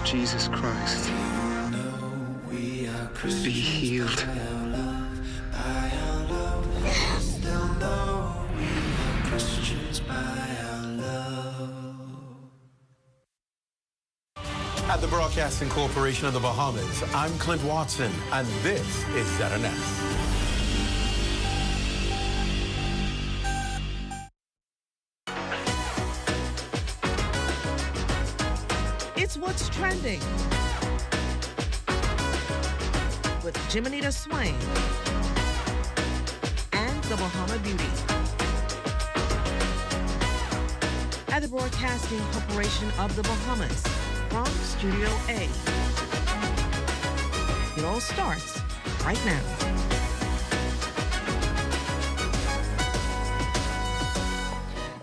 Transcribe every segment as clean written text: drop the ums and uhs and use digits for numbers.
Jesus Christ. Be healed. At the Broadcasting Corporation of the Bahamas, I'm Clint Watson, and this is ZNS. It's What's Trending with Jiminita Swain and the Bahama Beauty. At the Broadcasting Corporation of the Bahamas from Studio A. It all starts right now.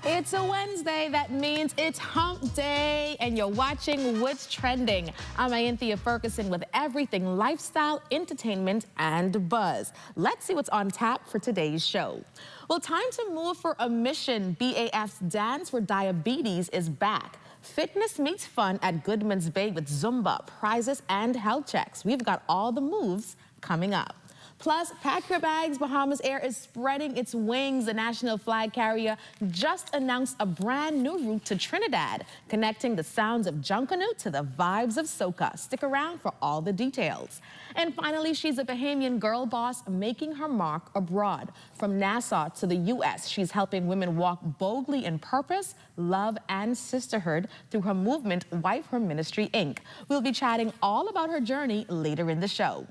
It's a Wednesday. That means it's hump day, and you're watching What's Trending. I'm Anthea Ferguson with everything lifestyle, entertainment, and buzz. Let's see what's on tap for today's show. Well, time to move for a mission. BAF's Dance for Diabetes is back. Fitness meets fun at Goodman's Bay with Zumba, prizes, and health checks. We've got all the moves coming up. Plus, pack your bags. Bahamas Air is spreading its wings. The national flag carrier just announced a brand new route to Trinidad, connecting the sounds of Junkanoo to the vibes of soca. Stick around for all the details. And finally, she's a Bahamian girl boss making her mark abroad. From Nassau to the U.S., she's helping women walk boldly in purpose, love, and sisterhood through her movement, Wife Her Ministry, Inc. We'll be chatting all about her journey later in the show.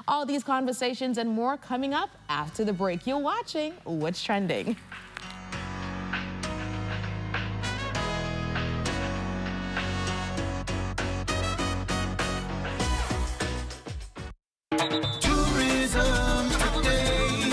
All these conversations and more coming up after the break. You're watching What's Trending. Tourism today,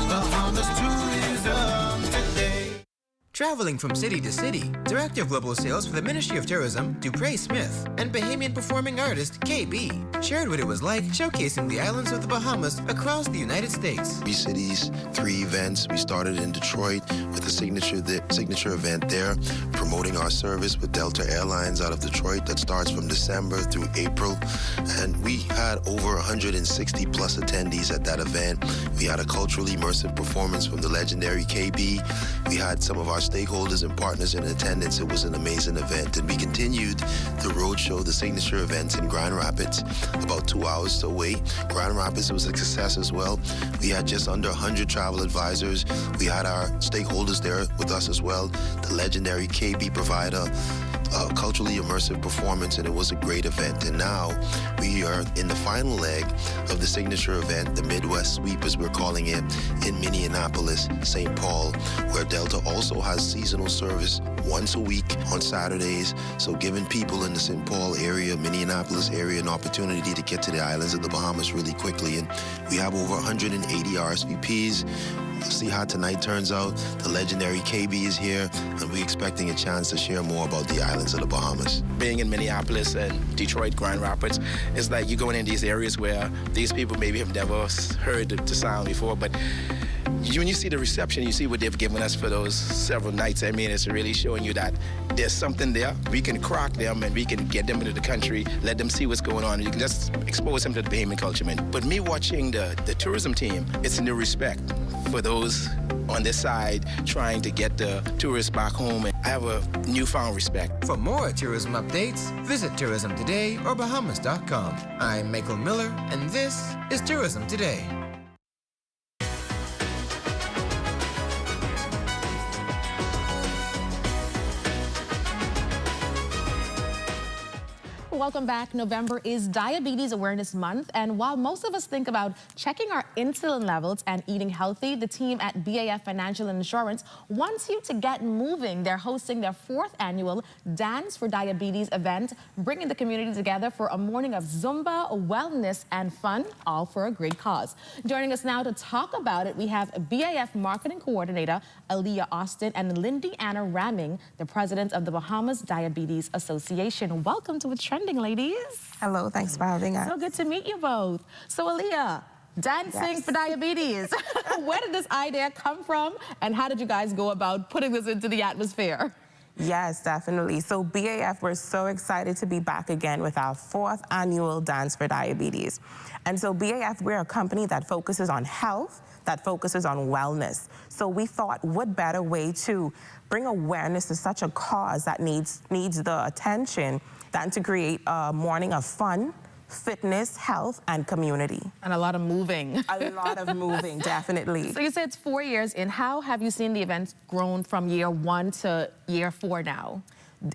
Bahamas tourism today. Traveling from city to city, Director of Global Sales for the Ministry of Tourism, Dupre Smith, and Bahamian performing artist KB shared what it was like showcasing the islands of the Bahamas across the United States. 3 cities, 3 events. We started in Detroit with a signature event there, promoting our service with Delta Airlines out of Detroit that starts from December through April. And we had over 160 plus attendees at that event. We had a culturally immersive performance from the legendary KB. We had some of our stakeholders and partners in attendance. It was an amazing event. And we continued the roadshow, the signature events in Grand Rapids, about 2 hours away. Grand Rapids was a success as well. We had just under 100 travel advisors. We had our stakeholders there with us as well. The legendary KB provider, culturally immersive performance, and it was a great event. And now we are in the final leg of the signature event, the Midwest Sweep as we're calling it, in Minneapolis, St. Paul, where Delta also has seasonal service once a week on Saturdays, so giving people in the St. Paul area, Minneapolis area, an opportunity to get to the islands of the Bahamas really quickly. And we have over 180 RSVPs. We'll see how tonight turns out. The legendary KB is here, and we're expecting a chance to share more about the islands of the Bahamas. Being in Minneapolis and Detroit, Grand Rapids, it's like you're going in these areas where these people maybe have never heard the sound before, but when you see the reception, you see what they've given us for those several nights. I mean, it's really showing you that there's something there. We can crack them and we can get them into the country, let them see what's going on. You can just expose them to the Bahamian culture, man. But me watching the tourism team, it's a new respect for those on this side trying to get the tourists back home. And I have a newfound respect. For more tourism updates, visit Tourism Today or Bahamas.com. I'm Michael Miller, and this is Tourism Today. Welcome back. November is Diabetes Awareness Month, and while most of us think about checking our insulin levels and eating healthy, the team at BAF Financial Insurance wants you to get moving. They're hosting their 4th annual Dance for Diabetes event, bringing the community together for a morning of Zumba, wellness, and fun, all for a great cause. Joining us now to talk about it, we have BAF Marketing Coordinator Aaliyah Austin and Lindy Anna Ramming, the president of the Bahamas Diabetes Association. Welcome to What's Trending, ladies. Hello, thanks for having us. So good to meet you both. So Aaliyah, dancing for diabetes. Where did this idea come from, and how did you guys go about putting this into the atmosphere? Yes, definitely. So BAF, we're so excited to be back again with our 4th annual Dance for Diabetes. And so BAF, we're a company that focuses on health, that focuses on wellness. So we thought, what better way to bring awareness to such a cause that needs the attention than to create a morning of fun, fitness, health, and community. And a lot of moving. A lot of moving, definitely. So you said it's 4 years in. How have you seen the events grown from year 1 to year 4 now?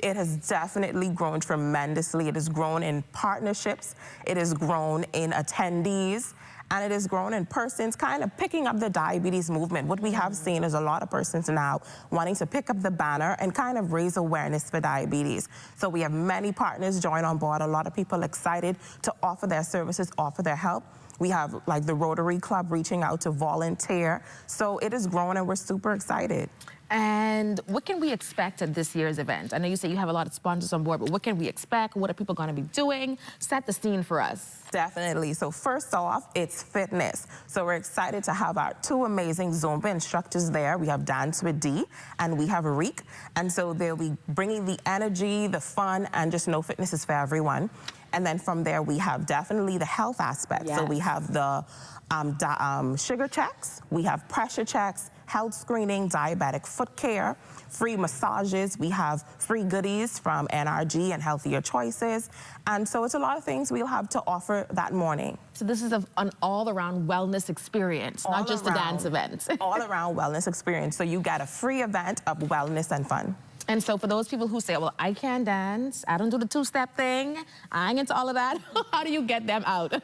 It has definitely grown tremendously. It has grown in partnerships, it has grown in attendees, and it has grown in persons kind of picking up the diabetes movement. What we have seen is a lot of persons now wanting to pick up the banner and kind of raise awareness for diabetes. So we have many partners join on board, a lot of people excited to offer their services, offer their help. We have like the Rotary Club reaching out to volunteer. So it has grown and we're super excited. And what can we expect at this year's event? I know you say you have a lot of sponsors on board, but what can we expect? What are people going to be doing? Set the scene for us. Definitely. So first off, it's fitness. So we're excited to have our 2 amazing Zumba instructors there. We have Dance with D and we have Reek. And so they'll be bringing the energy, the fun, and just know fitness is for everyone. And then from there, we have definitely the health aspect. Yes. So we have the sugar checks, we have pressure checks, health screening, diabetic foot care, free massages. We have free goodies from NRG and Healthier Choices. And so it's a lot of things we'll have to offer that morning. So this is an all-around wellness experience, not just a dance event. All-around wellness experience. So you get a free event of wellness and fun. And so for those people who say, well, I can't dance, I don't do the 2-step thing, I ain't into all of that, how do you get them out?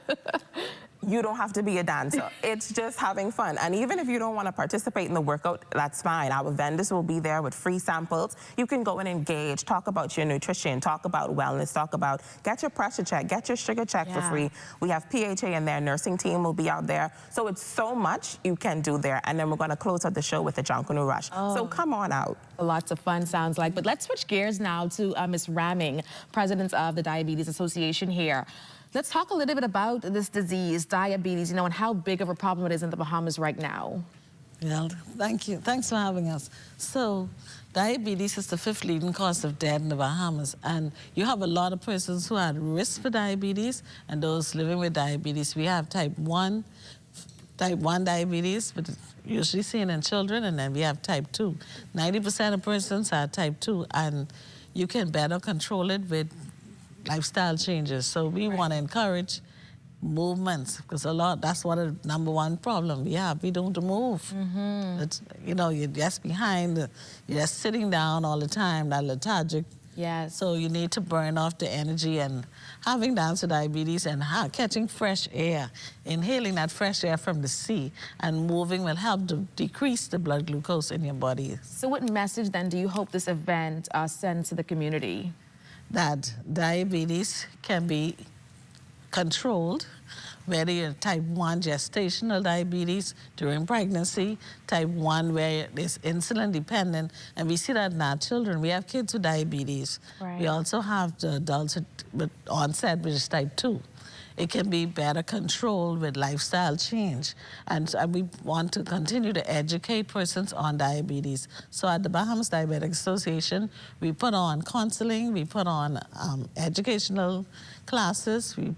You don't have to be a dancer. It's just having fun. And even if you don't want to participate in the workout, that's fine. Our vendors will be there with free samples. You can go and engage, talk about your nutrition, talk about wellness, talk about, get your pressure check, get your sugar check for free. We have PHA and their nursing team will be out there. So it's so much you can do there. And then we're going to close out the show with the Jankunu Rush. So come on out. Lots of fun, sounds like. But let's switch gears now to Ms. Ramming, President of the Diabetes Association here. Let's talk a little bit about this disease, diabetes, and how big of a problem it is in the Bahamas right now. Well, thank you. Thanks for having us. So, diabetes is the 5th leading cause of death in the Bahamas, and you have a lot of persons who are at risk for diabetes and those living with diabetes. We have type 1 diabetes, but usually seen in children, and then we have type 2. 90% of persons are type 2, and you can better control it with lifestyle changes. So we want to encourage movements, because that's what the #1 problem we have. We don't move. It's, you're just behind, you're just sitting down all the time, that lethargic. Yes. So you need to burn off the energy, and having dance with diabetes and catching fresh air, inhaling that fresh air from the sea and moving will help to decrease the blood glucose in your body. So what message then do you hope this event sends to the community? That diabetes can be controlled, whether you're type 1 gestational diabetes during pregnancy, type 1 where it's insulin dependent, and we see that in our children. We have kids with diabetes. Right. We also have the adults with onset, which is type 2. It can be better controlled with lifestyle change. And we want to continue to educate persons on diabetes. So at the Bahamas Diabetic Association, we put on counseling, we put on educational classes, we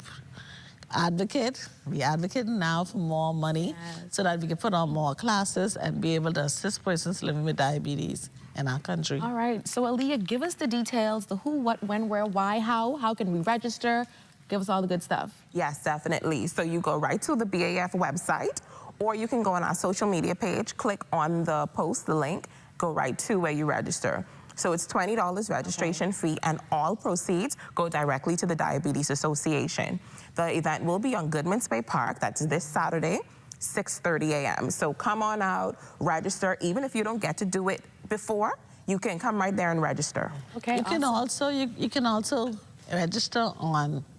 advocate. We advocate now for more money so that we can put on more classes and be able to assist persons living with diabetes in our country. All right, so Aaliyah, give us the details, the who, what, when, where, why, how can we register? Give us all the good stuff. Yes, definitely. So you go right to the BAF website, or you can go on our social media page, click on the post, the link, go right to where you register. So it's $20 registration fee, and all proceeds go directly to the Diabetes Association. The event will be on Goodman's Bay Park. That's this Saturday, 6:30 a.m. So come on out, register. Even if you don't get to do it before, you can come right there and register. Okay. You can also register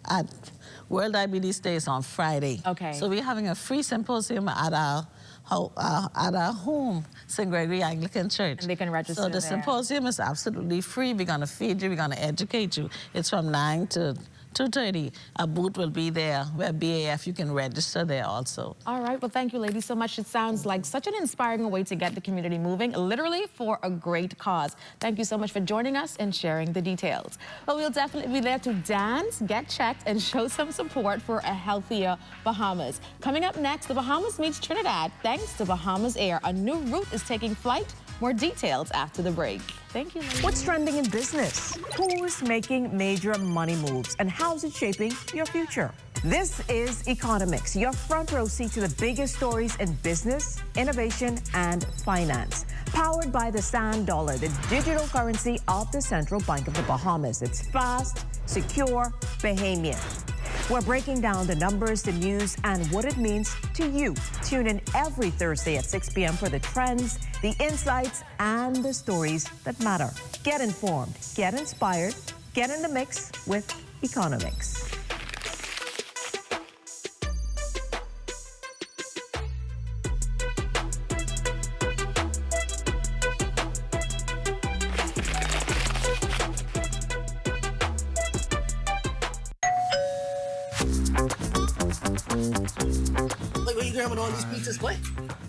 at World Diabetes Day is on Friday. Okay. So we're having a free symposium at our home, St. Gregory Anglican Church. And they can register So the there. symposium is absolutely free. We're going to feed you. We're going to educate you. It's from 9 to 2:30. A booth will be there where BAF, you can register there also. All right, well, thank you, ladies, so much. It sounds like such an inspiring way to get the community moving, literally for a great cause. Thank you so much for joining us and sharing the details. Well, we'll definitely be there to dance, get checked, and show some support for a healthier Bahamas. Coming up next, the Bahamas meets Trinidad thanks to Bahamas Air. A new route is taking flight. More details after the break. Thank you, ladies. What's trending in business? Who's making major money moves? And how's it shaping your future? This is Economics, your front row seat to the biggest stories in business, innovation, and finance. Powered by the Sand Dollar, the digital currency of the Central Bank of the Bahamas. It's fast, secure, Bahamian. We're breaking down the numbers, the news, and what it means to you. Tune in every Thursday at 6 p.m. for the trends, the insights, and the stories that matter. Get informed, get inspired, get in the mix with Economics. Like, what you grabbing all these pizzas, boy?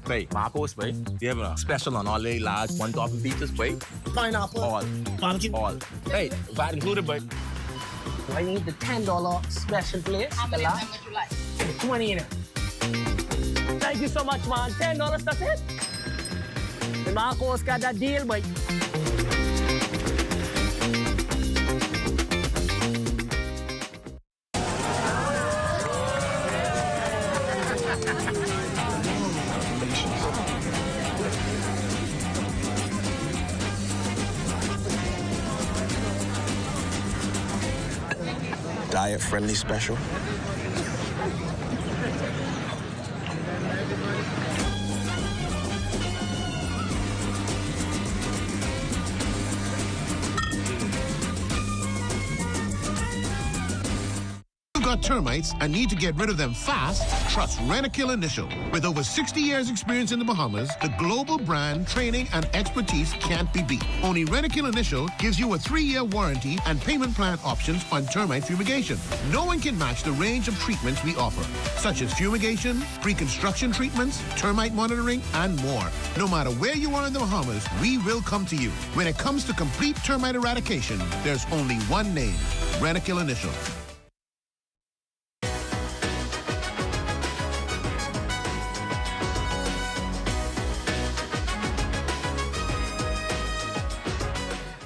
Wait, Marcos, wait. We have a special on all the large one-topping pizzas, wait. Pineapple. All. Barbecue. All. Hey, VAT included, but I need the $10 special place. How many of them would you like? 20 in it. Thank you so much, man. $10, that's it. The Marcos got that deal, boy. Diet-friendly special. Got termites and need to get rid of them fast, trust Rent-A-Kill Initial. With over 60 years experience in the Bahamas, the global brand, training, and expertise can't be beat. Only Rent-A-Kill Initial gives you a 3-year warranty and payment plan options on termite fumigation. No one can match the range of treatments we offer, such as fumigation, pre-construction treatments, termite monitoring, and more. No matter where you are in the Bahamas, we will come to you. When it comes to complete termite eradication, there's only one name, Rent-A-Kill Initial.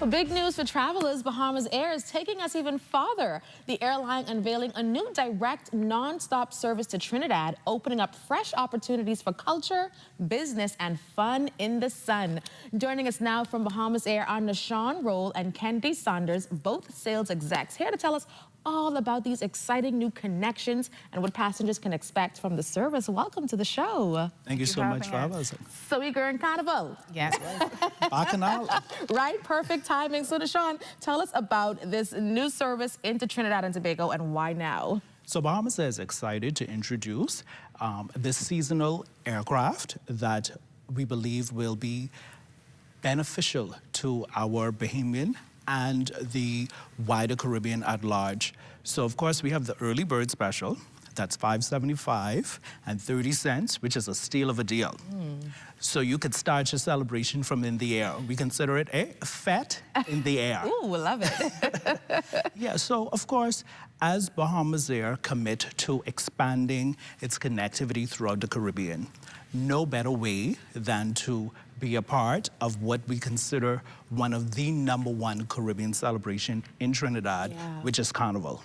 Big news for travelers. Bahamas Air is taking us even farther. The airline unveiling a new direct, non-stop service to Trinidad, opening up fresh opportunities for culture, business, and fun in the sun. Joining us now from Bahamas Air are Nashawn Roll and Kendi Saunders, both sales execs, here to tell us all about these exciting new connections and what passengers can expect from the service. Welcome to the show. Thank you so much for having us. So eager in Carnival. Yes. Bacchanal. Right, perfect timing. So Nashawn, tell us about this new service into Trinidad and Tobago and why now? So Bahamas is excited to introduce this seasonal aircraft that we believe will be beneficial to our Bahamian and the wider Caribbean at large. So of course we have the early bird special. That's $5.75 and 30 cents, which is a steal of a deal. So you could start your celebration from in the air. We consider it a fete in the air. Ooh, we love it. Yeah, so of course, as Bahamas Air commit to expanding its connectivity throughout the Caribbean, no better way than to be a part of what we consider one of the #1 Caribbean celebration in Trinidad, which is Carnival.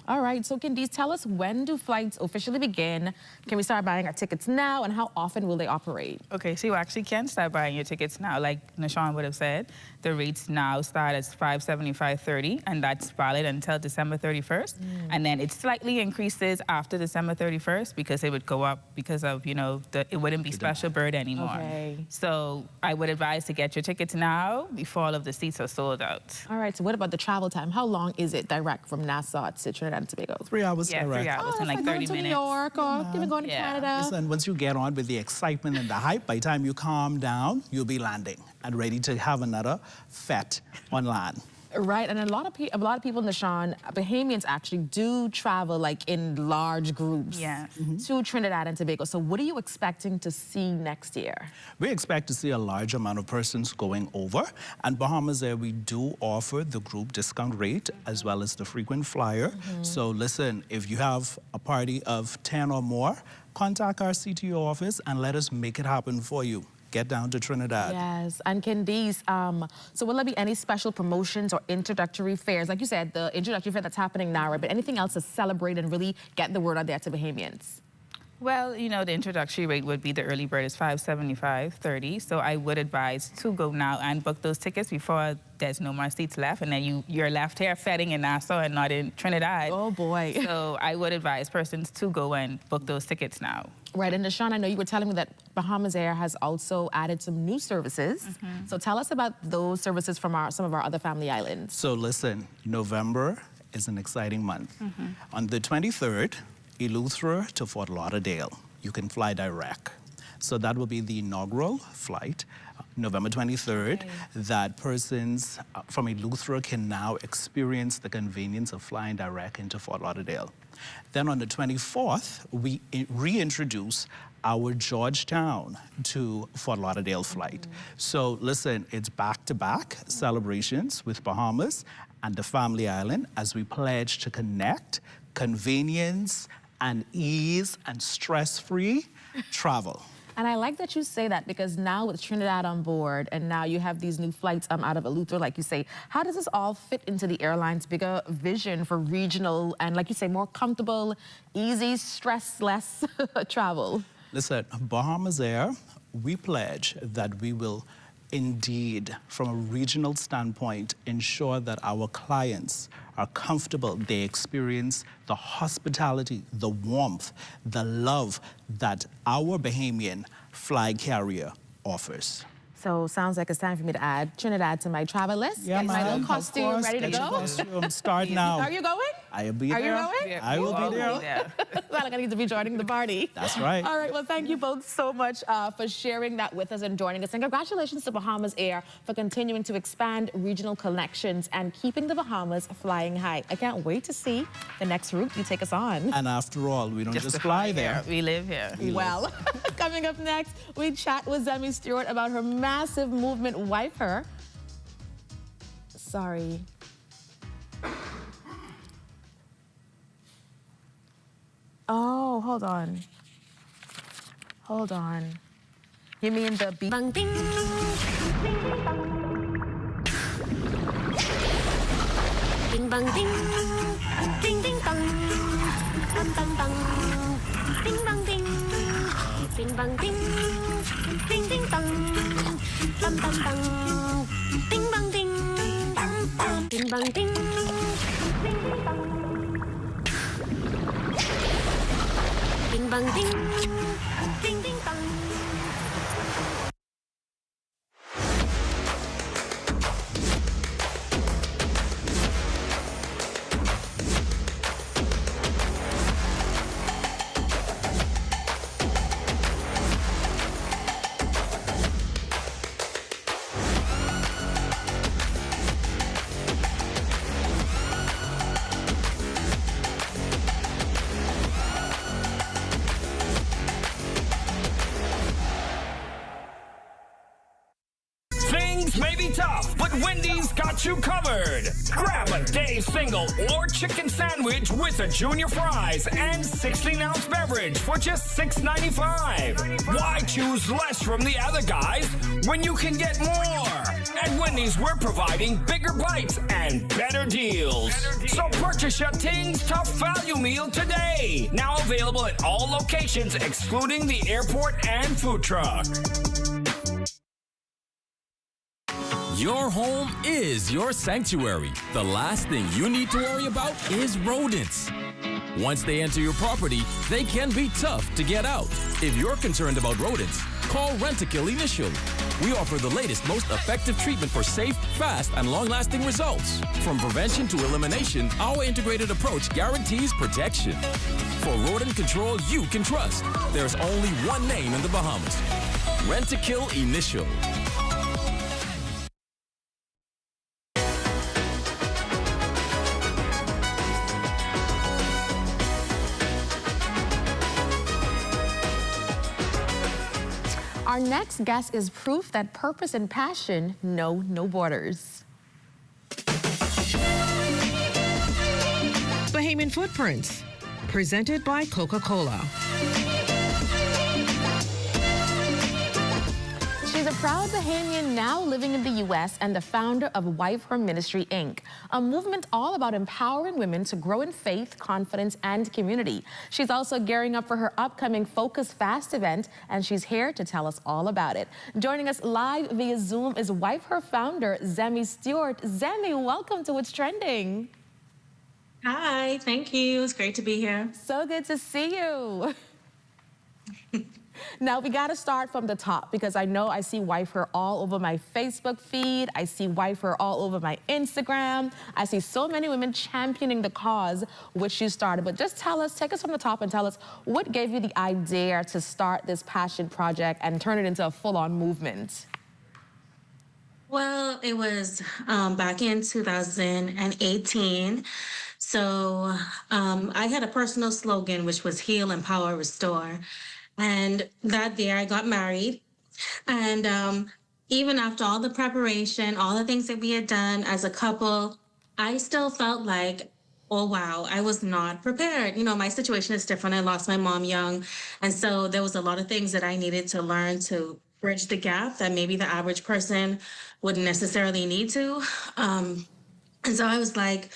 All right, so Kendi, tell us, when do flights officially begin? Can we start buying our tickets now, and how often will they operate? Okay, so you actually can start buying your tickets now. Like Nashawn would have said, the rates now start at $5.75.30, and that's valid until December 31st. And then it slightly increases after December 31st because it would go up because of, you know, it wouldn't be special bird anymore. Okay. So I would advise to get your tickets now before all of the seats are sold out. All right, so what about the travel time? How long is it direct from Nassau to Trinidad and Tobago? 3 hours Yeah, direct. 3 hours in like 30 going minutes. to New York or even going to Canada. Listen, once you get on with the excitement and the hype, by the time you calm down, you'll be landing and ready to have another fete on land. Right, and a lot of people, Nashawn, Bahamians actually do travel like in large groups to Trinidad and Tobago. So what are you expecting to see next year? We expect to see a large amount of persons going over. And Bahamas Air, we do offer the group discount rate as well as the frequent flyer. So listen, if you have a party of 10 or more, contact our CTO office and let us make it happen for you. Get down to Trinidad. Yes, and can these, so will there be any special promotions or introductory fairs? Like you said, the introductory fair that's happening now, right? But anything else to celebrate and really get the word out there to Bahamians? Well, you know, the introductory rate would be the early bird is $575.30. So I would advise to go now and book those tickets before there's no more seats left, and then you're left here feting in Nassau and not in Trinidad. Oh boy. So I would advise persons to go and book those tickets now. Right, and Nashawn, I know you were telling me that Bahamas Air has also added some new services. So tell us about those services from some of our other family islands. So listen, November is an exciting month. On the 23rd, Eleuthera to Fort Lauderdale. You can fly direct. So that will be the inaugural flight, November 23rd, that persons from Eleuthera can now experience the convenience of flying direct into Fort Lauderdale. Then on the 24th, we reintroduce our Georgetown to Fort Lauderdale flight. So listen, it's back-to-back celebrations with Bahamas and the Family Island as we pledge to connect, convenience, and ease and stress-free travel. And I like that you say that, because now with Trinidad on board and now you have these new flights out of Eleuthera, like you say, how does this all fit into the airline's bigger vision for regional and, like you say, more comfortable, easy, stress-less travel? Listen, Bahamas Air, we pledge that we will indeed, from a regional standpoint, ensure that our clients are comfortable. They experience the hospitality, the warmth, the love that our Bahamian flag carrier offers. So sounds like it's time for me to add Trinidad to my travel list. Yeah, Get my little costume ready to go. Start now. Are you going? I'll be there. Are you going? I will be there. It's not like I need to be joining the party. That's right. All right, well, thank you both so much for sharing that with us and joining us. And congratulations to Bahamas Air for continuing to expand regional connections and keeping the Bahamas flying high. I can't wait to see the next route you take us on. And after all, we don't just fly there. We live here. Well, coming up next, we chat with Zemi Stewart about her massive movement, Wipe Her. Sorry. Oh, hold on. Hold on. You mean the beat? Bang, ding. Ding, bang, ding. Ding, ding, bang. Bang, bang, bang. Ding, bang, ding. Ding, bang, ding. Ding, ding, bang. Bang, bang, bang. Ding, bang, ding. Ding, bang, ding. Ding, ding, bang. Ding, bang, ding. Ding, ding, bang. May be tough, but Wendy's got you covered. Grab a day single or chicken sandwich with a junior fries and 16-ounce beverage for just $6.95. Why choose less from the other guys when you can get more? At Wendy's, we're providing bigger bites and better deals. So purchase your Tings Tough Value Meal today. Now available at all locations excluding the airport and food truck. Your home is your sanctuary. The last thing you need to worry about is rodents. Once they enter your property, they can be tough to get out. If you're concerned about rodents, call Rent-A-Kill Initial. We offer the latest, most effective treatment for safe, fast, and long-lasting results. From prevention to elimination, our integrated approach guarantees protection. For rodent control you can trust, there's only one name in the Bahamas: Rent-A-Kill Initial. Our next guest is proof that purpose and passion know no borders. Bahamian Footprints, presented by Coca-Cola. She's a proud Bahamian now living in the U.S. and the founder of Wife Her Ministry, Inc., a movement all about empowering women to grow in faith, confidence, and community. She's also gearing up for her upcoming Focus Fast event, and she's here to tell us all about it. Joining us live via Zoom is Wife Her founder, Zemi Stewart. Zemi, welcome to What's Trending. Hi, thank you. It's great to be here. So good to see you. Now, we got to start from the top because I see Wife Her all over my Facebook feed. I see Wife Her all over my Instagram. I see so many women championing the cause which you started. But just take us from the top and tell us what gave you the idea to start this passion project and turn it into a full-on movement? Well, it was back in 2018. So I had a personal slogan, which was heal, empower, restore. And that year I got married. And even after all the preparation, all the things that we had done as a couple, I still felt like, oh, wow, I was not prepared. You know, my situation is different. I lost my mom young. And so there was a lot of things that I needed to learn to bridge the gap that maybe the average person wouldn't necessarily need to. And so I was like,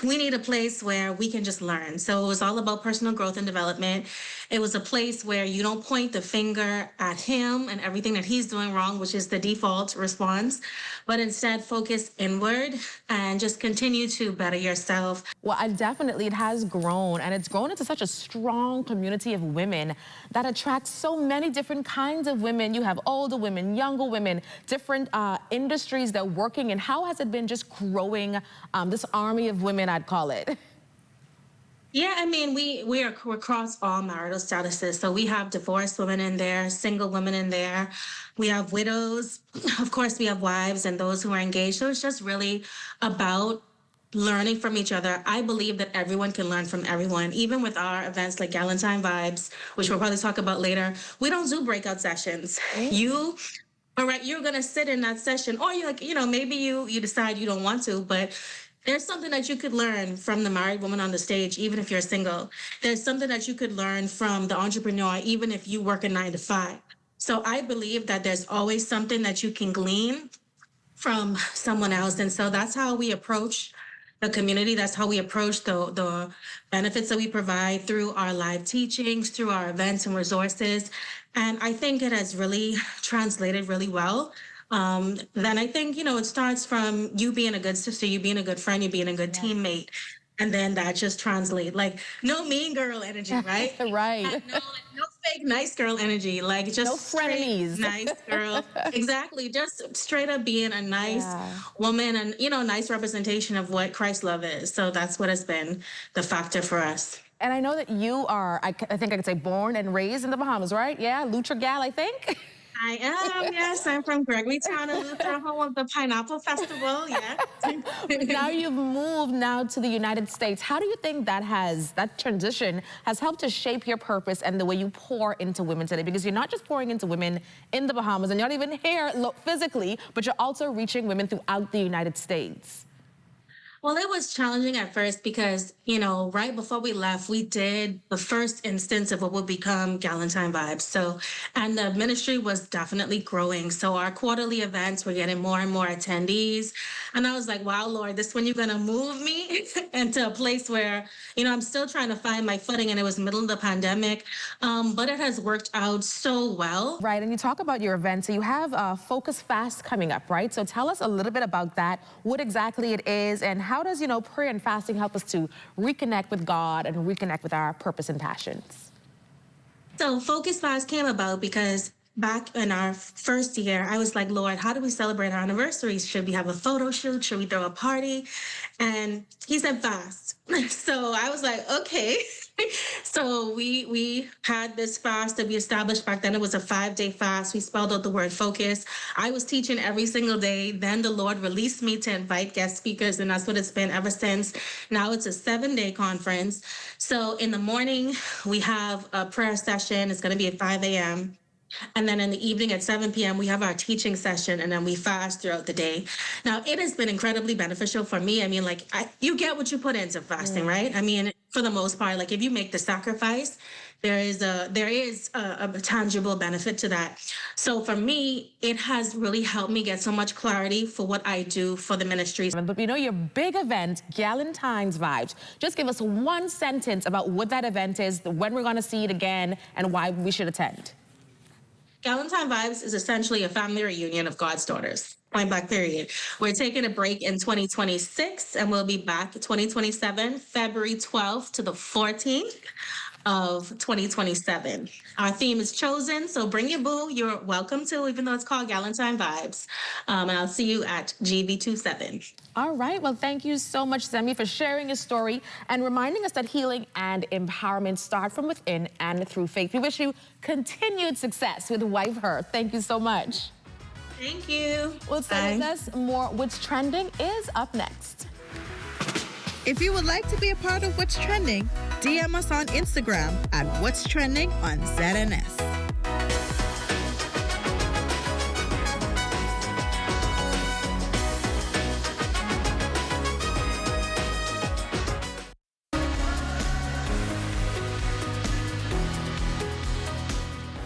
we need a place where we can just learn. So it was all about personal growth and development. It was a place where you don't point the finger at him and everything that he's doing wrong, which is the default response, but instead focus inward and just continue to better yourself. Well, it has grown, and it's grown into such a strong community of women that attracts so many different kinds of women. You have older women, younger women, different industries they're working in. How has it been just growing this army of women, I'd call it? Yeah, I mean, we're across all marital statuses. So we have divorced women in there, single women in there. We have widows. Of course, we have wives and those who are engaged. So it's just really about learning from each other. I believe that everyone can learn from everyone, even with our events like Galentine Vibes, which we'll probably talk about later. We don't do breakout sessions. You're going to sit in that session, or maybe you decide you don't want to, but there's something that you could learn from the married woman on the stage, even if you're single. There's something that you could learn from the entrepreneur, even if you work a 9 to 5. So I believe that there's always something that you can glean from someone else. And so that's how we approach the community. That's how we approach the benefits that we provide through our live teachings, through our events and resources. And I think it has really translated really well. Then I think, it starts from you being a good sister, you being a good friend, you being a good teammate. And then that just translates, like, no mean girl energy, right? Right. No fake nice girl energy, like just no frenemies. Nice girl. Exactly. Just straight up being a nice woman and, nice representation of what Christ's love is. So that's what has been the factor for us. And I know that you are, I think I could say, born and raised in the Bahamas, right? Yeah, Lutra gal, I think. I am, yes. I'm from Gregorytown, Luther, home of the Pineapple Festival, yeah. Now you've moved to the United States. How do you think that transition has helped to shape your purpose and the way you pour into women today? Because you're not just pouring into women in the Bahamas, and you're not even here physically, but you're also reaching women throughout the United States. Well, it was challenging at first because, right before we left, we did the first instance of what would become Galentine Vibes. And the ministry was definitely growing. So our quarterly events were getting more and more attendees. And I was like, wow, Lord, this is when you're going to move me into a place where, I'm still trying to find my footing. And it was middle of the pandemic. But it has worked out so well. Right. And you talk about your event. So you have Focus Fast coming up, right? So tell us a little bit about that, what exactly it is, and how does, prayer and fasting help us to reconnect with God and reconnect with our purpose and passions? So Focus Fast came about because back in our first year, I was like, Lord, how do we celebrate our anniversaries? Should we have a photo shoot? Should we throw a party? And he said fast. So I was like, okay. So we had this fast that we established back then. It was a 5-day fast. We spelled out the word focus. I was teaching every single day. Then the Lord released me to invite guest speakers, and that's what it's been ever since. Now it's a 7-day conference. So in the morning, we have a prayer session. It's going to be at 5 a.m. And then in the evening at 7 p.m., we have our teaching session, and then we fast throughout the day. Now, it has been incredibly beneficial for me. I mean, like, you get what you put into fasting, right? I mean, for the most part, like, if you make the sacrifice, there is a tangible benefit to that. So for me, it has really helped me get so much clarity for what I do for the ministries. But we know your big event, Galentine's Vibes. Just give us one sentence about what that event is, when we're going to see it again, and why we should attend. Galentine Vibes is essentially a family reunion of God's daughters. Point blank period. We're taking a break in 2026, and we'll be back 2027, February 12th to the 14th of 2027. Our theme is chosen, so bring your boo. You're welcome to, even though it's called Galentine Vibes. And I'll see you at GV27. All right. Well, thank you so much, Zemi, for sharing your story and reminding us that healing and empowerment start from within and through faith. We wish you continued success with Wife Her. Thank you so much. Thank you. We'll stay with us. More What's Trending is up next. If you would like to be a part of What's Trending, DM us on Instagram at What's Trending on ZNS.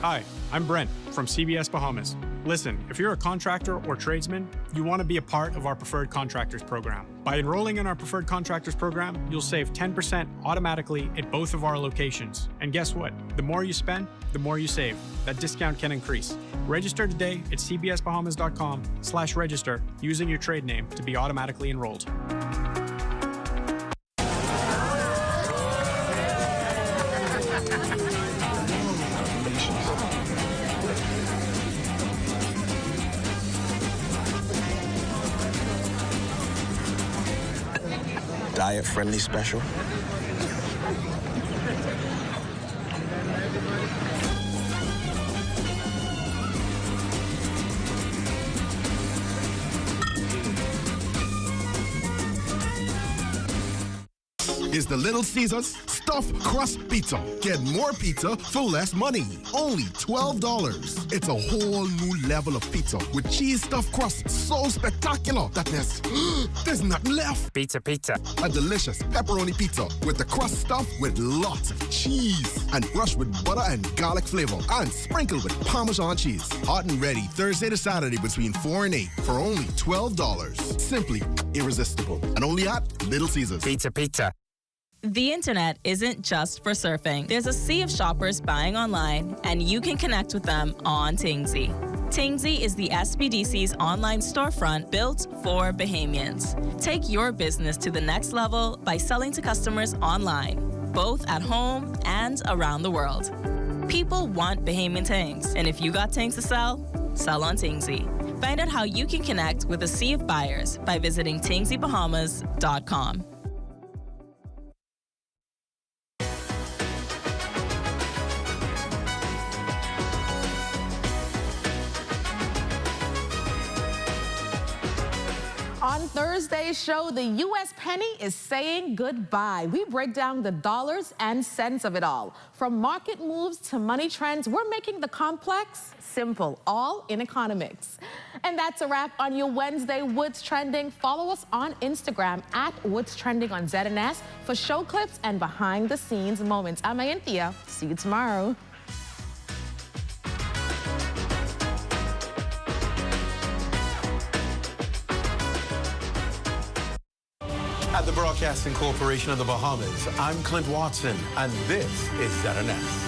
Hi, I'm Brent from CBS Bahamas. Listen, if you're a contractor or tradesman, you want to be a part of our Preferred Contractors Program. By enrolling in our Preferred Contractors Program, you'll save 10% automatically at both of our locations. And guess what? The more you spend, the more you save. That discount can increase. Register today at cbsbahamas.com/register using your trade name to be automatically enrolled. Diet-friendly special. Is the Little Caesars Stuffed Crust Pizza. Get more pizza for less money. Only $12. It's a whole new level of pizza with cheese stuffed crust so spectacular that there's nothing left. Pizza. A delicious pepperoni pizza with the crust stuffed with lots of cheese and brushed with butter and garlic flavor and sprinkled with Parmesan cheese. Hot and ready Thursday to Saturday between 4 and 8 for only $12. Simply irresistible. And only at Little Caesars. Pizza. The internet isn't just for surfing. There's a sea of shoppers buying online, and you can connect with them on Tingsy. Tingsy is the SBDC's online storefront built for Bahamians. Take your business to the next level by selling to customers online, both at home and around the world. People want Bahamian things, and if you got things to sell, sell on Tingsy. Find out how you can connect with a sea of buyers by visiting tingsybahamas.com. On Thursday's show, the U.S. penny is saying goodbye. We break down the dollars and cents of it all. From market moves to money trends, we're making the complex simple, all in economics. And that's a wrap on your Wednesday What's Trending. Follow us on Instagram at What's Trending on ZNS for show clips and behind-the-scenes moments. I'm Ayanthia. See you tomorrow. At the Broadcasting Corporation of the Bahamas, I'm Clint Watson, and this is ZNS.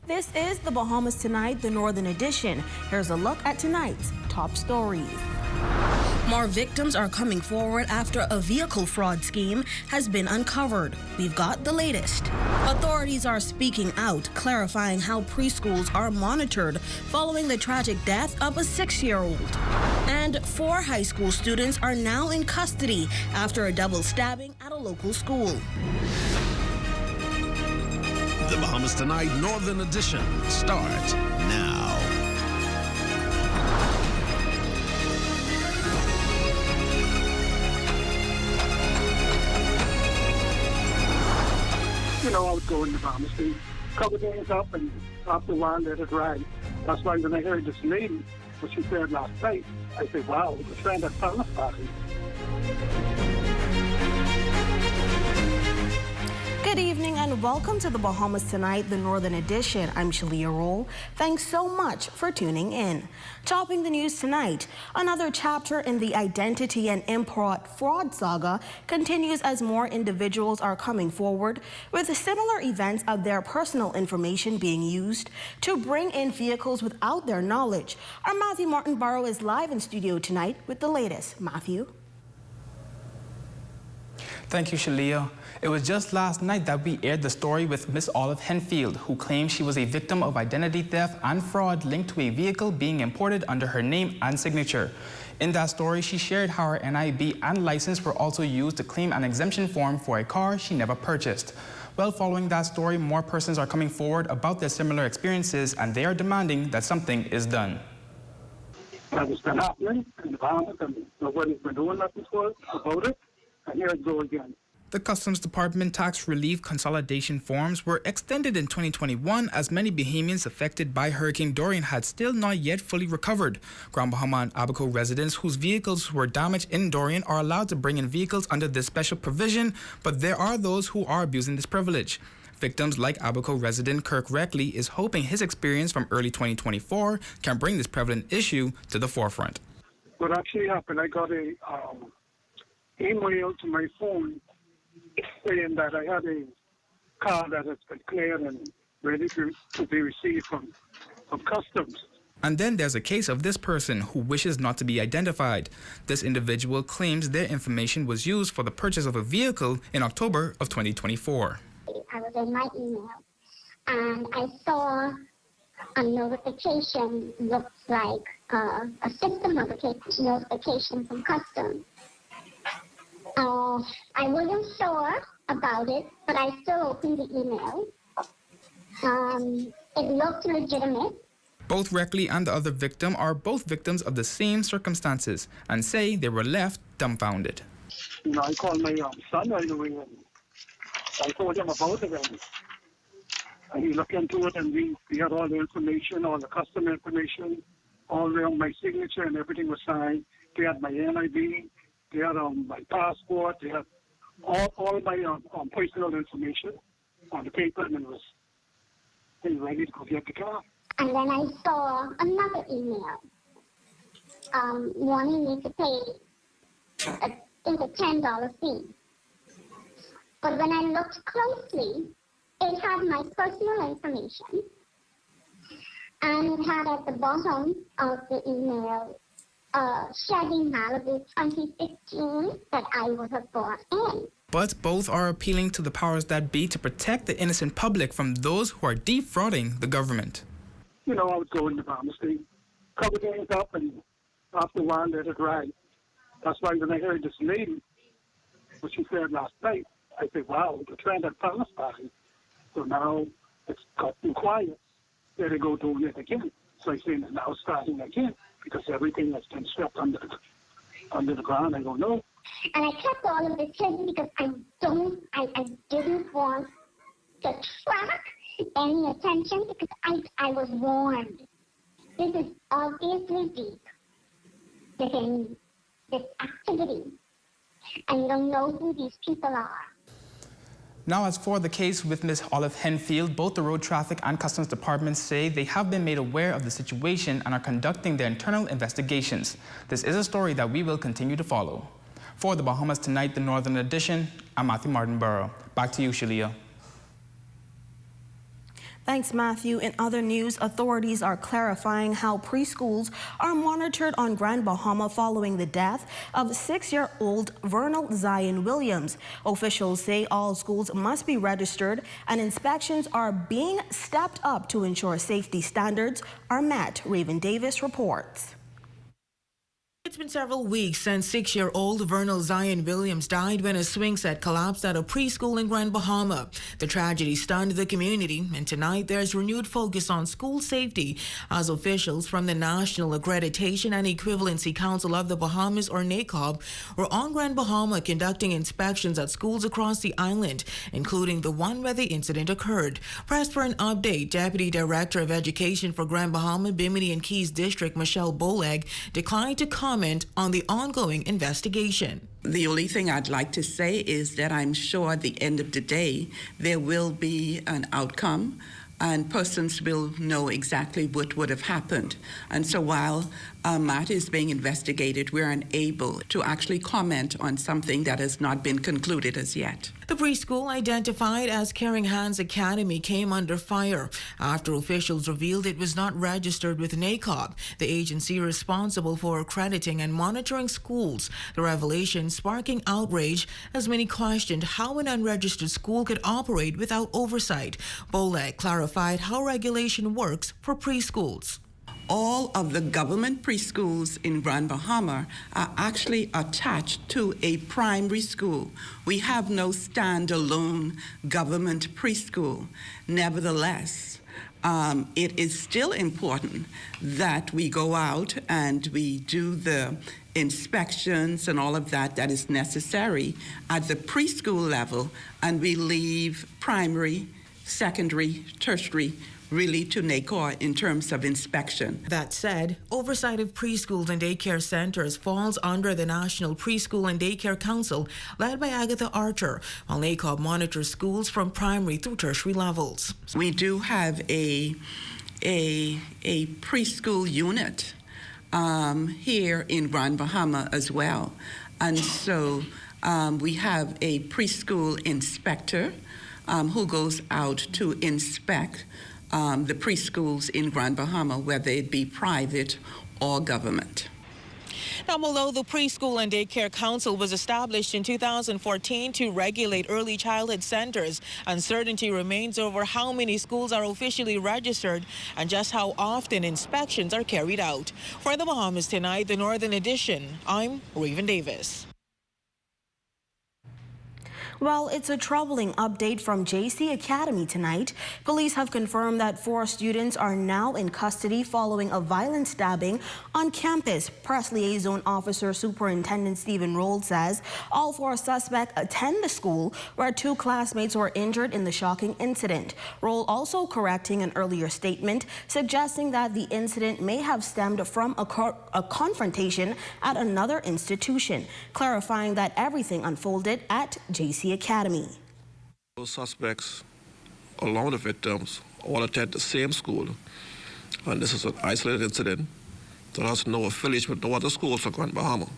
This is the Bahamas Tonight, the Northern Edition. Here's a look at tonight's top stories. More victims are coming forward after a vehicle fraud scheme has been uncovered. We've got the latest. Authorities are speaking out, clarifying how preschools are monitored following the tragic death of a 6-year-old. And 4 high school students are now in custody after a double stabbing at a local school. The Bahamas Tonight Northern Edition starts now. You know, I would go in the Bahamas, cover things up, and after a while let it ride. That's why when I heard this lady, what she said last night, I said, wow, the friend that found us party. Good evening and welcome to the Bahamas Tonight, the Northern Edition. I'm Shalia Roll. Thanks so much for tuning in. Topping the news tonight, another chapter in the identity and import fraud saga continues as more individuals are coming forward with similar events of their personal information being used to bring in vehicles without their knowledge. Our Matthew Martin Barrow is live in studio tonight with the latest. Matthew. Thank you, Shalia. It was just last night that we aired the story with Miss Olive Henfield, who claimed she was a victim of identity theft and fraud linked to a vehicle being imported under her name and signature. In that story, she shared how her NIB and license were also used to claim an exemption form for a car she never purchased. Well, following that story, more persons are coming forward about their similar experiences, and they are demanding that something is done. That has been happening in the Bahamas, and nobody's been doing nothing about it, and here it goes again. The Customs Department tax relief consolidation forms were extended in 2021 as many Bahamians affected by Hurricane Dorian had still not yet fully recovered. Grand Bahama and Abaco residents whose vehicles were damaged in Dorian are allowed to bring in vehicles under this special provision, but there are those who are abusing this privilege. Victims like Abaco resident Kirk Reckley is hoping his experience from early 2024 can bring this prevalent issue to the forefront. What actually happened, I got a email to my phone saying that I had a car that has been cleared and ready to be received from Customs. And then there's a case of this person who wishes not to be identified. This individual claims their information was used for the purchase of a vehicle in October of 2024. I was in my email and I saw a notification, looks like a system notification from Customs. I wasn't sure about it, but I still opened the email. It looked legitimate. Both Reckley and the other victim are both victims of the same circumstances and say they were left dumbfounded. You know, I called my son right away and I told him about it, and he looked into it, and we had all the information, all the customer information, all around my signature, and everything was signed. They had my NIB. They had my passport. They had all my personal information on the paper, and it was ready to go get the car. And then I saw another email wanting me to pay, I think, a $10 fee. But when I looked closely, it had my personal information, and it had at the bottom of the email Chevy Malibu 2015 that I would have bought in. But both are appealing to the powers that be to protect the innocent public from those who are defrauding the government. You know, I would go in the Bahamas, cover things up, and after a while let it ride. That's why when I heard this lady, what she said last night, I said, wow, the trend that found us party. So now it's gotten quiet. There they go doing it again. So I say, now starting again, because everything has been swept under the ground. I don't know. And I kept all of this hidden because I didn't want to attract any attention, because I was warned. This is obviously deep within this activity, and you don't know who these people are. Now, as for the case with Ms. Olive Henfield, both the Road Traffic and Customs Departments say they have been made aware of the situation and are conducting their internal investigations. This is a story that we will continue to follow. For the Bahamas Tonight, the Northern Edition, I'm Matthew Martin Burrow. Back to you, Shalia. Thanks, Matthew. In other news, authorities are clarifying how preschools are monitored on Grand Bahama following the death of 6-year-old Vernal Zion Williams. Officials say all schools must be registered and inspections are being stepped up to ensure safety standards are met. Raven Davis reports. It's been several weeks since 6-year-old Vernal Zion Williams died when a swing set collapsed at a preschool in Grand Bahama. The tragedy stunned the community, and tonight there's renewed focus on school safety as officials from the National Accreditation and Equivalency Council of the Bahamas, or NACOB, were on Grand Bahama conducting inspections at schools across the island, including the one where the incident occurred. Pressed for an update, Deputy Director of Education for Grand Bahama, Bimini and Keys District, Michelle Boleg, declined to comment on the ongoing investigation. The only thing I'd like to say is that I'm sure at the end of the day there will be an outcome and persons will know exactly what would have happened. And so while a matter is being investigated, we're unable to actually comment on something that has not been concluded as yet. The preschool, identified as Caring Hands Academy, came under fire after officials revealed it was not registered with NACOB, the agency responsible for accrediting and monitoring schools. The revelation sparking outrage as many questioned how an unregistered school could operate without oversight. Boleg clarified how regulation works for preschools. All of the government preschools in Grand Bahama are actually attached to a primary school. We have no standalone government preschool. Nevertheless, it is still important that we go out and we do the inspections and all of that is necessary at the preschool level, and we leave primary, secondary, tertiary really to NACOR in terms of inspection. That said, oversight of preschools and daycare centers falls under the National Preschool and Daycare Council, led by Agatha Archer, while NACOB monitors schools from primary through tertiary levels. We do have a preschool unit here in Grand Bahama as well. And so we have a preschool inspector who goes out to inspect the preschools in Grand Bahama, whether it be private or government. Now, although the Preschool and Daycare Council was established in 2014 to regulate early childhood centers, uncertainty remains over how many schools are officially registered and just how often inspections are carried out. For the Bahamas Tonight, the Northern Edition, I'm Raven Davis. Well, it's a troubling update from JC Academy tonight. Police have confirmed that 4 students are now in custody following a violent stabbing on campus. Press Liaison Officer Superintendent Stephen Roll says all 4 suspects attend the school where 2 classmates were injured in the shocking incident. Roll also correcting an earlier statement suggesting that the incident may have stemmed from a confrontation at another institution, clarifying that everything unfolded at JC Academy. Those suspects, along with the victims, all attend the same school, and this is an isolated incident that has no affiliation with no other schools for Grand Bahama.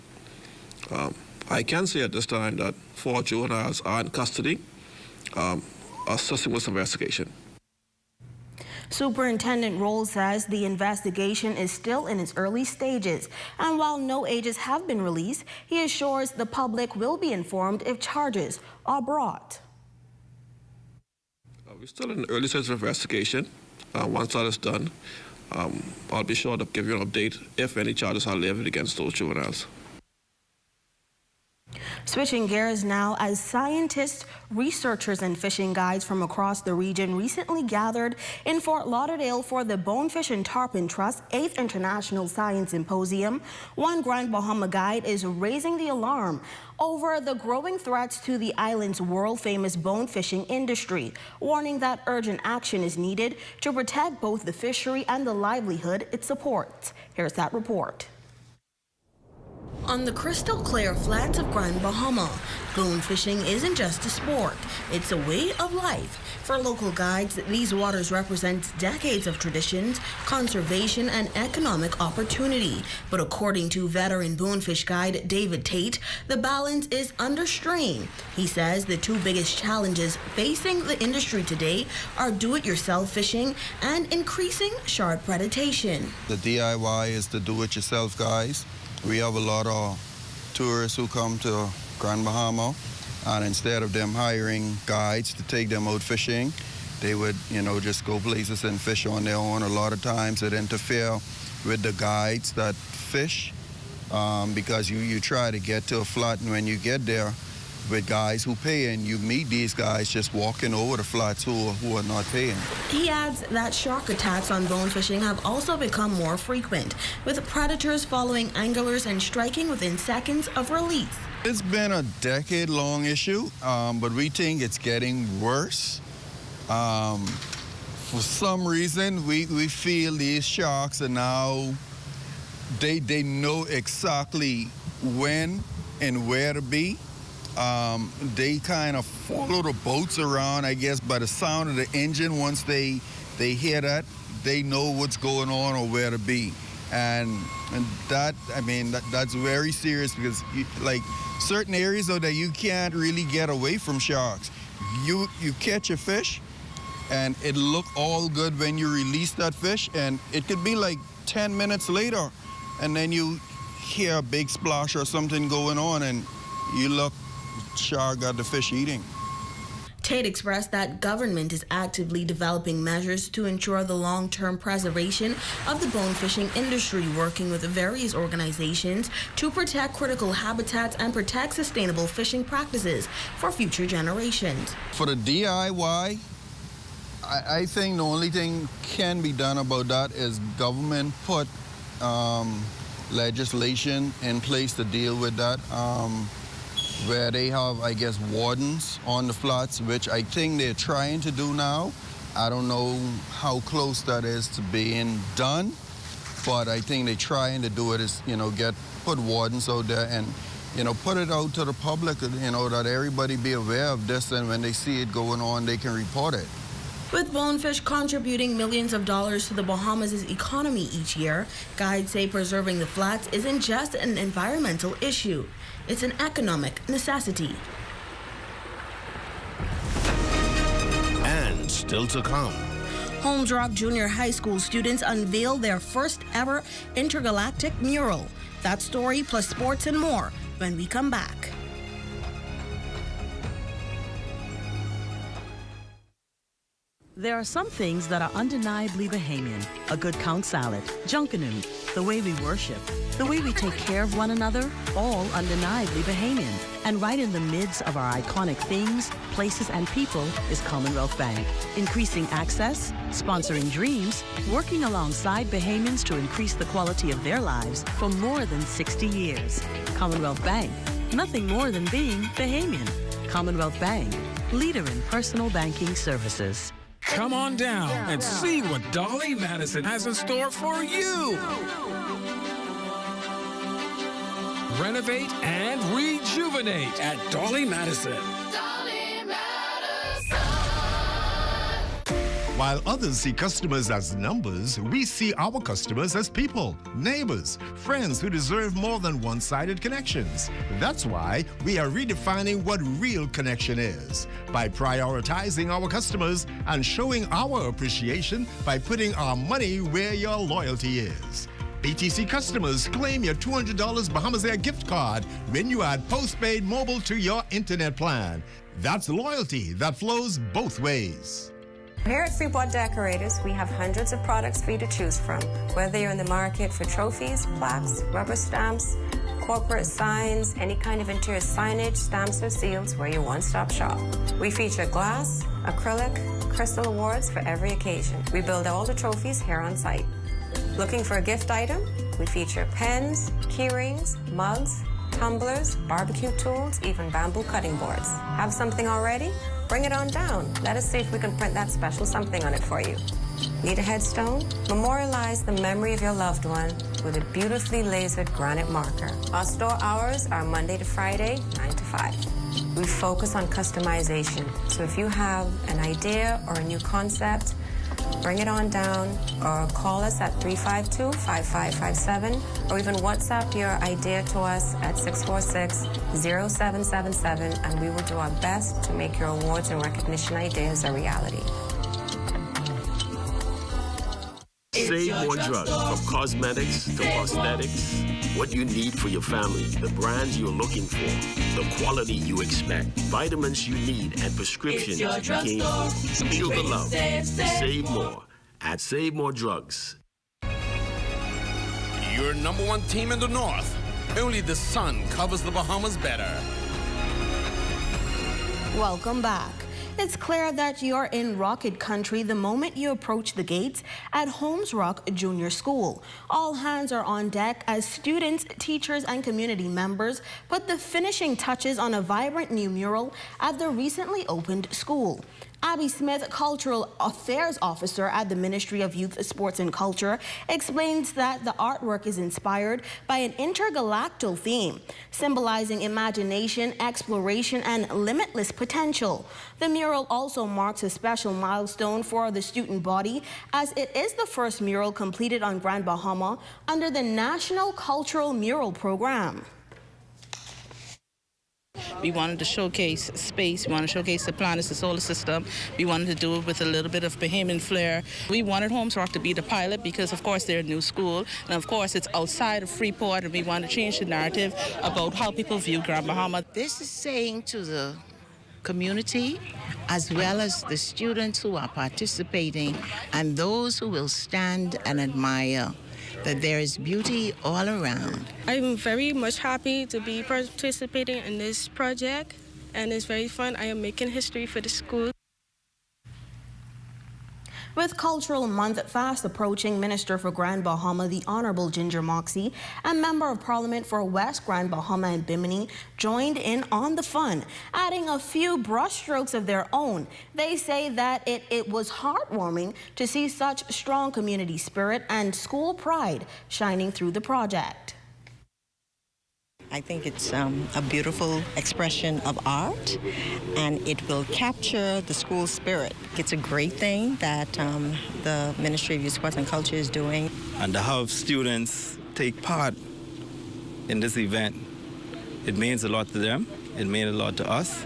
I can say at this time that 4 juveniles are in custody, assisting with investigation. Superintendent Roll says the investigation is still in its early stages, and while no ages have been released, he assures the public will be informed if charges are brought. We're still in the early stages of investigation. Once that is done, I'll be sure to give you an update if any charges are levied against those juveniles. Switching gears now, as scientists, researchers, and fishing guides from across the region recently gathered in Fort Lauderdale for the Bonefish and Tarpon Trust 8th International Science Symposium, one Grand Bahama guide is raising the alarm over the growing threats to the island's world-famous bone fishing industry, warning that urgent action is needed to protect both the fishery and the livelihood it supports. Here's that report. On the crystal clear flats of Grand Bahama, boon fishing isn't just a sport, it's a way of life. For local guides, these waters represent decades of traditions, conservation, and economic opportunity. But according to veteran boonfish guide David Tate, the balance is under strain. He says the two biggest challenges facing the industry today are do-it-yourself fishing and increasing shark predation. The DIY is the do-it-yourself guys. We have a lot of tourists who come to Grand Bahama, and instead of them hiring guides to take them out fishing, they would, just go places and fish on their own. A lot of times it interfere with the guides that fish because you try to get to a flat, and when you get there with guys who pay, and you meet these guys just walking over the flats who are not paying. He adds that shark attacks on bone fishing have also become more frequent, with predators following anglers and striking within seconds of release. It's been a decade-long issue, but we think it's getting worse. For some reason, we feel these sharks are now, they know exactly when and where to be. They kind of follow the boats around, I guess, by the sound of the engine. Once they hear that, they know what's going on or where to be. And that, that's very serious because, certain areas though that you can't really get away from sharks. You catch a fish, and it look all good when you release that fish, and it could be like 10 minutes later, and then you hear a big splash or something going on, and you look, shark got the fish eating. Tate expressed that government is actively developing measures to ensure the long-term preservation of the bone fishing industry, working with various organizations to protect critical habitats and protect sustainable fishing practices for future generations. For the DIY, I think the only thing can be done about that is government put legislation in place to deal with that. Where they have, I guess, wardens on the flats, which I think they're trying to do now. I don't know how close that is to being done, but I think they're trying to do it is, put wardens out there and, put it out to the public, that everybody be aware of this, and when they see it going on, they can report it. With bonefish contributing millions of dollars to the Bahamas' economy each year, guides say preserving the flats isn't just an environmental issue. It's an economic necessity. And still to come. Holmes Rock Junior High School students unveil their first ever intergalactic mural. That story plus sports and more when we come back. There are some things that are undeniably Bahamian. A good count salad, junkanoo, the way we worship, the way we take care of one another, all undeniably Bahamian. And right in the midst of our iconic things, places, and people is Commonwealth Bank. Increasing access, sponsoring dreams, working alongside Bahamians to increase the quality of their lives for more than 60 years. Commonwealth Bank, nothing more than being Bahamian. Commonwealth Bank, leader in personal banking services. Come on down and see what Dolly Madison has in store for you. Renovate and rejuvenate at Dolly Madison. While others see customers as numbers, we see our customers as people, neighbors, friends who deserve more than one-sided connections. That's why we are redefining what real connection is by prioritizing our customers and showing our appreciation by putting our money where your loyalty is. BTC customers, claim your $200 Bahamas Air gift card when you add postpaid mobile to your internet plan. That's loyalty that flows both ways. Here at Freeport Decorators, we have hundreds of products for you to choose from. Whether you're in the market for trophies, plaques, rubber stamps, corporate signs, any kind of interior signage, stamps, or seals, we're your one-stop shop. We feature glass, acrylic, crystal awards for every occasion. We build all the trophies here on site. Looking for a gift item? We feature pens, key rings, mugs, tumblers, barbecue tools, even bamboo cutting boards. Have something already? Bring it on down. Let us see if we can print that special something on it for you. Need a headstone? Memorialize the memory of your loved one with a beautifully lasered granite marker. Our store hours are Monday to Friday, 9 to 5. We focus on customization, so if you have an idea or a new concept, bring it on down or call us at 352-5557 or even WhatsApp your idea to us at 646-0777 and we will do our best to make your awards and recognition ideas a reality. Save more drugs, from cosmetics to prosthetics. What you need for your family, the brands you're looking for, the quality you expect, vitamins you need, and prescriptions you came for. Feel the love. Save more at Save More Drugs. Your #1 team in the North. Only the sun covers the Bahamas better. Welcome back. It's clear that you're in rocket country the moment you approach the gates at Holmes Rock Junior School. All hands are on deck as students, teachers, and community members put the finishing touches on a vibrant new mural at the recently opened school. Abby Smith, Cultural Affairs Officer at the Ministry of Youth, Sports and Culture, explains that the artwork is inspired by an intergalactic theme, symbolizing imagination, exploration, and limitless potential. The mural also marks a special milestone for the student body, as it is the first mural completed on Grand Bahama under the National Cultural Mural Program. We wanted to showcase space. We wanted to showcase the planets, the solar system. We wanted to do it with a little bit of Bahamian flair. We wanted Holmes Rock to be the pilot because, of course, they're a new school. And, of course, it's outside of Freeport, and we want to change the narrative about how people view Grand Bahama. This is saying to the community, as well as the students who are participating and those who will stand and admire, that there is beauty all around. I'm very much happy to be participating in this project, and it's very fun. I am making history for the school. With Cultural Month fast approaching, Minister for Grand Bahama, the Honorable Ginger Moxie, and Member of Parliament for West Grand Bahama and Bimini joined in on the fun, adding a few brushstrokes of their own. They say that it was heartwarming to see such strong community spirit and school pride shining through the project. I think it's a beautiful expression of art, and it will capture the school spirit. It's a great thing that the Ministry of Youth, Sports and Culture is doing. And to have students take part in this event, it means a lot to them. It means a lot to us.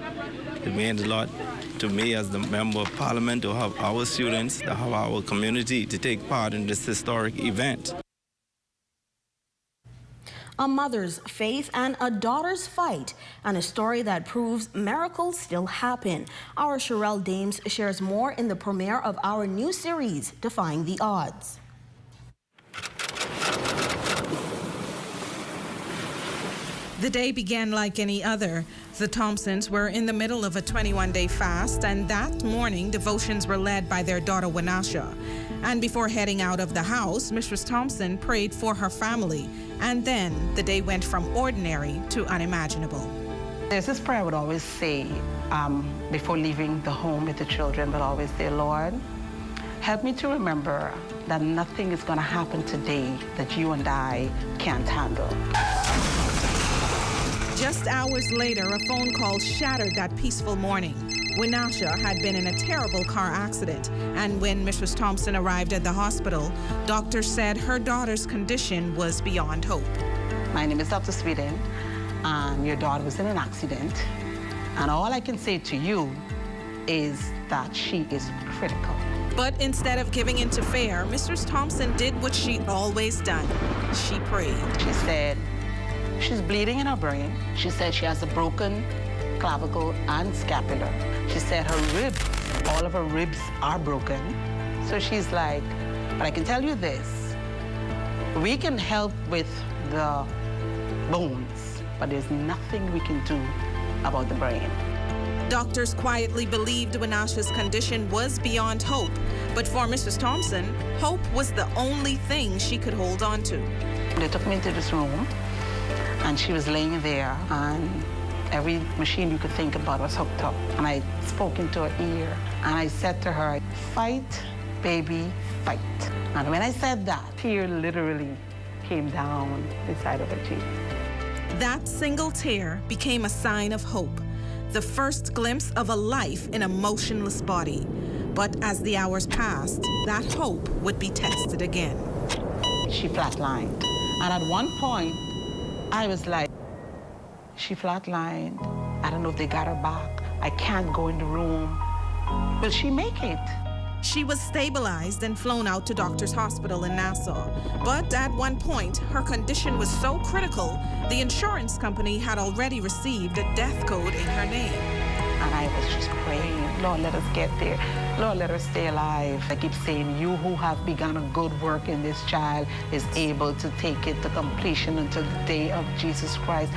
It means a lot to me as the Member of Parliament to have our students, to have our community to take part in this historic event. A mother's faith and a daughter's fight, and a story that proves miracles still happen. Our Sherelle Dames shares more in the premiere of our new series, Defying the Odds. The day began like any other. The Thompsons were in the middle of a 21-day fast, and that morning, devotions were led by their daughter, Winasha. And before heading out of the house, Mistress Thompson prayed for her family. And then the day went from ordinary to unimaginable. There's this prayer I would always say before leaving the home with the children, but always say, Lord, help me to remember that nothing is going to happen today that you and I can't handle. Just hours later, a phone call shattered that peaceful morning. Winasha had been in a terrible car accident, and when Mrs. Thompson arrived at the hospital, doctors said her daughter's condition was beyond hope. My name is Dr. Sweden, and your daughter was in an accident, and all I can say to you is that she is critical. But instead of giving in to fear, Mrs. Thompson did what she always done. She prayed. She said she's bleeding in her brain. She said she has a broken clavicle and scapula. She said her ribs, all of her ribs are broken. So she's like, but I can tell you this, we can help with the bones, but there's nothing we can do about the brain. Doctors quietly believed Winasha's condition was beyond hope, but for Mrs. Thompson, hope was the only thing she could hold on to. They took me into this room, and she was laying there, and every machine you could think about was hooked up. And I spoke into her ear, and I said to her, fight baby, fight. And when I said that, tear literally came down the side of her cheek. That single tear became a sign of hope, the first glimpse of a life in a motionless body. But as the hours passed, that hope would be tested again. She flatlined. And at one point, I was like, she flatlined. I don't know if they got her back. I can't go in the room. Will she make it? She was stabilized and flown out to Doctors Hospital in Nassau. But at one point, her condition was so critical, the insurance company had already received a death code in her name. And I was just praying, Lord, let us get there. Lord, let her stay alive. I keep saying, you who have begun a good work in this child is able to take it to completion until the day of Jesus Christ.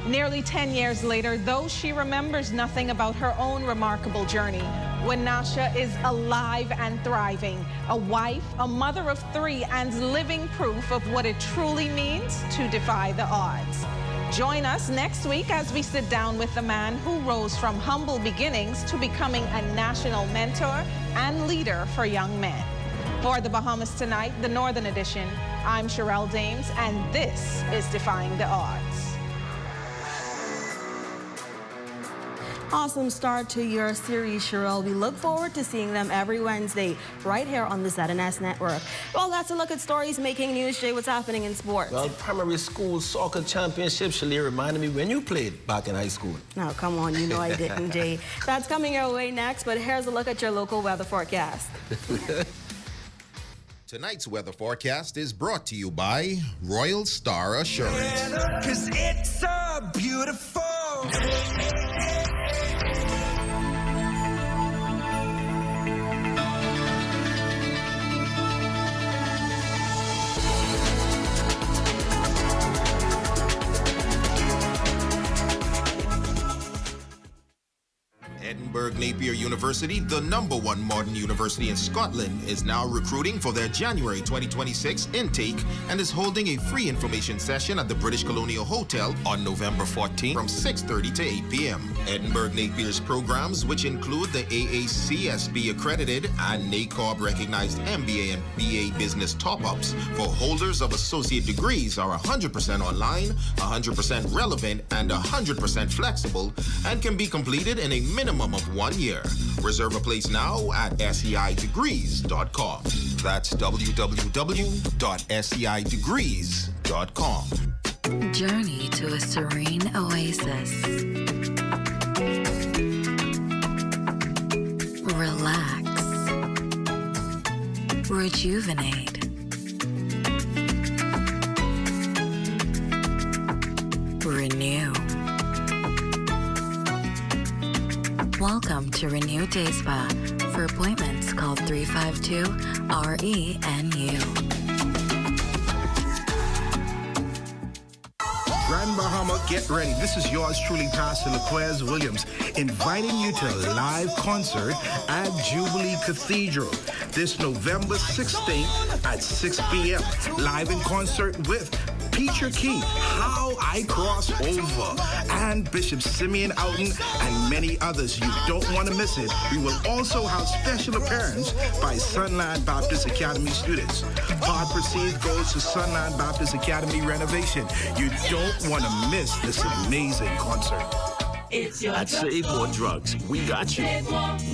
Nearly 10 years later, though she remembers nothing about her own remarkable journey, Winasha is alive and thriving, a wife, a mother of 3, and living proof of what it truly means to defy the odds. Join us next week as we sit down with the man who rose from humble beginnings to becoming a national mentor and leader for young men. For the Bahamas Tonight, the Northern Edition, I'm Sherelle Dames, and this is Defying the Odds. Awesome start to your series, Sherelle. We look forward to seeing them every Wednesday right here on the ZNS Network. Well, that's a look at stories making news. Jay, what's happening in sports? Well, primary school soccer championship, Shalia, reminded me when you played back in high school. No, come on, you know I didn't, Jay. That's coming your way next, but here's a look at your local weather forecast. Tonight's weather forecast is brought to you by Royal Star Assurance. 'Cause it's so beautiful. Edinburgh Napier University, the #1 modern university in Scotland, is now recruiting for their January 2026 intake and is holding a free information session at the British Colonial Hotel on November 14 from 6:30 to 8 p.m. Edinburgh Napier's programs, which include the AACSB accredited and NACOB recognized MBA and BA business top-ups for holders of associate degrees, are 100% online, 100% relevant, and 100% flexible, and can be completed in a minimum of 1 year. Reserve a place now at seidegrees.com. That's www.seidegrees.com. Journey to a serene oasis. Relax. Rejuvenate. Renew. Welcome to Renew Day Spa. For appointments, call 352-RENU. Grand Bahama, get ready. This is yours truly, Pastor Laquez Williams, inviting you to a live concert at Jubilee Cathedral this November 16th at 6 p.m. Live in concert with Peter Key, How I Cross Over, and Bishop Simeon Outen, and many others. You don't want to miss it. We will also have special appearance by Sunland Baptist Academy students. Part proceeds goes to Sunland Baptist Academy renovation. You don't want to miss this amazing concert. At Save More Drugs, we got you.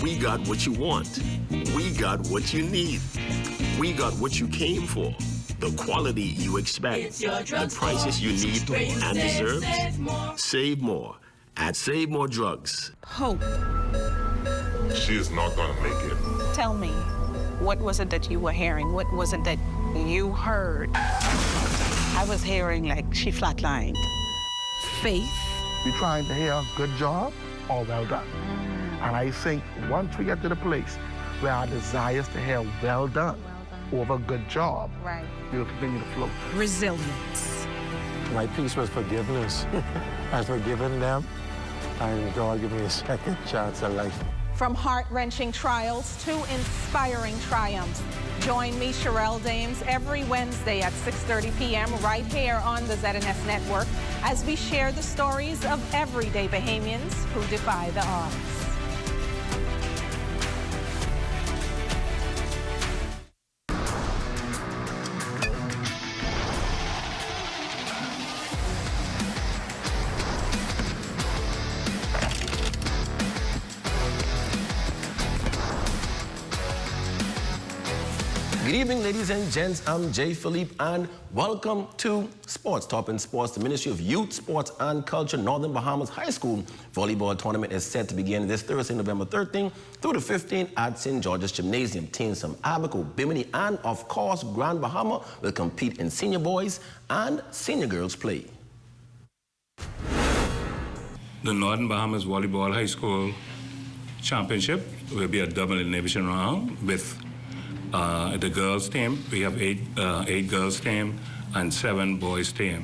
We got what you want. We got what you need. We got what you came for. The quality you expect, the prices you need and deserve. Save more at Save More Drugs. Hope. She is not going to make it. Tell me, what was it that you were hearing? What was it that you heard? I was hearing like she flatlined. Faith. We're trying to hear good job or well done. And I think once we get to the place where our desire is to hear well done over good job, right, we will continue to float. Resilience. My peace was forgiveness. I've forgiven them, and God gave me a second chance at life. From heart-wrenching trials to inspiring triumphs. Join me, Sherelle Dames, every Wednesday at 6:30 p.m. right here on the ZNS Network as we share the stories of everyday Bahamians who defy the odds. Good evening, ladies and gents. I'm Jay Philippe, and welcome to Sports. Top in Sports, the Ministry of Youth, Sports and Culture, Northern Bahamas High School volleyball tournament is set to begin this Thursday, November 13th through the 15th at St. George's Gymnasium. Teams from Abaco, Bimini, and of course, Grand Bahama will compete in senior boys and senior girls play. The Northern Bahamas Volleyball High School Championship will be a double elimination round with the girls team. We have eight girls team and 7 boys team.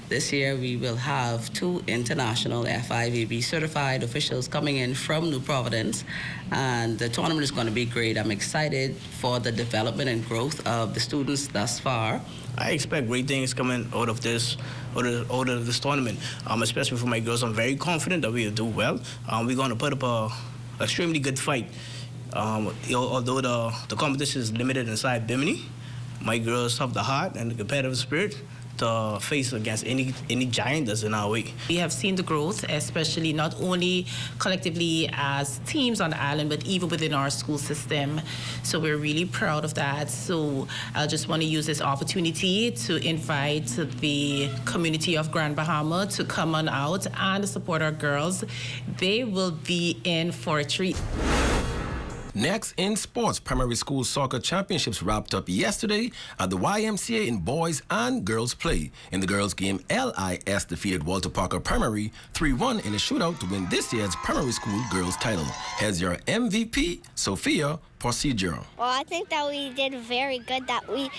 This year we will have 2 international FIVB certified officials coming in from New Providence, and the tournament is going to be great. I'm excited for the development and growth of the students thus far. I expect great things coming out of this tournament, especially for my girls. I'm very confident that we will do well. We're going to put up a extremely good fight. Although the competition is limited inside Bimini, my girls have the heart and the competitive spirit to face against any giant that's in our way. We have seen the growth, especially not only collectively as teams on the island, but even within our school system. So we're really proud of that. So I just want to use this opportunity to invite the community of Grand Bahama to come on out and support our girls. They will be in for a treat. Next in sports, primary school soccer championships wrapped up yesterday at the YMCA in boys and girls play. In the girls game, LIS defeated Walter Parker Primary 3-1 in a shootout to win this year's primary school girls title. Here's your MVP, Sophia Procedure. Well, I think that we did very good, that we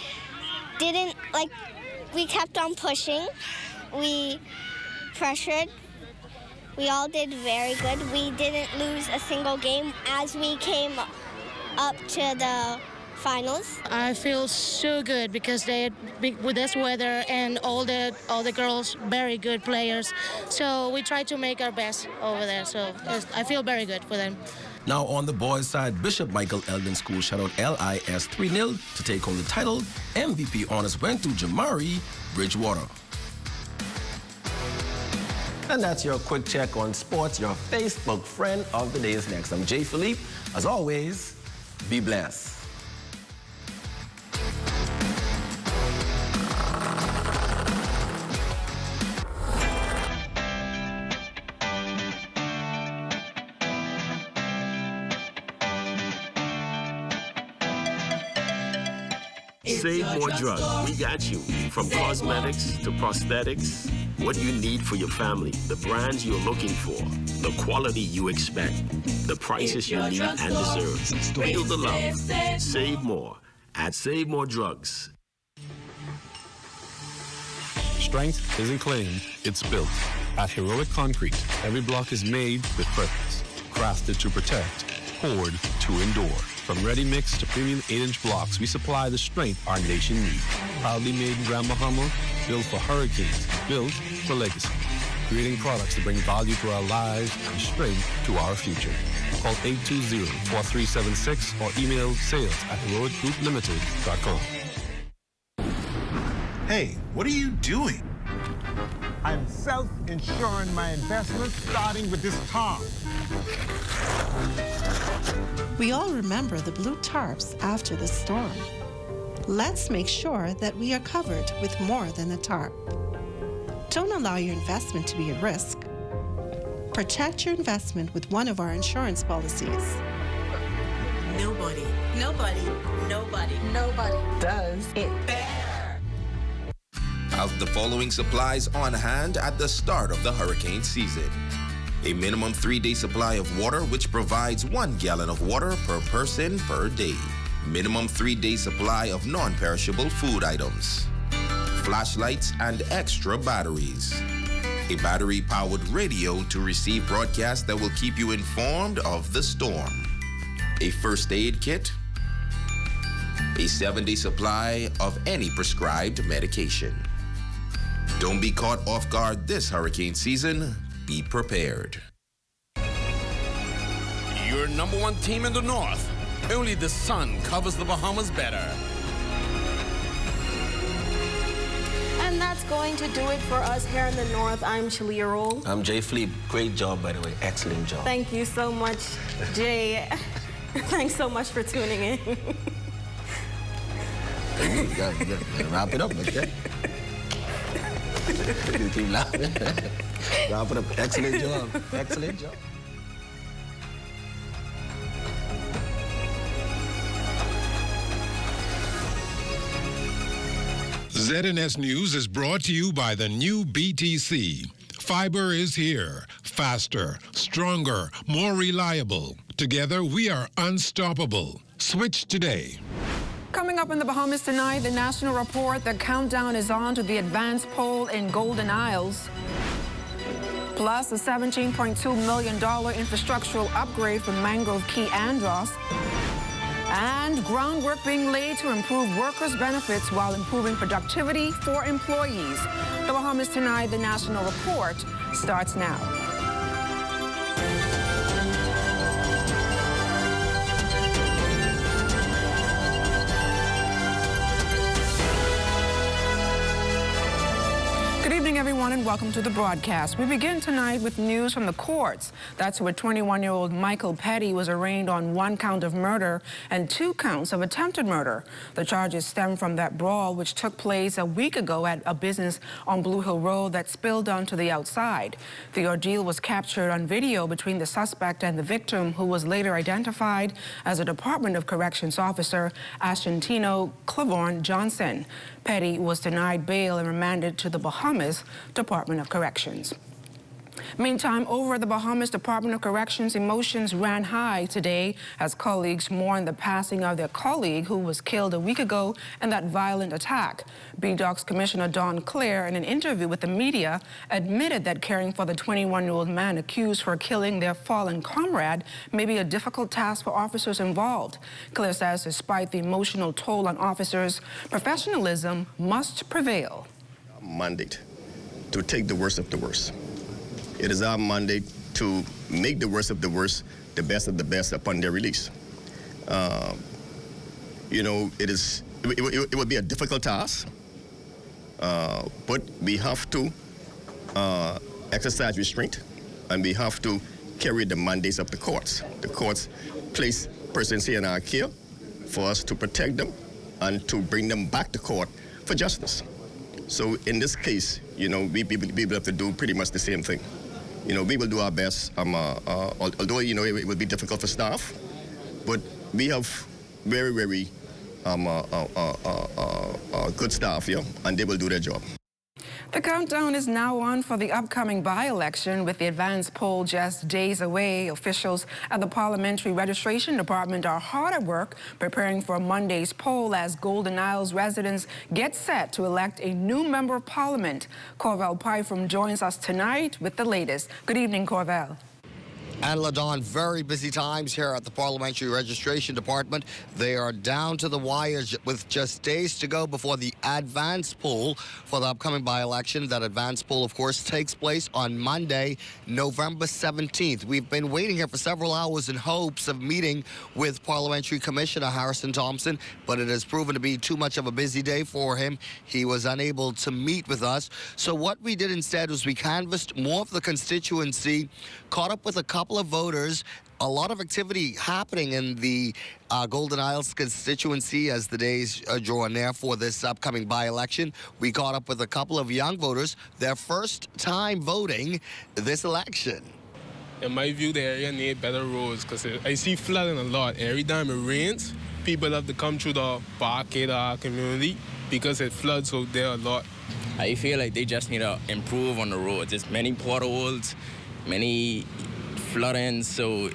didn't, we kept on pushing, we pressured. We all did very good. We didn't lose a single game as we came up to the finals. I feel so good because with this weather and all the girls, very good players. So we try to make our best over there. So I feel very good for them. Now on the boys' side, Bishop Michael Eldon School shut out LIS 3-0 to take home the title. MVP honors went to Jamari Bridgewater. And that's your quick check on sports. Your Facebook friend of the day is next. I'm Jay Philippe. As always, be blessed. Save more drugs. We got you. From cosmetics to prosthetics, what you need for your family, the brands you're looking for, the quality you expect, the prices you need and deserve. Feel the love. Save more at Save More Drugs. Strength isn't claimed, it's built. At Heroic Concrete, every block is made with purpose, crafted to protect, poured to endure. From ready-mix to premium 8-inch blocks, we supply the strength our nation needs. Proudly made in Grand Bahama, built for hurricanes, built for legacy. Creating products to bring value to our lives and strength to our future. Call 820-4376 or email sales@heroicgrouplimited.com. Hey, what are you doing? I'm self-insuring my investments, starting with this tarp. We all remember the blue tarps after the storm. Let's make sure that we are covered with more than the tarp. Don't allow your investment to be at risk. Protect your investment with one of our insurance policies. Nobody does it better. Have the following supplies on hand at the start of the hurricane season. A minimum 3-day supply of water, which provides 1 gallon of water per person per day. Minimum 3-day supply of non-perishable food items. Flashlights and extra batteries. A battery-powered radio to receive broadcasts that will keep you informed of the storm. A first aid kit. A 7-day supply of any prescribed medication. Don't be caught off guard this hurricane season. Be prepared. Your #1 team in the North. Only the sun covers the Bahamas better. And that's going to do it for us here in the North. I'm Shalia Roll. I'm Jay Philippe. Great job, by the way. Excellent job. Thank you so much, Jay. Thanks so much for tuning in. You gotta wrap it up, okay? You keep laughing. Wrap it up. Excellent job. Excellent job. ZNS News is brought to you by the new BTC. Fiber is here. Faster, stronger, more reliable. Together, we are unstoppable. Switch today. Coming up in the Bahamas tonight, the national report. The countdown is on to the advanced poll in Golden Isles. Plus, a $17.2 million infrastructural upgrade from Mangrove Key Andros. And groundwork being laid to improve workers' benefits while improving productivity for employees. The Bahamas tonight, the national report starts now. Good evening, everyone, and welcome to the broadcast. We begin tonight with news from the courts. That's where 21-year-old Michael Petty was arraigned on 1 count of murder and 2 counts of attempted murder. The charges stem from that brawl which took place a week ago at a business on Blue Hill Road that spilled onto the outside. The ordeal was captured on video between the suspect and the victim, who was later identified as a Department of Corrections officer, Ashantino Claiborne Johnson. Petty was denied bail and remanded to the Bahamas Department of Corrections. Meantime, over at the Bahamas Department of Corrections, emotions ran high today as colleagues mourned the passing of their colleague who was killed a week ago in that violent attack. BDOC's Commissioner Don Clare, in an interview with the media, admitted that caring for the 21-year-old man accused for killing their fallen comrade may be a difficult task for officers involved. Clare says despite the emotional toll on officers, professionalism must prevail. Mandate to take the worst of the worst. It is our mandate to make the worst of the worst the best of the best upon their release. You know, it would be a difficult task, but we have to exercise restraint, and we have to carry the mandates of the courts. The courts place persons here in our care for us to protect them and to bring them back to court for justice. So in this case, you know, we will have to do pretty much the same thing. You know, we will do our best, although, you know, it will be difficult for staff, but we have very, very good staff here, and they will do their job. The countdown is now on for the upcoming by-election, with the advanced poll just days away. Officials at the Parliamentary Registration Department are hard at work preparing for Monday's poll as Golden Isles residents get set to elect a new member of Parliament. Corvell Pyfrom joins us tonight with the latest. Good evening, Corvell. And LaDon, very busy times here at the Parliamentary Registration Department. They are down to the wire with just days to go before the advance poll for the upcoming by-election. That advance poll, of course, takes place on Monday, November 17th. We've been waiting here for several hours in hopes of meeting with Parliamentary Commissioner Harrison Thompson, but it has proven to be too much of a busy day for him. He was unable to meet with us. So what we did instead was we canvassed more of the constituency, caught up with a couple of voters. A lot of activity happening in the Golden Isles constituency as the days draw near for this upcoming by-election. We caught up with a couple of young voters, their first time voting this election. In my view, the area need better roads because I see flooding a lot. Every time it rains, people have to come through the parkade of our community because it floods out there a lot. I feel like they just need to improve on the roads. There's many potholes, many flooding, so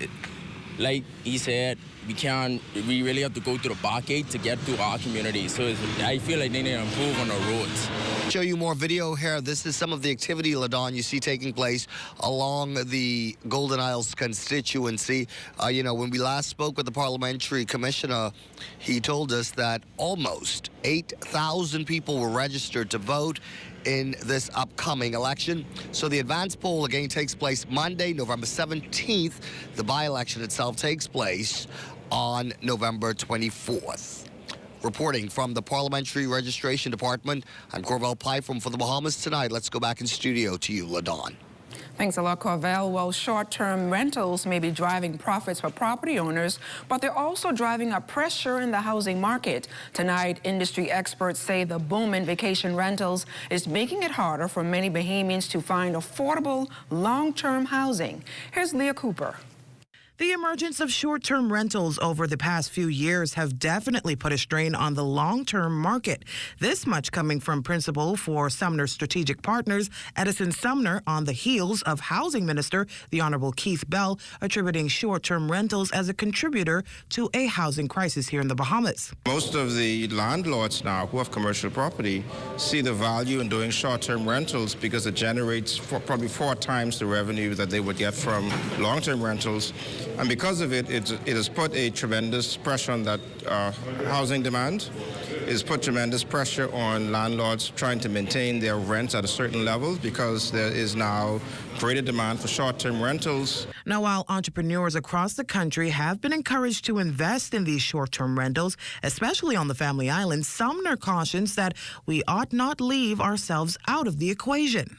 like he said, we really have to go to the parkade to get to our community. So I feel like they need to improve on the roads. Show you more video here. This is some of the activity, LaDon, you see taking place along the Golden Isles constituency. You know, when we last spoke with the Parliamentary Commissioner, he told us that almost 8,000 people were registered to vote in this upcoming election. So the advance poll again takes place Monday, November 17th. The by-election itself takes place on November 24th. Reporting from the Parliamentary Registration Department, I'm Corvell Pyfrom for the Bahamas Tonight. Let's go back in studio to you, LaDon. Thanks a lot, Corvell. Well, short-term rentals may be driving profits for property owners, but they're also driving up pressure in the housing market. Tonight, industry experts say the boom in vacation rentals is making it harder for many Bahamians to find affordable, long-term housing. Here's Leah Cooper. The emergence of short-term rentals over the past few years have definitely put a strain on the long-term market. This much coming from Principal for Sumner Strategic Partners, Edison Sumner, on the heels of Housing Minister, the Honorable Keith Bell, attributing short-term rentals as a contributor to a housing crisis here in the Bahamas. Most of the landlords now who have commercial property see the value in doing short-term rentals because it generates probably 4 times the revenue that they would get from long-term rentals. And because of it, it has put a tremendous pressure on that housing demand. It has put tremendous pressure on landlords trying to maintain their rents at a certain level because there is now greater demand for short-term rentals. Now, while entrepreneurs across the country have been encouraged to invest in these short-term rentals, especially on the Family Island, Sumner cautions that we ought not leave ourselves out of the equation.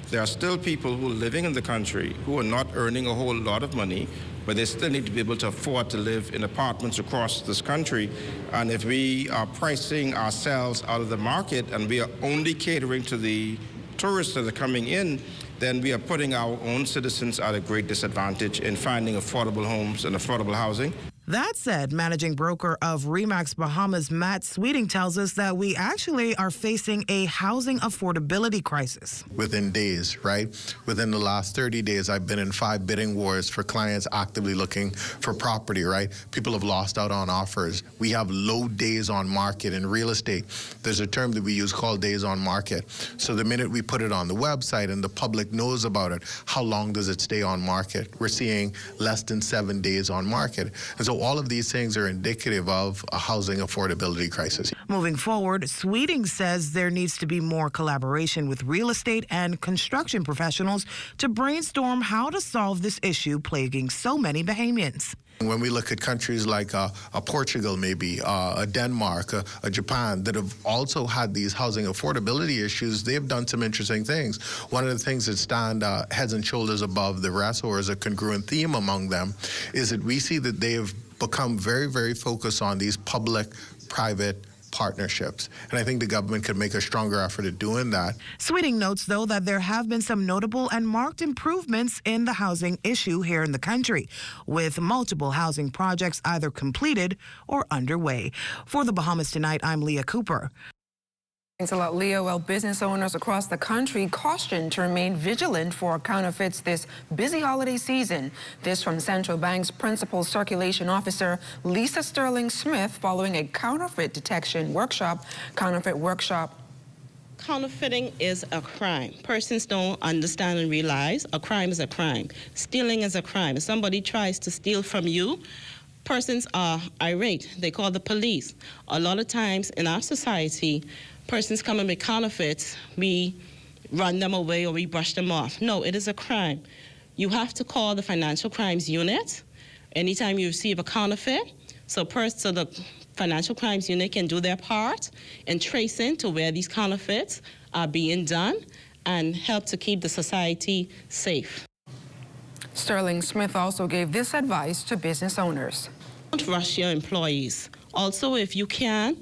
There are still people who are living in the country who are not earning a whole lot of money, but they still need to be able to afford to live in apartments across this country. And if we are pricing ourselves out of the market and we are only catering to the tourists that are coming in, then we are putting our own citizens at a great disadvantage in finding affordable homes and affordable housing. That said, managing broker of Remax Bahamas, Matt Sweeting, tells us that we actually are facing a housing affordability crisis. Within days, right? Within the last 30 days, I've been in 5 bidding wars for clients actively looking for property, right? People have lost out on offers. We have low days on market in real estate. There's a term that we use called days on market. So the minute we put it on the website and the public knows about it, how long does it stay on market? We're seeing less than 7 days on market. And so all of these things are indicative of a housing affordability crisis. Moving forward, Sweeting says there needs to be more collaboration with real estate and construction professionals to brainstorm how to solve this issue plaguing so many Bahamians. When we look at countries like Portugal, maybe a Denmark, a Japan, that have also had these housing affordability issues, they've done some interesting things. One of the things that stand heads and shoulders above the rest, or is a congruent theme among them, is that we see that they have become very, very focused on these public-private partnerships. And I think the government could make a stronger effort at doing that. Sweeting notes, though, that there have been some notable and marked improvements in the housing issue here in the country, with multiple housing projects either completed or underway. For the Bahamas Tonight, I'm Leah Cooper. Thanks a lot, Leo. Well, business owners across the country cautioned to remain vigilant for counterfeits this busy holiday season. This from Central Bank's Principal Circulation Officer, Lisa Sterling Smith, following a counterfeit detection workshop. Counterfeiting is a crime. Persons don't understand and realize a crime is a crime. Stealing is a crime. If somebody tries to steal from you, persons are irate. They call the police. A lot of times in our society, persons come in with counterfeits, we run them away or we brush them off. No, it is a crime. You have to call the Financial Crimes Unit anytime you receive a counterfeit. So the Financial Crimes Unit can do their part in tracing to where these counterfeits are being done and help to keep the society safe. Sterling Smith also gave this advice to business owners. Don't rush your employees. Also, if you can,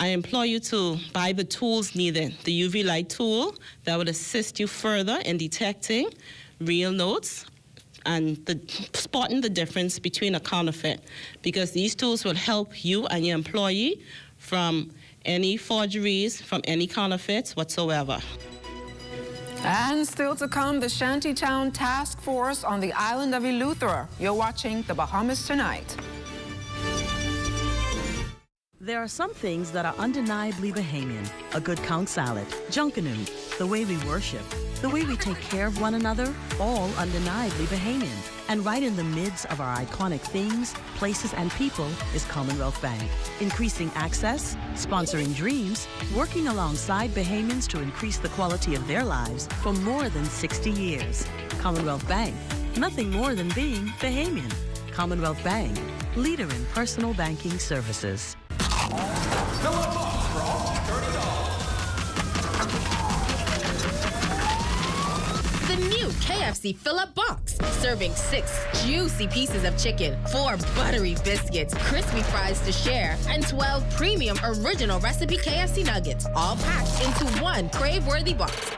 I implore you to buy the tools needed, the UV light tool that would assist you further in detecting real notes and spotting the difference between a counterfeit, because these tools will help you and your employee from any forgeries, from any counterfeits whatsoever. And still to come, the Shantytown Task Force on the island of Eleuthera. You're watching The Bahamas Tonight. There are some things that are undeniably Bahamian. A good count salad, junkanoo, the way we worship, the way we take care of one another, all undeniably Bahamian. And right in the midst of our iconic things, places, and people is Commonwealth Bank. Increasing access, sponsoring dreams, working alongside Bahamians to increase the quality of their lives for more than 60 years. Commonwealth Bank, nothing more than being Bahamian. Commonwealth Bank, leader in personal banking services. The new KFC fill-up box, serving 6 juicy pieces of chicken, 4 buttery biscuits, crispy fries to share, and 12 premium original recipe KFC nuggets, all packed into one crave-worthy box.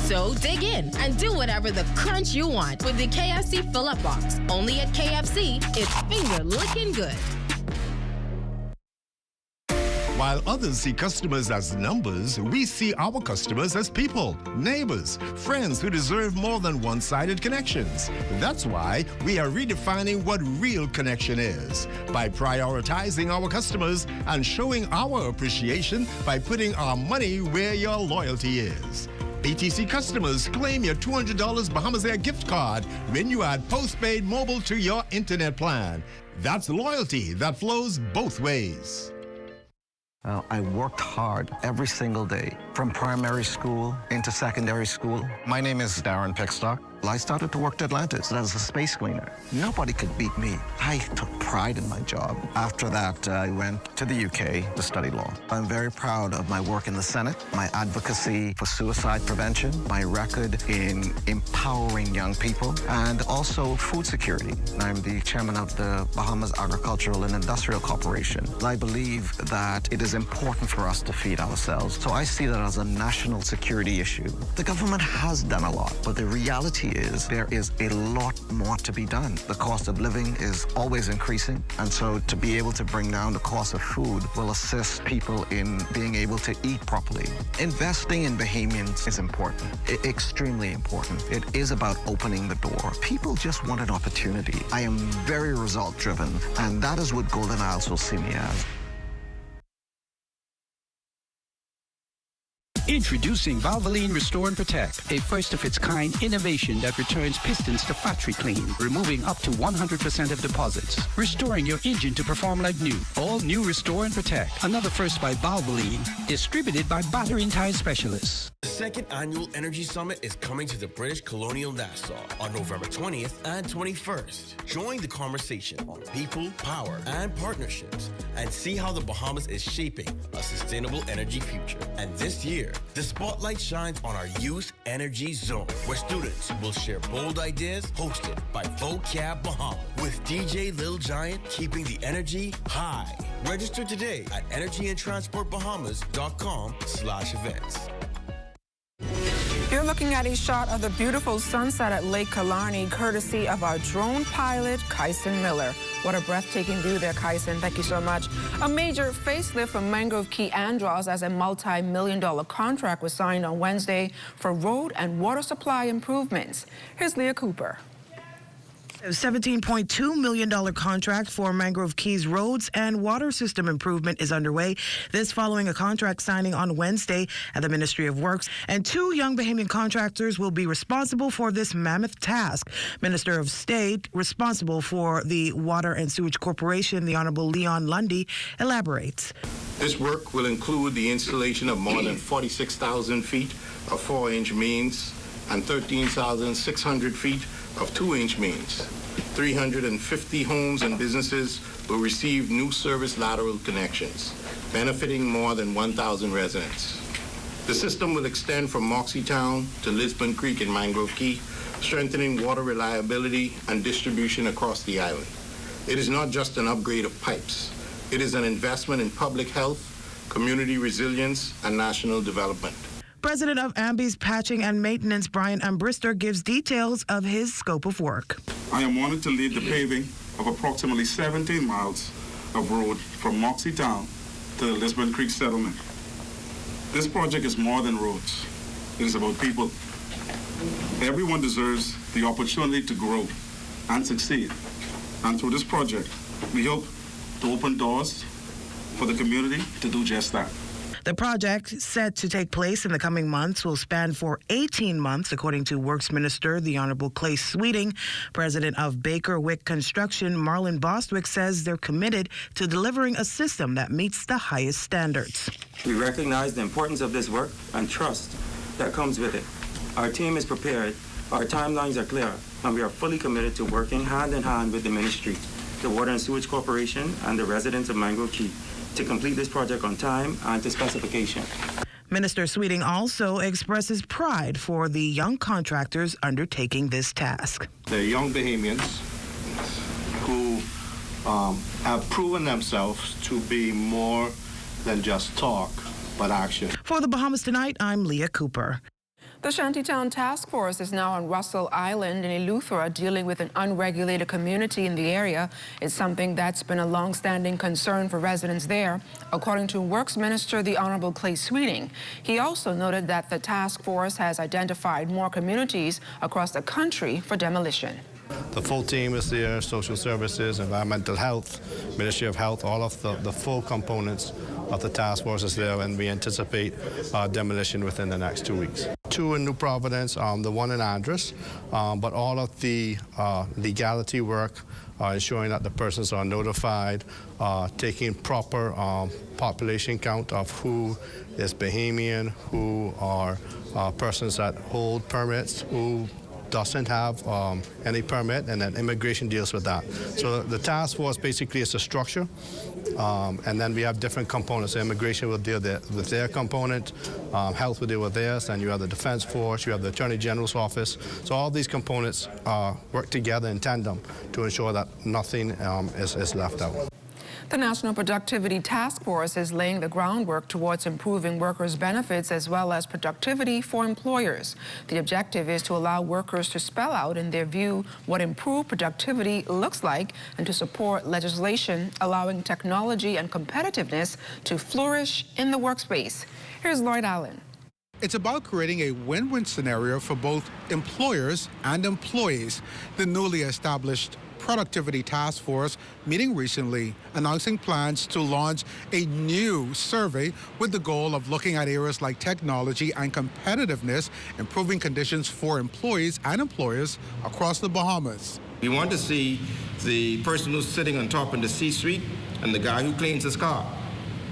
So dig in and do whatever the crunch you want with the KFC fill-up box. Only at KFC, it's finger-licking good. While others see customers as numbers, we see our customers as people, neighbors, friends who deserve more than one-sided connections. That's why we are redefining what real connection is by prioritizing our customers and showing our appreciation by putting our money where your loyalty is. BTC customers, claim your $200 Bahamas Air gift card when you add postpaid mobile to your internet plan. That's loyalty that flows both ways. I worked hard every single day, from primary school into secondary school. My name is Darren Pickstock. I started to work at Atlantis as a space cleaner. Nobody could beat me. I took pride in my job. After that, I went to the UK to study law. I'm very proud of my work in the Senate, my advocacy for suicide prevention, my record in empowering young people, and also food security. I'm the chairman of the Bahamas Agricultural and Industrial Corporation. I believe that it is important for us to feed ourselves. So I see that as a national security issue. The government has done a lot, but the reality is there is a lot more to be done. The cost of living is always increasing, and so to be able to bring down the cost of food will assist people in being able to eat properly. Investing in Bahamians is important, extremely important. It is about opening the door. People just want an opportunity. I am very result-driven, and that is what Golden Isles will see me as. Introducing Valvoline Restore and Protect, a first-of-its-kind innovation that returns pistons to factory clean, removing up to 100% of deposits, restoring your engine to perform like new. All new Restore and Protect, another first by Valvoline, distributed by Battery and Tire Specialists. The second annual Energy Summit is coming to the British Colonial Nassau on November 20th and 21st. Join the conversation on people, power, and partnerships, and see how the Bahamas is shaping a sustainable energy future. And this year, the spotlight shines on our Youth Energy Zone, where students will share bold ideas, hosted by Vocab Bahamas, with DJ Lil Giant keeping the energy high. Register today at energyandtransportbahamas.com/events. You're looking at a shot of the beautiful sunset at Lake Killarney, courtesy of our drone pilot, Kyson Miller. What a breathtaking view there, Kyson. Thank you so much. A major facelift for Mangrove Key Andros as a multi-million-dollar contract was signed on Wednesday for road and water supply improvements. Here's Leah Cooper. A $17.2 million contract for Mangrove Key's roads and water system improvement is underway. This following a contract signing on Wednesday at the Ministry of Works. And 2 young Bahamian contractors will be responsible for this mammoth task. Minister of State responsible for the Water and Sewage Corporation, the Honorable Leon Lundy, elaborates. This work will include the installation of more than 46,000 feet of 4-inch mains and 13,600 feet of 2-inch mains. 350 homes and businesses will receive new service lateral connections, benefiting more than 1,000 residents. The system will extend from Moxie-Town to Lisbon Creek in Mangrove Key, strengthening water reliability and distribution across the island. It is not just an upgrade of pipes. It is an investment in public health, community resilience, and national development. President of AMBI's Patching and Maintenance, Brian Ambrister, gives details of his scope of work. I am honored to lead the paving of approximately 17 miles of road from Moxie Town to the Lisbon Creek settlement. This project is more than roads. It is about people. Everyone deserves the opportunity to grow and succeed. And through this project, we hope to open doors for the community to do just that. The project, set to take place in the coming months, will span for 18 months, according to Works Minister, the Honorable Clay Sweeting. President of Baker Wick Construction, Marlon Bostwick, says they're committed to delivering a system that meets the highest standards. We recognize the importance of this work and trust that comes with it. Our team is prepared, our timelines are clear, and we are fully committed to working hand in hand with the Ministry, the Water and Sewage Corporation, and the residents of Mangrove Key to complete this project on time and to specification. Minister Sweeting also expresses pride for the young contractors undertaking this task. They're young Bahamians who have proven themselves to be more than just talk, but action. For the Bahamas Tonight, I'm Leah Cooper. The Shantytown Task Force is now on Russell Island in Eleuthera dealing with an unregulated community in the area. It's something that's been a long-standing concern for residents there, according to Works Minister the Honorable Clay Sweeting. He also noted that the task force has identified more communities across the country for demolition. The full team is there, social services, environmental health, Ministry of Health, all of the full components of the task force is there, and we anticipate demolition within the next 2 weeks. 2 in New Providence, the one in Andros, but all of the legality work, ensuring that the persons are notified, taking proper population count of who is Bahamian, who are persons that hold permits, who doesn't have any permit, and then immigration deals with that. So the task force basically is a structure, and then we have different components. So immigration will deal with their component, health will deal with theirs, and you have the Defense Force, you have the Attorney General's office. So all these components work together in tandem to ensure that nothing is left out. The National Productivity Task Force is laying the groundwork towards improving workers' benefits as well as productivity for employers. The objective is to allow workers to spell out in their view what improved productivity looks like and to support legislation allowing technology and competitiveness to flourish in the workspace. Here's Lloyd Allen. It's about creating a win-win scenario for both employers and employees. The newly established Productivity Task Force meeting recently, announcing plans to launch a new survey with the goal of looking at areas like technology and competitiveness, improving conditions for employees and employers across the Bahamas. We want to see the person who's sitting on top in the C-suite and the guy who cleans his car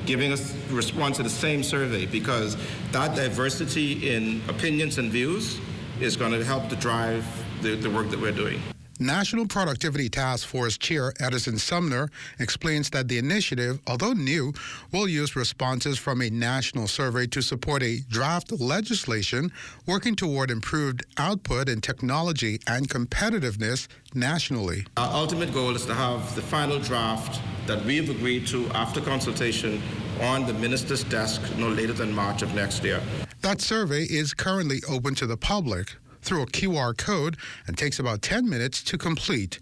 giving us a response to the same survey, because that diversity in opinions and views is going to help to drive the work that we're doing. National Productivity Task Force Chair Edison Sumner explains that the initiative, although new, will use responses from a national survey to support a draft legislation working toward improved output in technology and competitiveness nationally. Our ultimate goal is to have the final draft that we have agreed to after consultation on the minister's desk no later than March of next year. That survey is currently open to the public through a QR code and takes about 10 minutes to complete.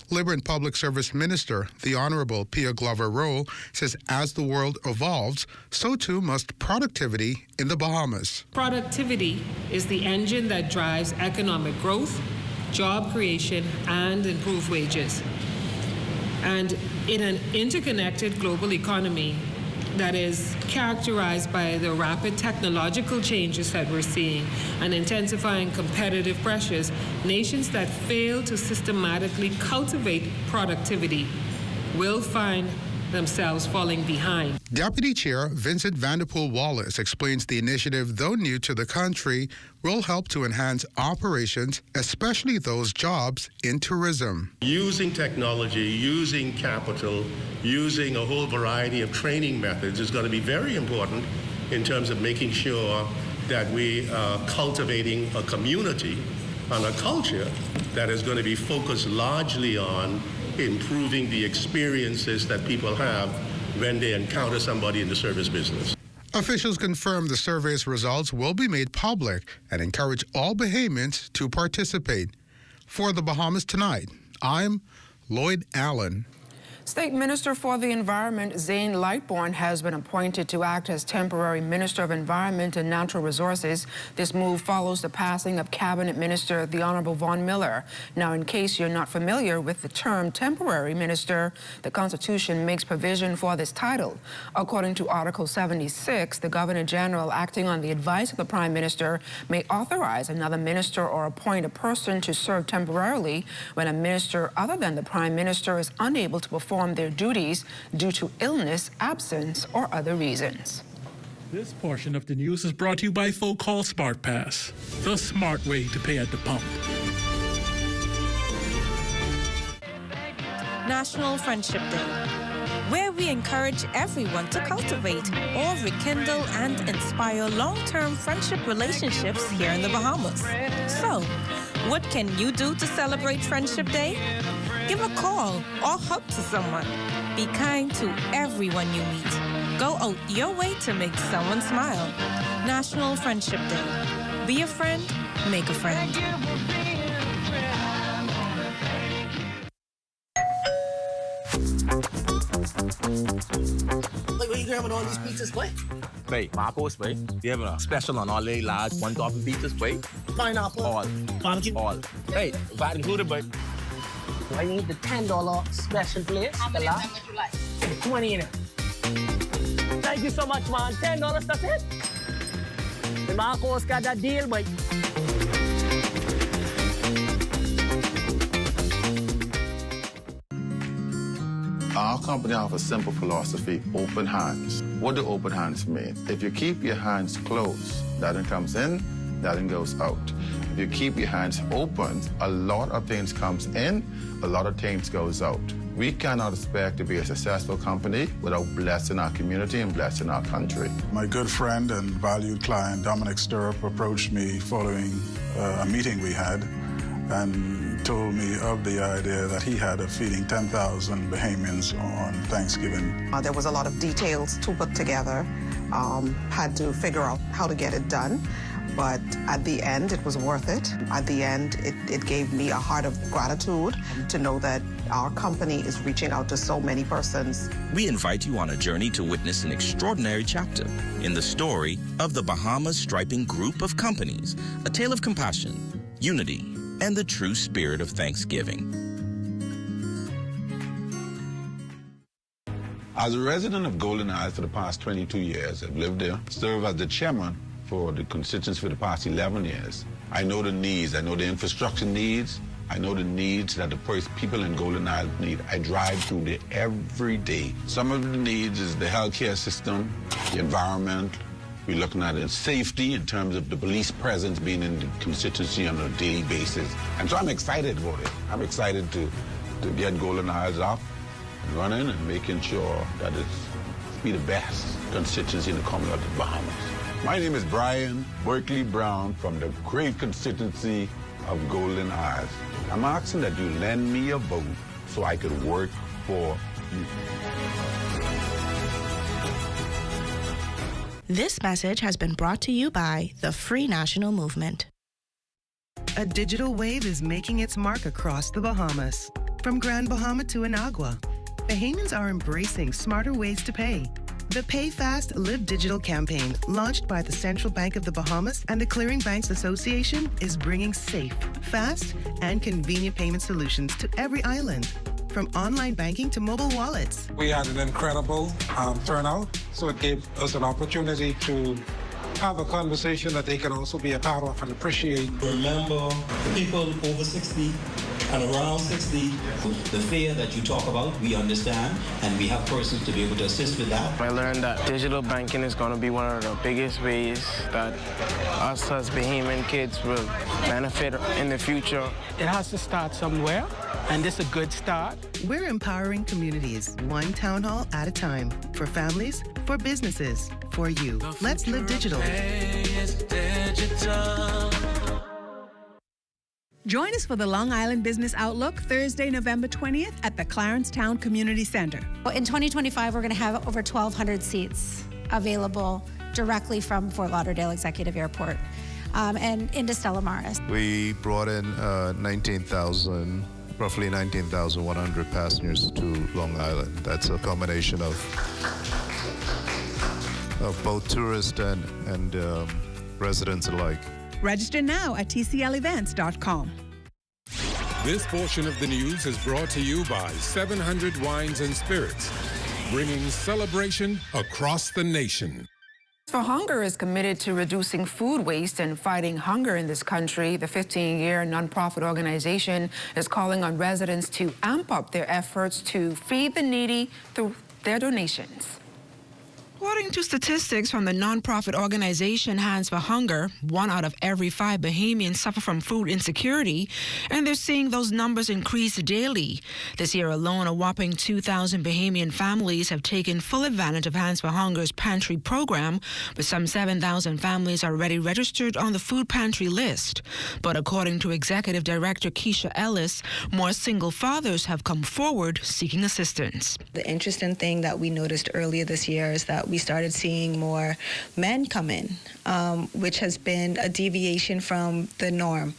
Labor and Public Service Minister, the Honorable Pia Glover-Rowe, says as the world evolves, so too must productivity in the Bahamas. Productivity is the engine that drives economic growth, job creation, and improved wages. And in an interconnected global economy that is characterized by the rapid technological changes that we're seeing and intensifying competitive pressures, nations that fail to systematically cultivate productivity will find themselves falling behind. Deputy Chair Vincent Vanderpool Wallace explains the initiative, though new to the country, will help to enhance operations, especially those jobs in tourism. Using technology, using capital, using a whole variety of training methods is going to be very important in terms of making sure that we are cultivating a community and a culture that is going to be focused largely on improving the experiences that people have when they encounter somebody in the service business. Officials confirm the survey's results will be made public and encourage all Bahamians to participate. For the Bahamas Tonight, I'm Lloyd Allen. State Minister for the Environment, Zane Lightbourne, has been appointed to act as temporary Minister of Environment and Natural Resources. This move follows the passing of Cabinet Minister the Honorable Vaughn Miller. Now, in case you're not familiar with the term temporary minister, the Constitution makes provision for this title. According to Article 76, the Governor General, acting on the advice of the Prime Minister, may authorize another minister or appoint a person to serve temporarily when a minister other than the Prime Minister is unable to perform their duties due to illness, absence, or other reasons. This portion of the news is brought to you by Folk Call Smart Pass, the smart way to pay at the pump. National Friendship Day. where we encourage everyone to cultivate or rekindle and inspire long-term friendship relationships here in the Bahamas. So, what can you do to celebrate Friendship Day? Give a call or hug to someone. Be kind to everyone you meet. Go out your way to make someone smile. National Friendship Day. Be a friend, make a friend. Like, what you grabbing all these pizzas, boy? Wait, Marcos, wait. You have a special on all the large one topping pizzas, wait. Pineapple. All. Barbecue. All. Hey, that included, but I need the $10 special place. How many would you like? 20 in it. Thank you so much, man. $10, that's it. The Marcos got that deal, boy. Our company offers a simple philosophy, open hands. What do open hands mean? If you keep your hands closed, nothing comes in, nothing goes out. If you keep your hands open, a lot of things comes in, a lot of things goes out. We cannot expect to be a successful company without blessing our community and blessing our country. My good friend and valued client, Dominic Stirrup, approached me following a meeting we had and told me of the idea that he had of feeding 10,000 Bahamians on Thanksgiving. There was a lot of details to put together, had to figure out how to get it done. But at the end, it was worth it. At the end, it gave me a heart of gratitude to know that our company is reaching out to so many persons. We invite you on a journey to witness an extraordinary chapter in the story of the Bahamas Striping Group of Companies, a tale of compassion, unity, and the true spirit of Thanksgiving. As a resident of Golden Isles for the past 22 years, I've lived there, served as the chairman for the constituency for the past 11 years. I know the needs, I know the infrastructure needs, I know the needs that the people in Golden Isles need. I drive through there every day. Some of the needs is the healthcare system, the environment. We're looking at safety in terms of the police presence being in the constituency on a daily basis. And so I'm excited about it. I'm excited to get Golden Isles up and running and making sure that it's be the best constituency in the Commonwealth of the Bahamas. My name is Brian Berkeley Brown from the great constituency of Golden Isles. I'm asking that you lend me a vote so I could work for you. This message has been brought to you by the Free National Movement. A digital wave is making its mark across the Bahamas. From Grand Bahama to Anagua, Bahamians are embracing smarter ways to pay. The Pay Fast, Live Digital campaign, launched by the Central Bank of the Bahamas and the Clearing Banks Association, is bringing safe, fast, and convenient payment solutions to every island, from online banking to mobile wallets. We had an incredible turnout, so it gave us an opportunity to have a conversation that they can also be a part of and appreciate. Remember, people over 60 and around 60, the fear that you talk about, we understand, and we have persons to be able to assist with that. I learned that digital banking is going to be one of the biggest ways that us as Bahamian kids will benefit in the future. It has to start somewhere, and this is a good start. We're empowering communities, one town hall at a time, for families, for businesses, for you. Let's live digital. Join us for the Long Island Business Outlook Thursday, November 20th at the Clarencetown Community Center. In 2025, we're going to have over 1,200 seats available directly from Fort Lauderdale Executive Airport and into Stella Maris. We brought in roughly 19,100 passengers to Long Island. That's a combination of both tourists and residents alike. Register now at tclevents.com. This portion of the news is brought to you by 700 Wines and Spirits, bringing celebration across the nation. For Hunger is committed to reducing food waste and fighting hunger in this country. The 15-year nonprofit organization is calling on residents to amp up their efforts to feed the needy through their donations. According to statistics from the nonprofit organization Hands for Hunger, 1 out of every 5 Bahamians suffer from food insecurity, and they're seeing those numbers increase daily. This year alone, a whopping 2,000 Bahamian families have taken full advantage of Hands for Hunger's pantry program, but some 7,000 families are already registered on the food pantry list. But according to Executive Director Keisha Ellis, more single fathers have come forward seeking assistance. The interesting thing that we noticed earlier this year is that we started seeing more men come in, which has been a deviation from the norm.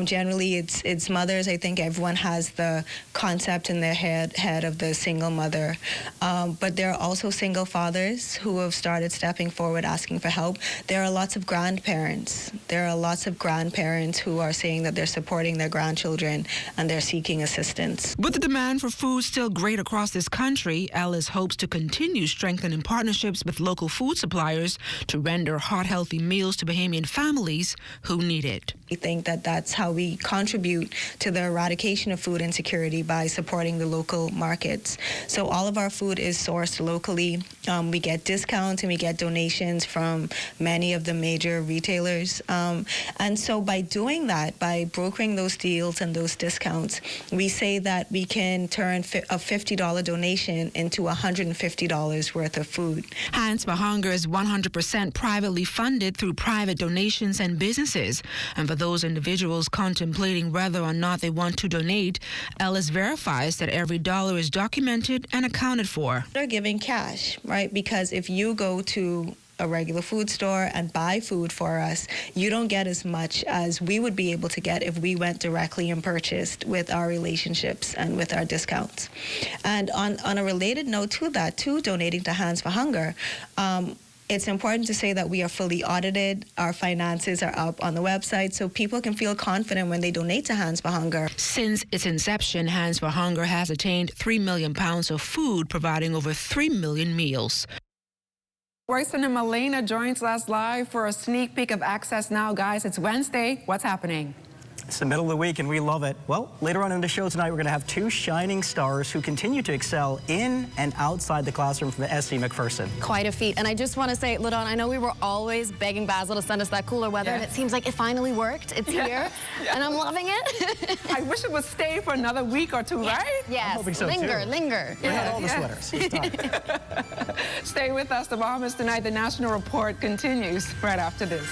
Generally, it's mothers. I think everyone has the concept in their head of the single mother. But there are also single fathers who have started stepping forward asking for help. There are lots of grandparents. There are lots of grandparents who are saying that they're supporting their grandchildren and they're seeking assistance. With the demand for food still great across this country, Ellis hopes to continue strengthening partnerships with local food suppliers to render hot, healthy meals to Bahamian families who need it. We think that that's how we contribute to the eradication of food insecurity, by supporting the local markets. So all of our food is sourced locally. We get discounts and we get donations from many of the major retailers. And so by doing that, by brokering those deals and those discounts, we say that we can turn a $50 donation into $150 worth of food. Hands for Hunger is 100% privately funded through private donations and businesses. And for those individuals contemplating whether or not they want to donate, Ellis verifies that every dollar is documented and accounted for. They're giving cash, right? Because if you go to a regular food store and buy food for us, you don't get as much as we would be able to get if we went directly and purchased with our relationships and with our discounts. And on a related note to that, to donating to Hands for Hunger, it's important to say that we are fully audited. Our finances are up on the website, so people can feel confident when they donate to Hands for Hunger. Since its inception, Hands for Hunger has attained 3 million pounds of food, providing over 3 million meals. Royston and Malena joins us live for a sneak peek of Access Now. Guys, it's Wednesday. What's happening? It's the middle of the week and we love it. Well, later on in the show tonight, we're going to have 2 shining stars who continue to excel in and outside the classroom from the SC McPherson. Quite a feat. And I just want to say, Ladon, I know we were always begging Basil to send us that cooler weather, and it seems like it finally worked. It's here, and I'm loving it. I wish it would stay for another week or 2, right? Yes. I'm hoping so linger, too. linger. Bring out all the sweaters. It's time. Stay with us. The Bahamas Tonight, the National Report continues right after this.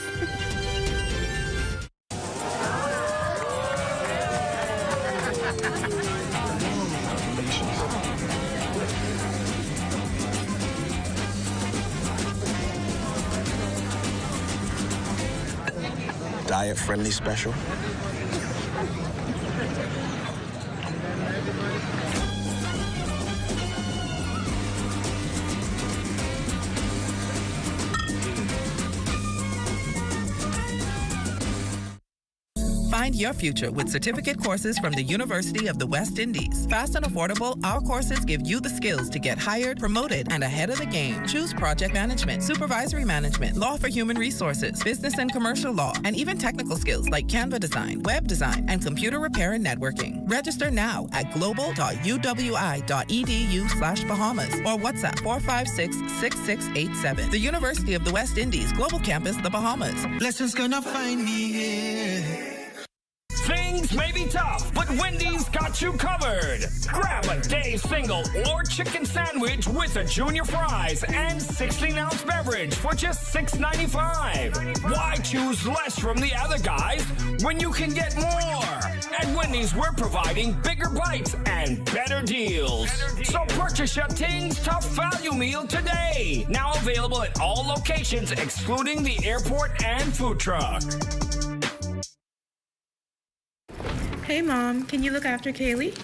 Diet-friendly special. Find your future with certificate courses from the University of the West Indies. Fast and affordable, our courses give you the skills to get hired, promoted, and ahead of the game. Choose project management, supervisory management, law for human resources, business and commercial law, and even technical skills like Canva design, web design, and computer repair and networking. Register now at global.uwi.edu/Bahamas or WhatsApp 456-6687. The University of the West Indies, Global Campus, the Bahamas. Blessings gonna find me here. Things may be tough, but Wendy's got you covered. Grab a day single or chicken sandwich with a junior fries and 16-ounce beverage for just $6.95. Why choose less from the other guys when you can get more? At Wendy's, we're providing bigger bites and better deals. So purchase your Tings Tough Value Meal today. Now available at all locations, excluding the airport and food truck. Hey, Mom, can you look after Kaylee?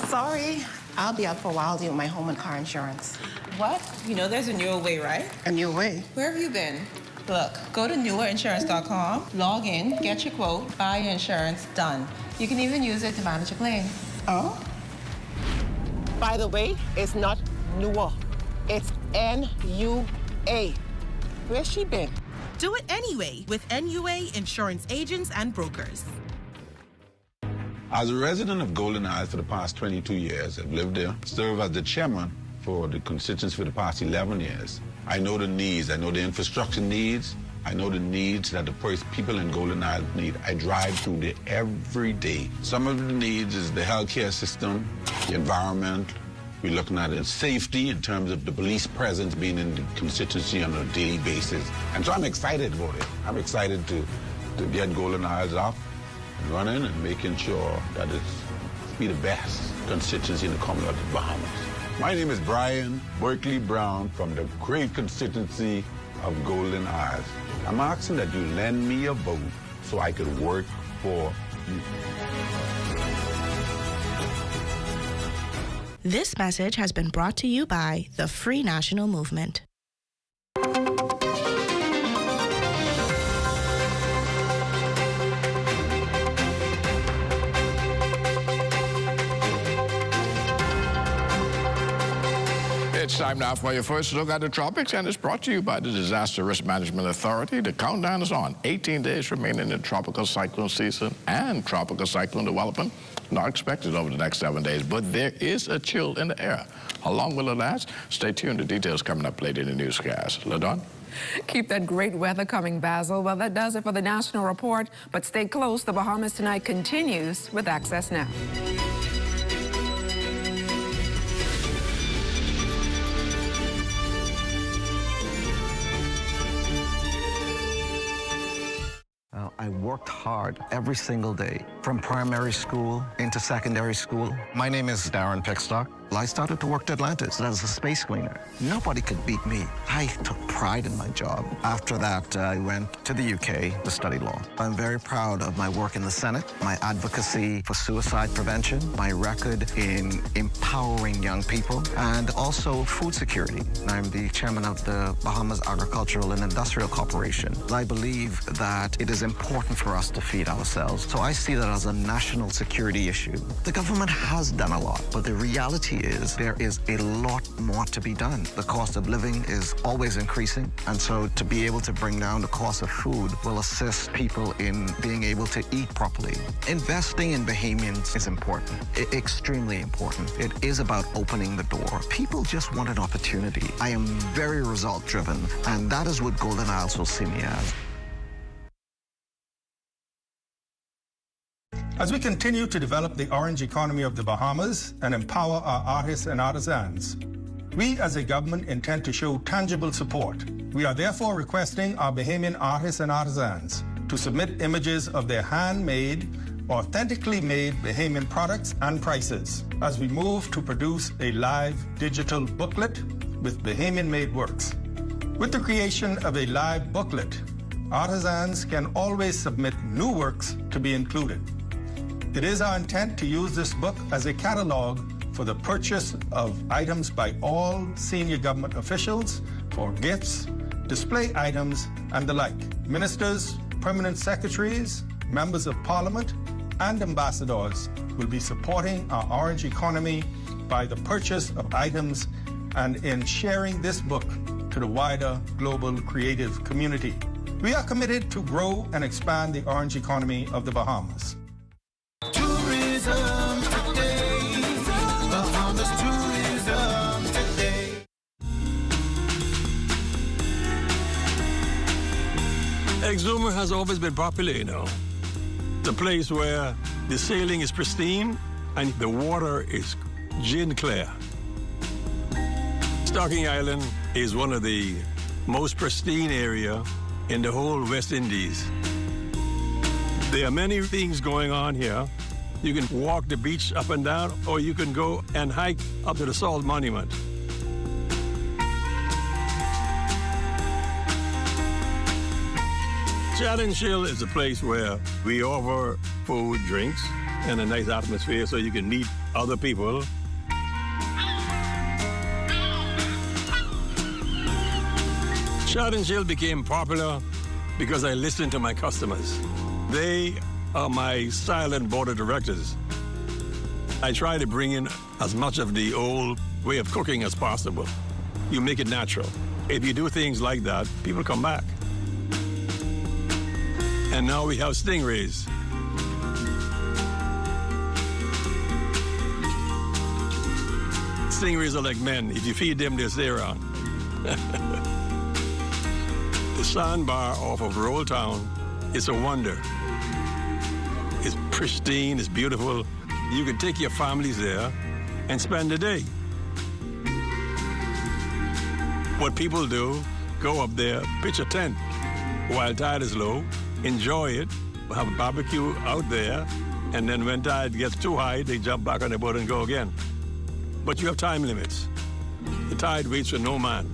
Sorry, I'll be out for a while dealing with my home and car insurance. What? You know there's a newer way, right? A new way? Where have you been? Look, go to newerinsurance.com, log in, get your quote, buy your insurance, done. You can even use it to manage a claim. Oh? By the way, it's not newer. It's N-U-A. Where's she been? Do it anyway with NUA Insurance Agents and Brokers. As a resident of Golden Isles for the past 22 years, I've lived there, served as the chairman for the constituents for the past 11 years. I know the needs. I know the infrastructure needs. I know the needs that the people in Golden Island need. I drive through there every day. Some of the needs is the healthcare system, the environment. We're looking at it, safety in terms of the police presence being in the constituency on a daily basis. And so I'm excited about it. I'm excited to get Golden Isles up and running and making sure that it's be the best constituency in the Commonwealth of Bahamas. My name is Brian Berkeley Brown from the great constituency of Golden Isles. I'm asking that you lend me a vote so I could work for you. This message has been brought to you by the Free National Movement. It's time now for your first look at the tropics, and it's brought to you by the Disaster Risk Management Authority. The countdown is on. 18 days remain in the tropical cyclone season and tropical cyclone development. Not expected over the next 7 days, but there is a chill in the air. How long will it last? Stay tuned. The details coming up later in the newscast. LaDon? Keep that great weather coming, Basil. Well, that does it for the National Report, but stay close. The Bahamas Tonight continues with Access Now. I worked hard every single day, from primary school into secondary school. My name is Darren Pickstock. I started to work at Atlantis as a space cleaner. Nobody could beat me. I took pride in my job. After that, I went to the UK to study law. I'm very proud of my work in the Senate, my advocacy for suicide prevention, my record in empowering young people, and also food security. I'm the chairman of the Bahamas Agricultural and Industrial Corporation. I believe that it is important for us to feed ourselves. So I see that as a national security issue. The government has done a lot, but the reality is there is a lot more to be done. The cost of living is always increasing, and so to be able to bring down the cost of food will assist people in being able to eat properly. Investing in Bahamians is important, extremely important. It is about opening the door. People just want an opportunity. I am very result-driven, and that is what Golden Isles will see me as. As we continue to develop the orange economy of the Bahamas and empower our artists and artisans, we as a government intend to show tangible support. We are therefore requesting our Bahamian artists and artisans to submit images of their handmade, authentically made Bahamian products and prices as we move to produce a live digital booklet with Bahamian-made works. With the creation of a live booklet, artisans can always submit new works to be included. It is our intent to use this book as a catalog for the purchase of items by all senior government officials for gifts, display items, and the like. Ministers, permanent secretaries, members of parliament, and ambassadors will be supporting our orange economy by the purchase of items and in sharing this book to the wider global creative community. We are committed to grow and expand the orange economy of the Bahamas. Tourism today, Bahamas tourism today. Exuma has always been popular, you know. It's a place where the sailing is pristine and the water is gin clear. Stocking Island is one of the most pristine area in the whole West Indies. There are many things going on here. You can walk the beach up and down, or you can go and hike up to the Salt Monument. Chat and Chill is a place where we offer food, drinks, and a nice atmosphere so you can meet other people. Chat and Chill became popular because I listened to my customers. They are my silent board of directors. I try to bring in as much of the old way of cooking as possible. You make it natural. If you do things like that, people come back. And now we have stingrays. stingrays are like men. If you feed them, they'll stay around. The sandbar off of Roll Town is a wonder. It's pristine, it's beautiful. You can take your families there and spend the day. What people do, go up there, pitch a tent while tide is low, enjoy it, have a barbecue out there, and then when tide gets too high, they jump back on the boat and go again. But you have time limits. The tide waits for no man.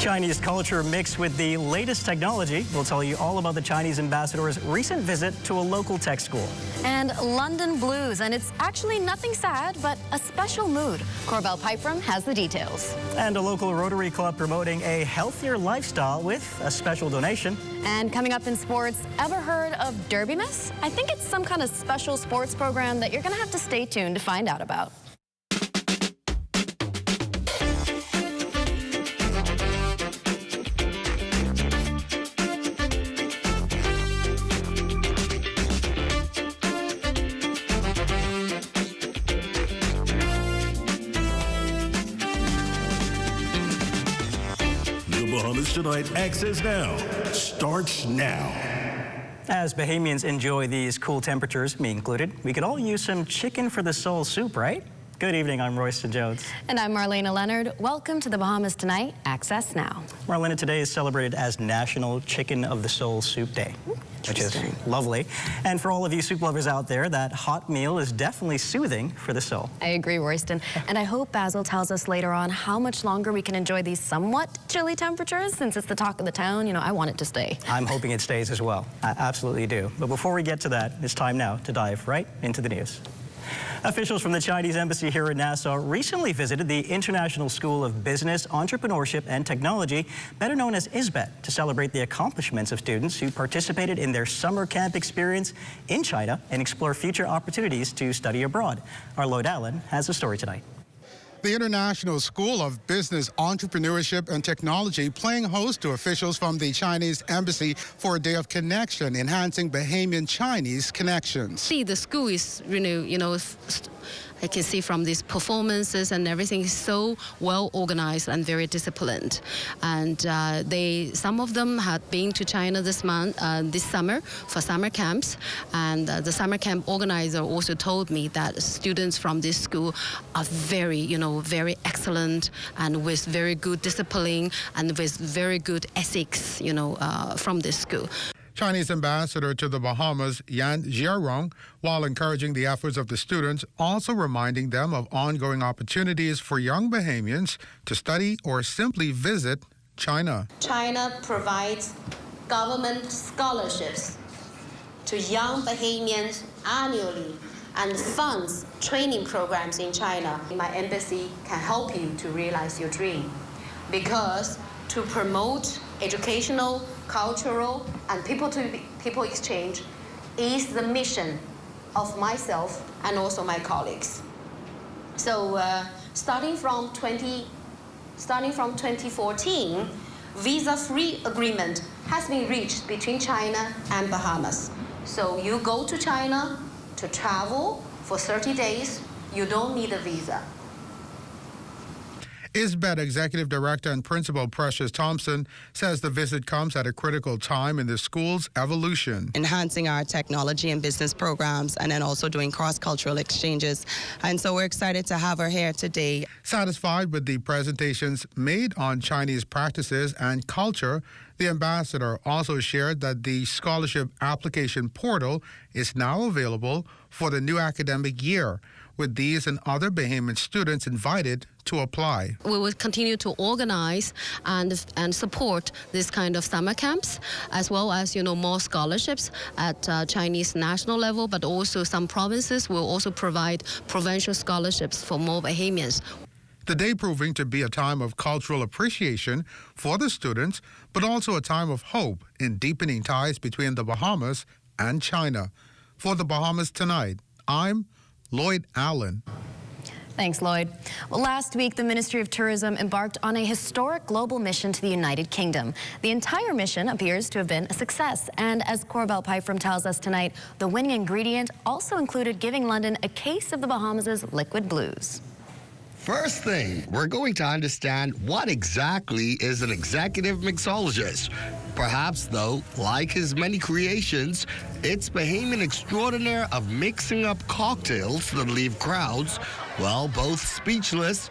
Chinese culture mixed with the latest technology. We'll tell you all about the Chinese ambassador's recent visit to a local tech school. And London blues, and it's actually nothing sad, but a special mood. Corbell Pipram has the details. And a local Rotary Club promoting a healthier lifestyle with a special donation. And coming up in sports, ever heard of Derby Miss? I think it's some kind of special sports program that you're going to have to stay tuned to find out about. Bahamas Tonight Access Now starts now. As Bahamians enjoy these cool temperatures, me included, we could all use some chicken for the soul soup, right? Good evening, I'm Royston Jones. And I'm Marlena Leonard. Welcome to the Bahamas Tonight Access Now. Marlena, today is celebrated as National Chicken of the Soul Soup Day, which is lovely. And for all of you soup lovers out there, that hot meal is definitely soothing for the soul. I agree, Royston. And I hope Basil tells us later on how much longer we can enjoy these somewhat chilly temperatures. Since it's the talk of the town, you know, I want it to stay. I'm hoping it stays as well. I absolutely do. But before we get to that, it's time now to dive right into the news. Officials from the Chinese Embassy here in Nassau recently visited the International School of Business, Entrepreneurship and Technology, better known as ISBET, to celebrate the accomplishments of students who participated in their summer camp experience in China and explore future opportunities to study abroad. Our Lloyd Allen has the story tonight. The International School of Business, Entrepreneurship and Technology playing host to officials from the Chinese Embassy for a day of connection, enhancing Bahamian-Chinese connections. See, the school is, I can see from these performances and everything is so well organized and very disciplined. And some of them had been to China this summer for summer camps. And the summer camp organizer also told me that students from this school are very, very excellent and with very good discipline and with very good ethics, from this school. Chinese ambassador to the Bahamas, Yan Jiarong, while encouraging the efforts of the students, also reminding them of ongoing opportunities for young Bahamians to study or simply visit China. China provides government scholarships to young Bahamians annually and funds training programs in China. My embassy can help you to realize your dream, because to promote educational, cultural, and people exchange is the mission of myself and also my colleagues. So starting from 2014, visa-free agreement has been reached between China and Bahamas. So you go to China to travel for 30 days, you don't need a visa. ISBET Executive Director and Principal Precious Thompson says the visit comes at a critical time in the school's evolution. Enhancing our technology and business programs and then also doing cross-cultural exchanges. And so we're excited to have her here today. Satisfied with the presentations made on Chinese practices and culture, the ambassador also shared that the scholarship application portal is now available for the new academic year, with these and other Bahamian students invited to apply. We will continue to organize and support this kind of summer camps, as well as more scholarships at Chinese national level, but also some provinces will also provide provincial scholarships for more Bahamians. The day proving to be a time of cultural appreciation for the students, but also a time of hope in deepening ties between the Bahamas and China. For the Bahamas Tonight, I'm Lloyd Allen. Thanks, Lloyd. Well, last week, the Ministry of Tourism embarked on a historic global mission to the United Kingdom. The entire mission appears to have been a success. And as Corbell Pyfrom tells us tonight, the winning ingredient also included giving London a case of the Bahamas' liquid blues. First thing, we're going to understand what exactly is an executive mixologist. Perhaps, though, like his many creations, it's Bahamian extraordinaire of mixing up cocktails that leave crowds, well, both speechless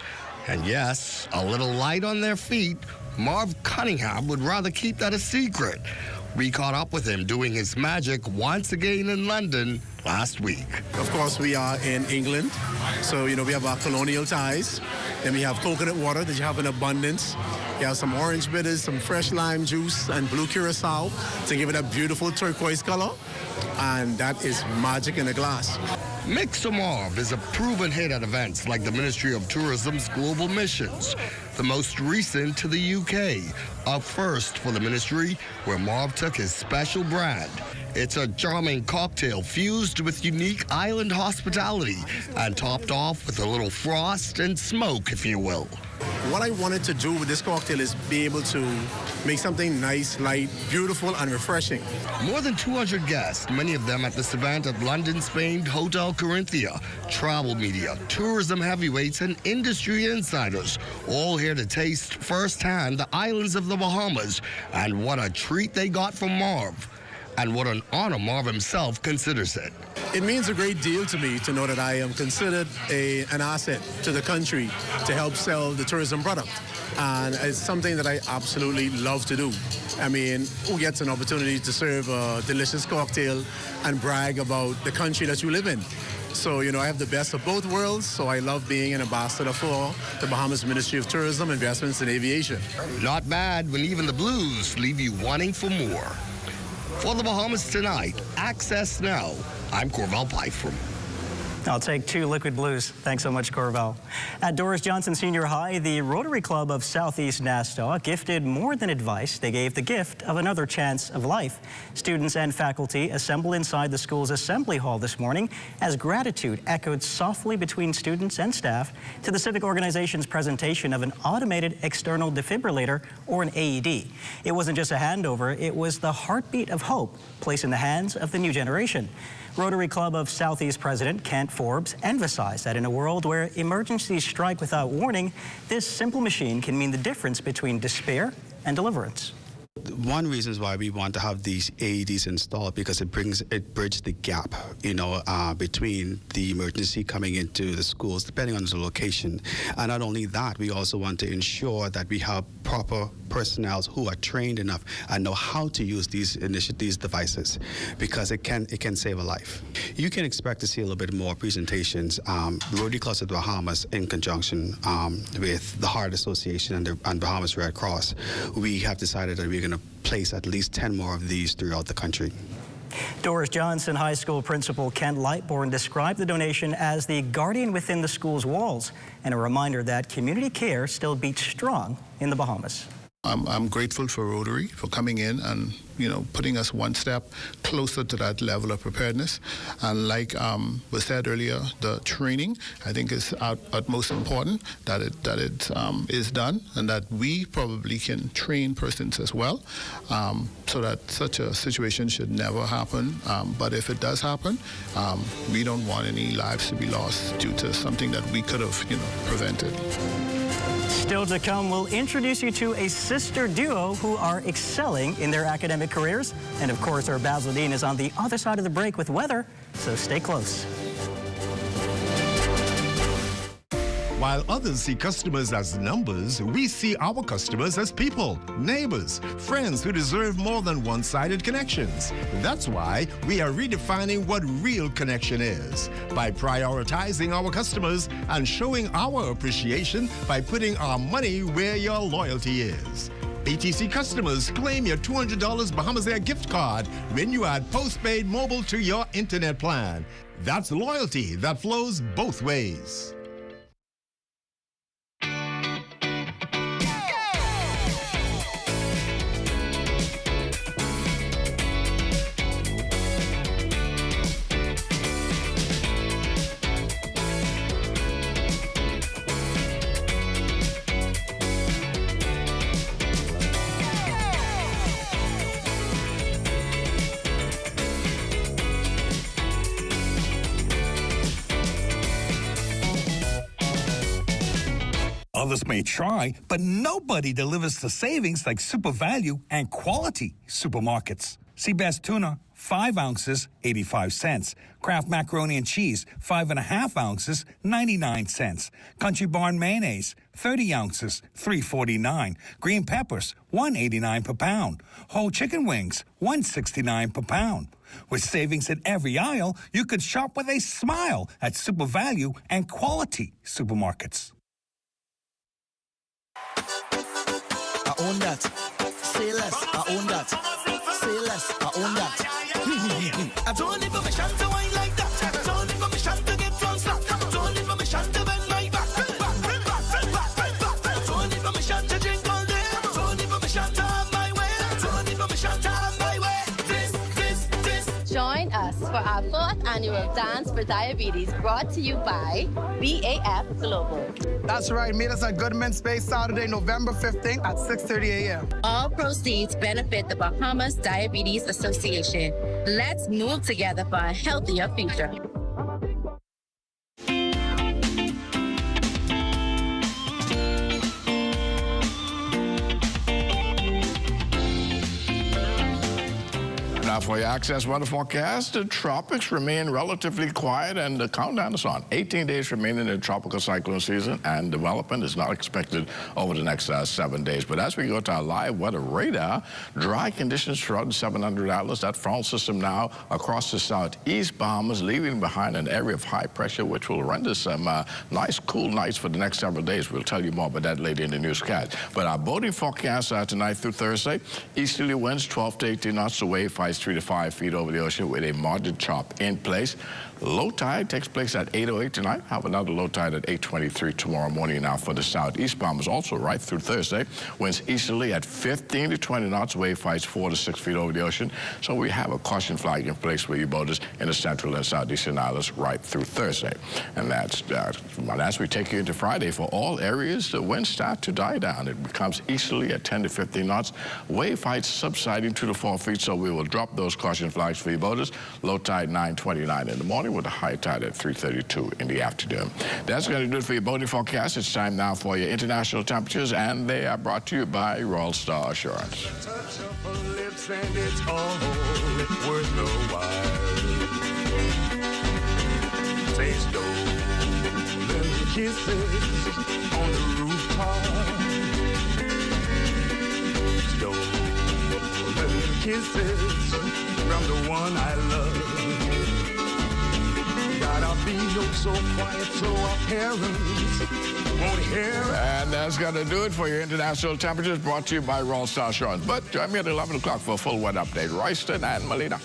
and, yes, a little light on their feet. Marv Cunningham would rather keep that a secret. We caught up with him doing his magic once again in London last week. Of course, we are in England, so, we have our colonial ties. Then we have coconut water that you have in abundance. You have some orange bitters, some fresh lime juice, and blue curacao to give it a beautiful turquoise color. And that is magic in a glass. Mix Marv is a proven hit at events like the Ministry of Tourism's Global Missions, the most recent to the UK, a first for the ministry where Marv took his special brand. It's a charming cocktail fused with unique island hospitality and topped off with a little frost and smoke, if you will. What I wanted to do with this cocktail is be able to make something nice, light, beautiful, and refreshing. More than 200 guests, many of them at this event at London's famed Hotel Corinthia, travel media, tourism heavyweights, and industry insiders, all here to taste firsthand the islands of the Bahamas. And what a treat they got from Marv. And what an honor Marv himself considers it. It means a great deal to me to know that I am considered an asset to the country to help sell the tourism product. And it's something that I absolutely love to do. I mean, who gets an opportunity to serve a delicious cocktail and brag about the country that you live in? So, I have the best of both worlds, so I love being an ambassador for the Bahamas Ministry of Tourism, Investments, and Aviation. Not bad when even the blues leave you wanting for more. For the Bahamas Tonight, Access Now, I'm Corbell Pyfrom. I'll take 2 liquid blues. Thanks so much, Corbell. At Doris Johnson Senior High, the Rotary Club of Southeast Nassau gifted more than advice. They gave the gift of another chance of life. Students and faculty assembled inside the school's assembly hall this morning as gratitude echoed softly between students and staff to the civic organization's presentation of an automated external defibrillator, or an AED. It wasn't just a handover, it was the heartbeat of hope placed in the hands of the new generation. Rotary Club of Southeast President Kent Forbes emphasized that in a world where emergencies strike without warning, this simple machine can mean the difference between despair and deliverance. One reason why we want to have these AEDs installed, because it bridges the gap, between the emergency coming into the schools, depending on the location. And not only that, we also want to ensure that we have proper personnel who are trained enough and know how to use these devices, because it can save a life. You can expect to see a little bit more presentations. Rotary Club of the Bahamas, in conjunction with the Heart Association and Bahamas Red Cross, we have decided that we're going to place at least 10 more of these throughout the country. Doris Johnson High School Principal Kent Lightbourne described the donation as the guardian within the school's walls and a reminder that community care still beats strong in the Bahamas. I'm grateful for Rotary for coming in and putting us one step closer to that level of preparedness. And like was said earlier, the training I think is utmost important that it is done, and that we probably can train persons as well, so that such a situation should never happen. But if it does happen, we don't want any lives to be lost due to something that we could have prevented. Still to come, we'll introduce you to a sister duo who are excelling in their academic careers. And of course, our Basil Dean is on the other side of the break with weather, so stay close. While others see customers as numbers, we see our customers as people, neighbors, friends who deserve more than one-sided connections. That's why we are redefining what real connection is, by prioritizing our customers and showing our appreciation by putting our money where your loyalty is. ATC customers, claim your $200 Bahamas Air gift card when you add postpaid mobile to your internet plan. That's loyalty that flows both ways. Others may try, but nobody delivers the savings like Super Value and Quality supermarkets. Seabass tuna, 5 ounces, 85 cents. Kraft macaroni and cheese, 5.5 ounces, 99 cents. Country Barn mayonnaise, 30 ounces, $3.49. Green peppers, $1.89 per pound. Whole chicken wings, $1.69 per pound. With savings at every aisle, you could shop with a smile at Super Value and Quality supermarkets. I own that. Say less, I own that. Say less, I own that. I don't need permission to whine like that. I don't need permission to get on slack. I don't need permission to bend my back. I don't need permission to drink all day. I don't need permission to have my way. I don't need permission to have my way. This. Join us for our 4th annual Dance for Diabetes, brought to you by BAF Global. That's right. Meet us at Goodman Space Saturday, November 15th at 6:30 a.m. All proceeds benefit the Bahamas Diabetes Association. Let's move together for a healthier future. Now for your Access weather forecast, the tropics remain relatively quiet and the countdown is on. 18 days remaining in the tropical cyclone season, and development is not expected over the next 7 days. But as we go to our live weather radar, dry conditions throughout the 700 outlets. That front system now across the southeast Bahamas, leaving behind an area of high pressure, which will render some nice cool nights for the next several days. We'll tell you more about that later in the newscast. But our boating forecast tonight through Thursday, easterly winds 12 to 18 knots, the wave heights 3 to 5 feet over the ocean with a moderate chop in place. Low tide takes place at 8:08 tonight. Have another low tide at 8:23 tomorrow morning. Now for the southeast Bahamas, also right through Thursday, winds easterly at 15 to 20 knots, wave heights 4 to 6 feet over the ocean. So we have a caution flag in place for you boaters in the central and southeastern islands right through Thursday. And that's as we take you into Friday, for all areas, the winds start to die down. It becomes easterly at 10 to 15 knots, wave heights subsiding 2 to 4 feet. So we will drop those caution flags for you boaters. Low tide 9:29 in the morning, with a high tide at 3:32 in the afternoon. That's going to do it for your boating forecast. It's time now for your international temperatures, and they are brought to you by Royal Star Assurance. Touch of her lips and it's all worth the while. Say stolen kisses on the rooftop. Stolen kisses from the one I love. Gotta be so quiet so our parents won't hear. And that's going to do it for your international temperatures, brought to you by Royal Star Assurance. But join me at 11 o'clock for a full weather update. Royston and Melina.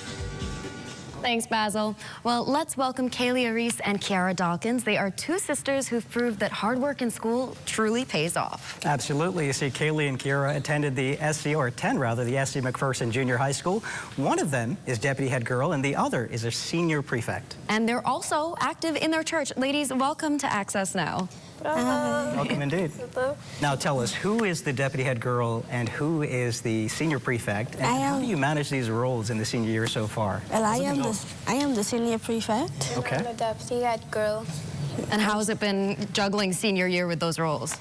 Thanks, Basil. Well, let's welcome Kaylee Reese and Kiara Dawkins. They are two sisters who've proved that hard work in school truly pays off. Absolutely. You see, Kaylee and Kiara attend the SC McPherson Junior High School. One of them is deputy head girl, and the other is a senior prefect. And they're also active in their church. Ladies, welcome to Access Now. Welcome indeed. Now tell us, who is the deputy head girl and who is the senior prefect? And how do you manage these roles in the senior year so far? Well, I am the senior prefect. Okay. I'm the deputy head girl. And how has it been juggling senior year with those roles?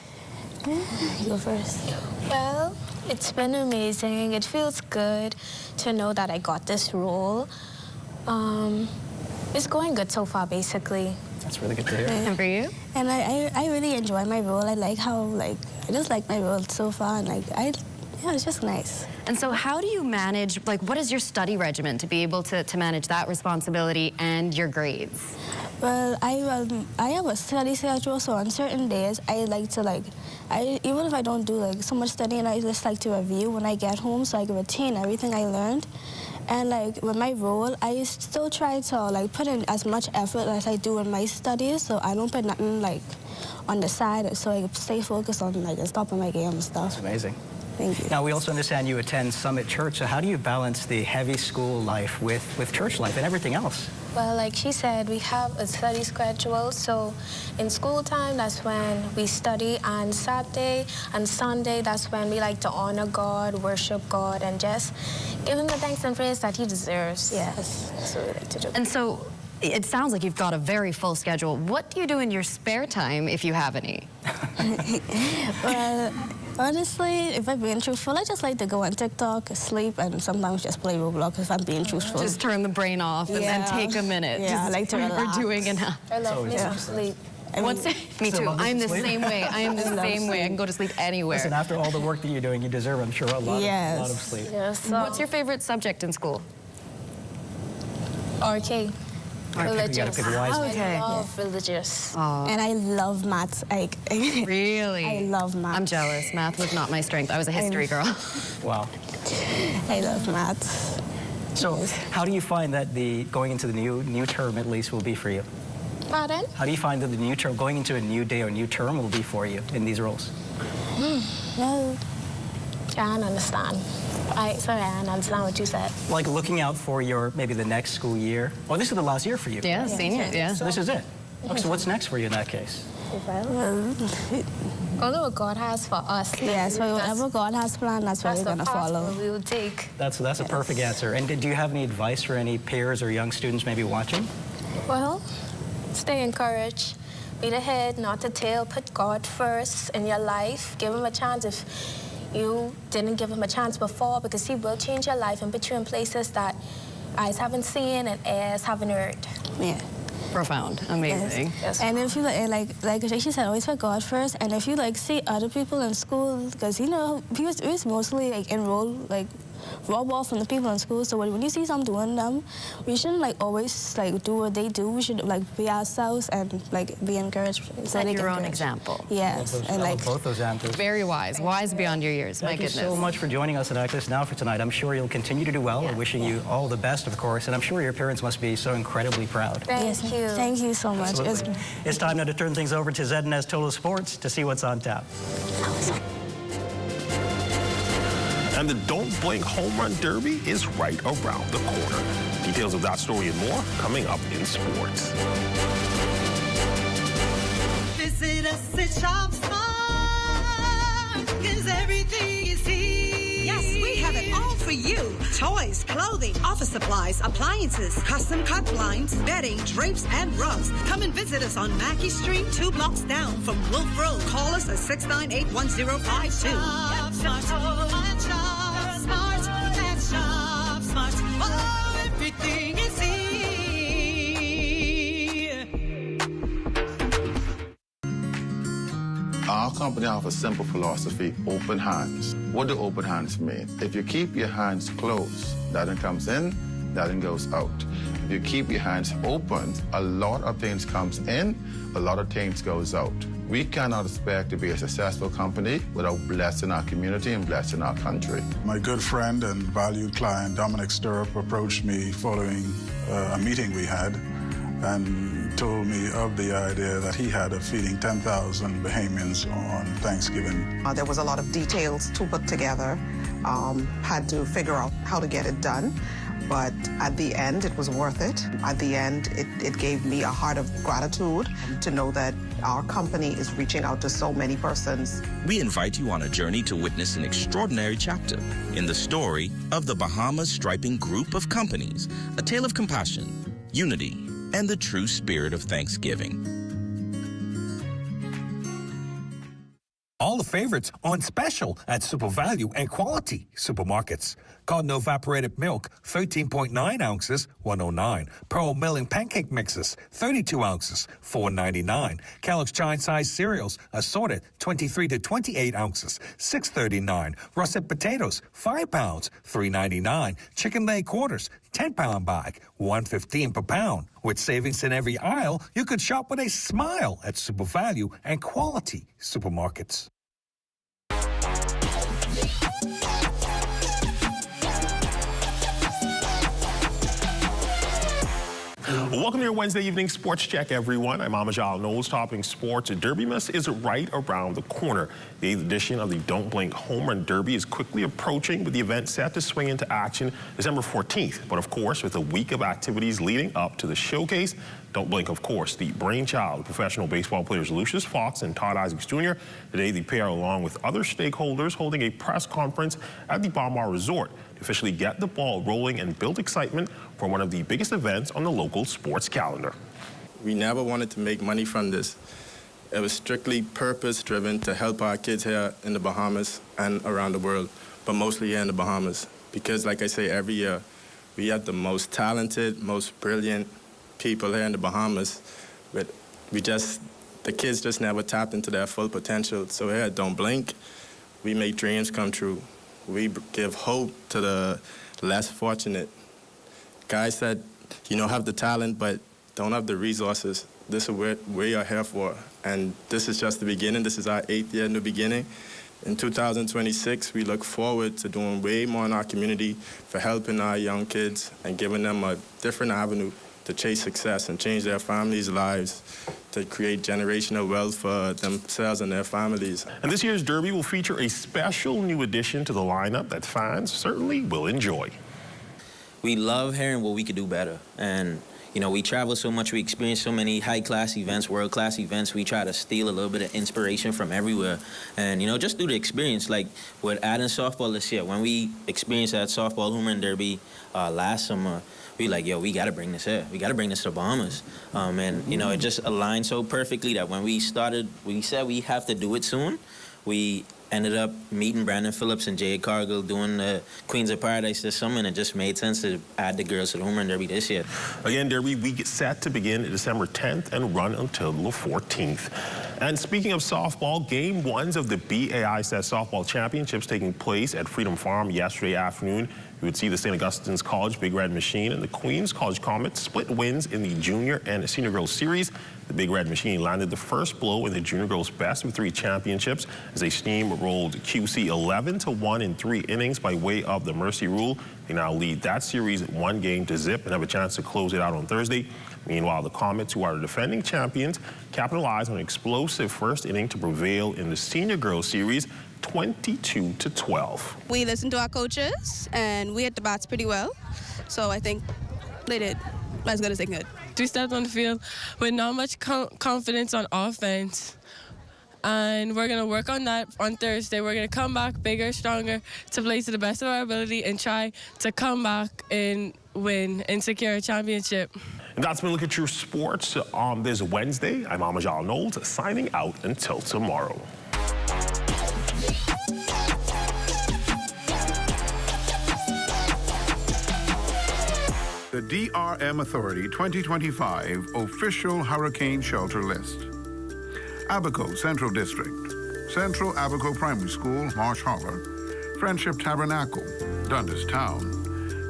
You go first. Well, it's been amazing. It feels good to know that I got this role. It's going good so far, basically. That's really good to hear. And for you? And I really enjoy my role. I like how, I just like my role so far. And, yeah, it's just nice. And so how do you manage, what is your study regimen to be able to manage that responsibility and your grades? Well, I have a study schedule, so on certain days, I like to, even if I don't do, so much studying, I just like to review when I get home so I can retain everything I learned. And, with my role, I still try to, put in as much effort as I do in my studies, so I don't put nothing, on the side, so I stay focused on, stopping my game and stuff. That's amazing. Thank you. Now, we also understand you attend Summit Church, so how do you balance the heavy school life with church life and everything else? Well, like she said, we have a study schedule, so in school time, that's when we study, and Saturday and Sunday, that's when we like to honor God, worship God, and just give him the thanks and praise that he deserves. Yes, that's what we like to do. And so, It sounds like you've got a very full schedule. What do you do in your spare time, if you have any? Well, honestly, if I'm being truthful, I just like to go on TikTok, sleep, and sometimes just play Roblox if I'm being truthful. Just turn the brain off and then take a minute. Yeah, I like to relax. We're doing enough. I love me some sleep. Me too. I'm the same way. I am the same way. I can go to sleep anywhere. Listen, after all the work that you're doing, you deserve, I'm sure, a lot of sleep. Yes. What's your favorite subject in school? RK. Religious. Okay. I love religious. And I love maths. Really? I love maths. I'm jealous. Math was not my strength. I was a history girl. Wow. I love maths. So how do you find that going into the new term, at least, will be for you? Pardon? How do you find that the new term, going into a new day or new term, will be for you in these roles? No. I don't understand. Sorry, I don't understand what you said. Like looking out for maybe the next school year. Well, this is the last year for you. Yeah, senior, yeah. So this is it. Okay, so what's next for you in that case? Only what God has for us. Yes, whatever God has planned, that's what we're going to follow. We will take. That's a perfect answer. And do you have any advice for any peers or young students maybe watching? Well, stay encouraged. Be the head, not the tail. Put God first in your life. Give him a chance if you didn't give him a chance before, because he will change your life and put you in places that eyes haven't seen and ears haven't heard. Yeah. Profound. Amazing. Yes. And if you like she said, always put God first. And if you see other people in school, because we was mostly enrolled rub off from the people in school. So when you see some doing them, we shouldn't always do what they do. We should be ourselves and be encouraged. Set your own example. Yes. Both those answers. Very wise. Wise beyond your years. My goodness. Thank you so much for joining us at Access Now for tonight. I'm sure you'll continue to do well. We're wishing you all the best, of course. And I'm sure your parents must be so incredibly proud. Thank you. Thank you so much. It's time now to turn things over to ZNS Total Sports to see what's on tap. And the Don't Blink Home Run Derby is right around the corner. Details of that story and more coming up in sports. Visit us at Shop Smart, 'cause everything is here. Yes, we have it all for you. Toys, clothing, office supplies, appliances, custom cut blinds, bedding, drapes, and rugs. Come and visit us on Mackey Street, 2 blocks down from Wolf Road. Call us at 698-1052. Shop Smart, let's shop smart. Oh, everything is here. Our company offers a simple philosophy, open hands. What do open hands mean? If you keep your hands closed, nothing comes in, nothing goes out. If you keep your hands open, a lot of things comes in, a lot of things goes out. We cannot expect to be a successful company without blessing our community and blessing our country. My good friend and valued client, Dominic Stirrup, approached me following a meeting we had and told me of the idea that he had of feeding 10,000 Bahamians on Thanksgiving. There was a lot of details to put together, had to figure out how to get it done. But at the end, it was worth it. At the end, it gave me a heart of gratitude to know that our company is reaching out to so many persons. We invite you on a journey to witness an extraordinary chapter in the story of the Bahamas Striping Group of Companies, a tale of compassion, unity, and the true spirit of Thanksgiving. All the favorites on special at Super Value and Quality Supermarkets. Cotton evaporated milk, 13.9 ounces, $1.09. Pearl Milling pancake mixes, 32 ounces, $4.99. Kellogg's giant-sized cereals, assorted, 23 to 28 ounces, $6.39. Russet potatoes, 5 pounds, $3.99. Chicken leg quarters, 10-pound bag, $1.15 per pound. With savings in every aisle, you could shop with a smile at Super Value and Quality Supermarkets. Welcome to your Wednesday evening sports check, everyone. I'm Amajal Knowles, topping sports. Derby Miss is right around the corner. The 8th edition of the Don't Blink Home Run Derby is quickly approaching, with the event set to swing into action December 14th. But of course, with a week of activities leading up to the showcase, Don't blink, of course, the brainchild of professional baseball players Lucius Fox and Todd Isaacs Jr. Today, the pair, along with other stakeholders, holding a press conference at the Balmar Resort to officially get the ball rolling and build excitement for one of the biggest events on the local sports calendar. We never wanted to make money from this. It was strictly purpose-driven to help our kids here in the Bahamas and around the world, but mostly here in the Bahamas. Because, like I say, every year, we have the most talented, most brilliant people here in the Bahamas, but the kids just never tapped into their full potential. So here at Don't Blink, we make dreams come true. We give hope to the less fortunate. Guys that, have the talent but don't have the resources. This is what we are here for. And this is just the beginning. This is our 8th year in the beginning. In 2026, we look forward to doing way more in our community for helping our young kids and giving them a different avenue to chase success and change their families' lives, to create generational wealth for themselves and their families. And this year's Derby will feature a special new addition to the lineup that fans certainly will enjoy. We love hearing what we could do better. And we travel so much, we experience so many high-class events, world-class events. We try to steal a little bit of inspiration from everywhere. And, just through the experience, like with adding softball this year, when we experienced that softball home run derby last summer, we like, yo, we got to bring this here. We got to bring this to the Bahamas. And, it just aligned so perfectly that when we started, we said we have to do it soon. We ended up meeting Brandon Phillips and Jay Cargill doing the Queens of Paradise this summer, and it just made sense to add the girls to the home run derby this year. Again, Derby week is set to begin December 10th and run until the 14th. And speaking of softball, Game 1s of the BAISS Softball Championships taking place at Freedom Farm yesterday afternoon. You would see the St. Augustine's College Big Red Machine and the Queens College Comets split wins in the Junior and Senior Girls Series. The Big Red Machine landed the first blow in the Junior Girls Best of 3 championships as they steamrolled QC 11-1 in 3 innings by way of the Mercy Rule. They now lead that series 1-0 and have a chance to close it out on Thursday. Meanwhile, the Comets, who are the defending champions, capitalized on an explosive first inning to prevail in the Senior Girls Series 22-12. We listened to our coaches and we hit the bats pretty well. So I think they did as good as they could. We stepped on the field with not much confidence on offense. And we're going to work on that on Thursday. We're going to come back bigger, stronger, to play to the best of our ability and try to come back and win and secure a championship. And that's been a look at your sports on this Wednesday. I'm Amajal Knowles, signing out until tomorrow. The DRM Authority 2025 Official Hurricane Shelter List. Abaco Central District, Central Abaco Primary School, Marsh Harbor, Friendship Tabernacle, Dundas Town,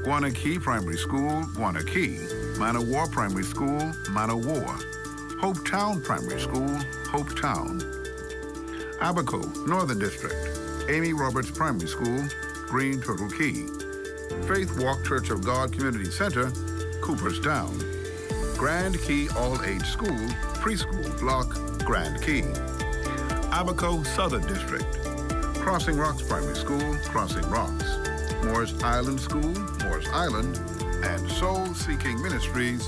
Guanakee Primary School, Guanakee, Manawar Primary School, Manawar, Hope Town Primary School, Hope Town. Abaco Northern District, Amy Roberts Primary School, Green Turtle Key, Faith Walk Church of God Community Center, Cooperstown, Grand Key All-Age School, Preschool Block, Grand Key. Abaco Southern District, Crossing Rocks Primary School, Crossing Rocks, Moores Island School, Moores Island, and Soul Seeking Ministries,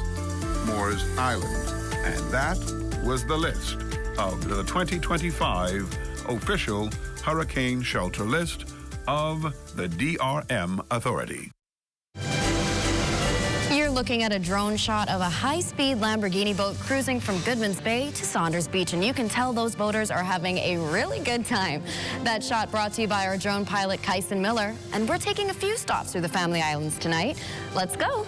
Moores Island. And that was the list of the 2025 Official Hurricane Shelter List of the DRM Authority. You're looking at a drone shot of a high-speed Lamborghini boat cruising from Goodman's Bay to Saunders Beach, and you can tell those boaters are having a really good time. That shot brought to you by our drone pilot, Kyson Miller, and we're taking a few stops through the Family Islands tonight. Let's go.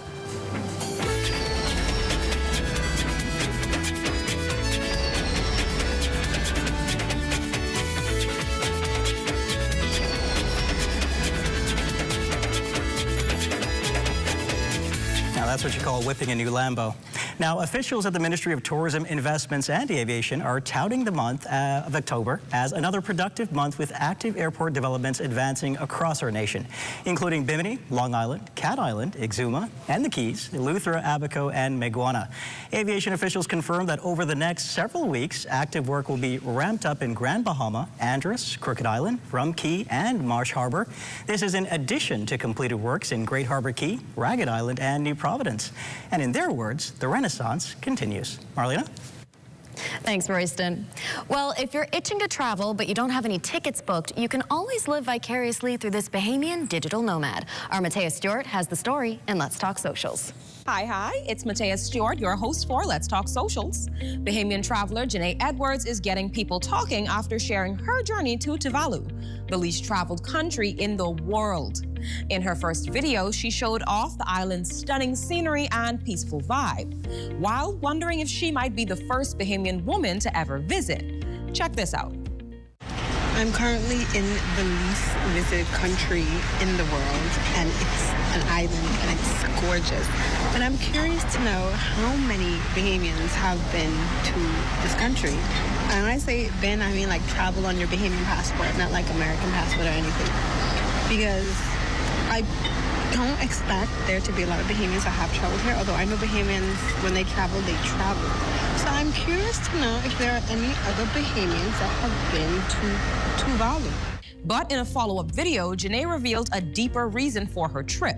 That's what you call whipping a new Lambo. Now, officials at the Ministry of Tourism, Investments and Aviation are touting the month of October as another productive month with active airport developments advancing across our nation, including Bimini, Long Island, Cat Island, Exuma, and the Keys, Eleuthera, Abaco, and Meguana. Aviation officials confirmed that over the next several weeks, active work will be ramped up in Grand Bahama, Andros, Crooked Island, Rum Key, and Marsh Harbor. This is in addition to completed works in Great Harbor Key, Ragged Island, and New Providence. And in their words, the renaissance continues. Marlena? Thanks, Royston. Well, if you're itching to travel but you don't have any tickets booked, you can always live vicariously through this Bahamian digital nomad. Our Matea Stewart has the story in Let's Talk Socials. Hi, it's Matea Stewart, your host for Let's Talk Socials. Bahamian traveler Janae Edwards is getting people talking after sharing her journey to Tuvalu, the least traveled country in the world. In her first video, she showed off the island's stunning scenery and peaceful vibe, while wondering if she might be the first Bahamian woman to ever visit. Check this out. I'm currently in the least visited country in the world, and it's an island, and it's gorgeous. But I'm curious to know how many Bahamians have been to this country. And when I say been, I mean like travel on your Bahamian passport, not like American passport or anything. Because I don't expect there to be a lot of Bahamians that have traveled here, although I know Bahamians, when they travel, they travel. So I'm curious to know if there are any other Bahamians that have been to Tuvalu. But in a follow-up video, Janae revealed a deeper reason for her trip.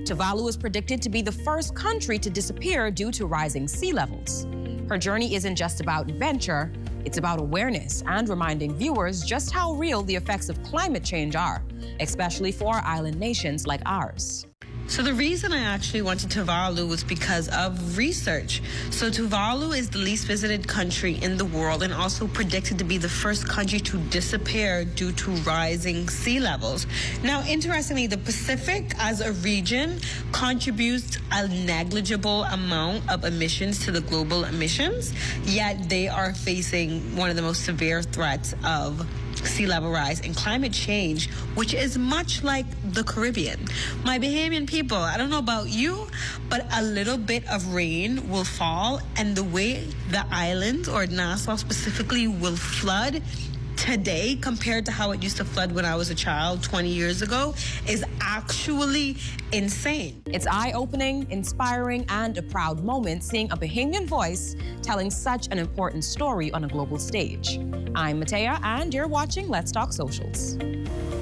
Tuvalu is predicted to be the first country to disappear due to rising sea levels. Her journey isn't just about adventure, it's about awareness and reminding viewers just how real the effects of climate change are, especially for island nations like ours. So the reason I actually went to Tuvalu was because of research. So Tuvalu is the least visited country in the world and also predicted to be the first country to disappear due to rising sea levels. Now, interestingly, the Pacific as a region contributes a negligible amount of emissions to the global emissions, yet they are facing one of the most severe threats of sea level rise and climate change, which is much like the Caribbean. My Bahamian people, I don't know about you, but a little bit of rain will fall, and the way the island, or Nassau specifically, will flood today compared to how it used to flood when I was a child 20 years ago is actually insane. It's eye-opening, inspiring, and a proud moment seeing a Bahamian voice telling such an important story on a global stage. I'm Matea, and you're watching Let's Talk Socials.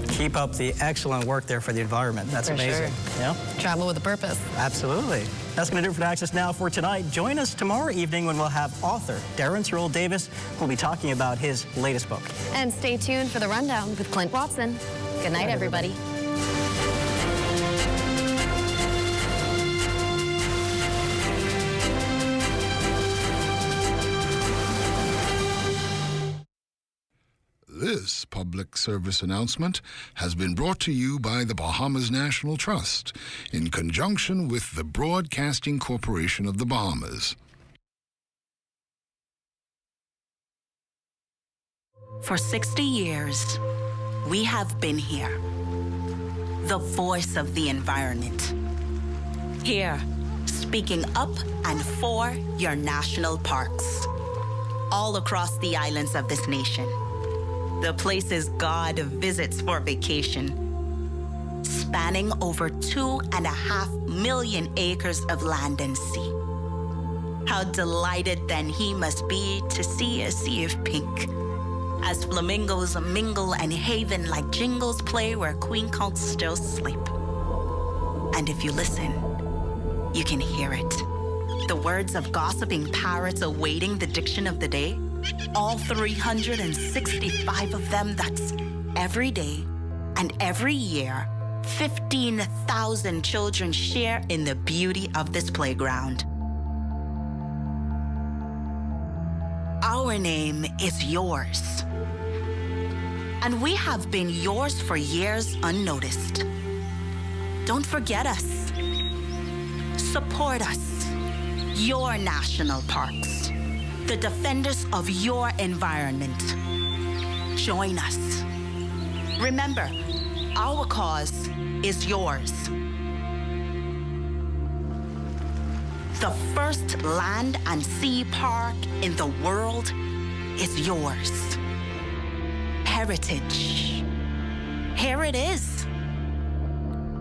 Keep up the excellent work there for the environment. That's amazing. Sure. Yeah? Travel with a purpose. Absolutely. That's going to do it for Access Now for tonight. Join us tomorrow evening when we'll have author Darren Searle Davis, who'll be talking about his latest book. And stay tuned for the rundown with Clint Watson. Good night, everybody. This public service announcement has been brought to you by the Bahamas National Trust in conjunction with the Broadcasting Corporation of the Bahamas. For 60 years, we have been here, the voice of the environment. Here, speaking up and for your national parks, all across the islands of this nation. The places God visits for vacation, spanning over 2.5 million acres of land and sea. How delighted then he must be to see a sea of pink, as flamingos mingle and haven like jingles play where queen counts still sleep. And if you listen, you can hear it. The words of gossiping parrots awaiting the diction of the day. All 365 of them, that's every day and every year, 15,000 children share in the beauty of this playground. Our name is yours. And we have been yours for years unnoticed. Don't forget us. Support us. Your national parks. The defenders of your environment. Join us. Remember, our cause is yours. The first land and sea park in the world is yours. Heritage. Here it is.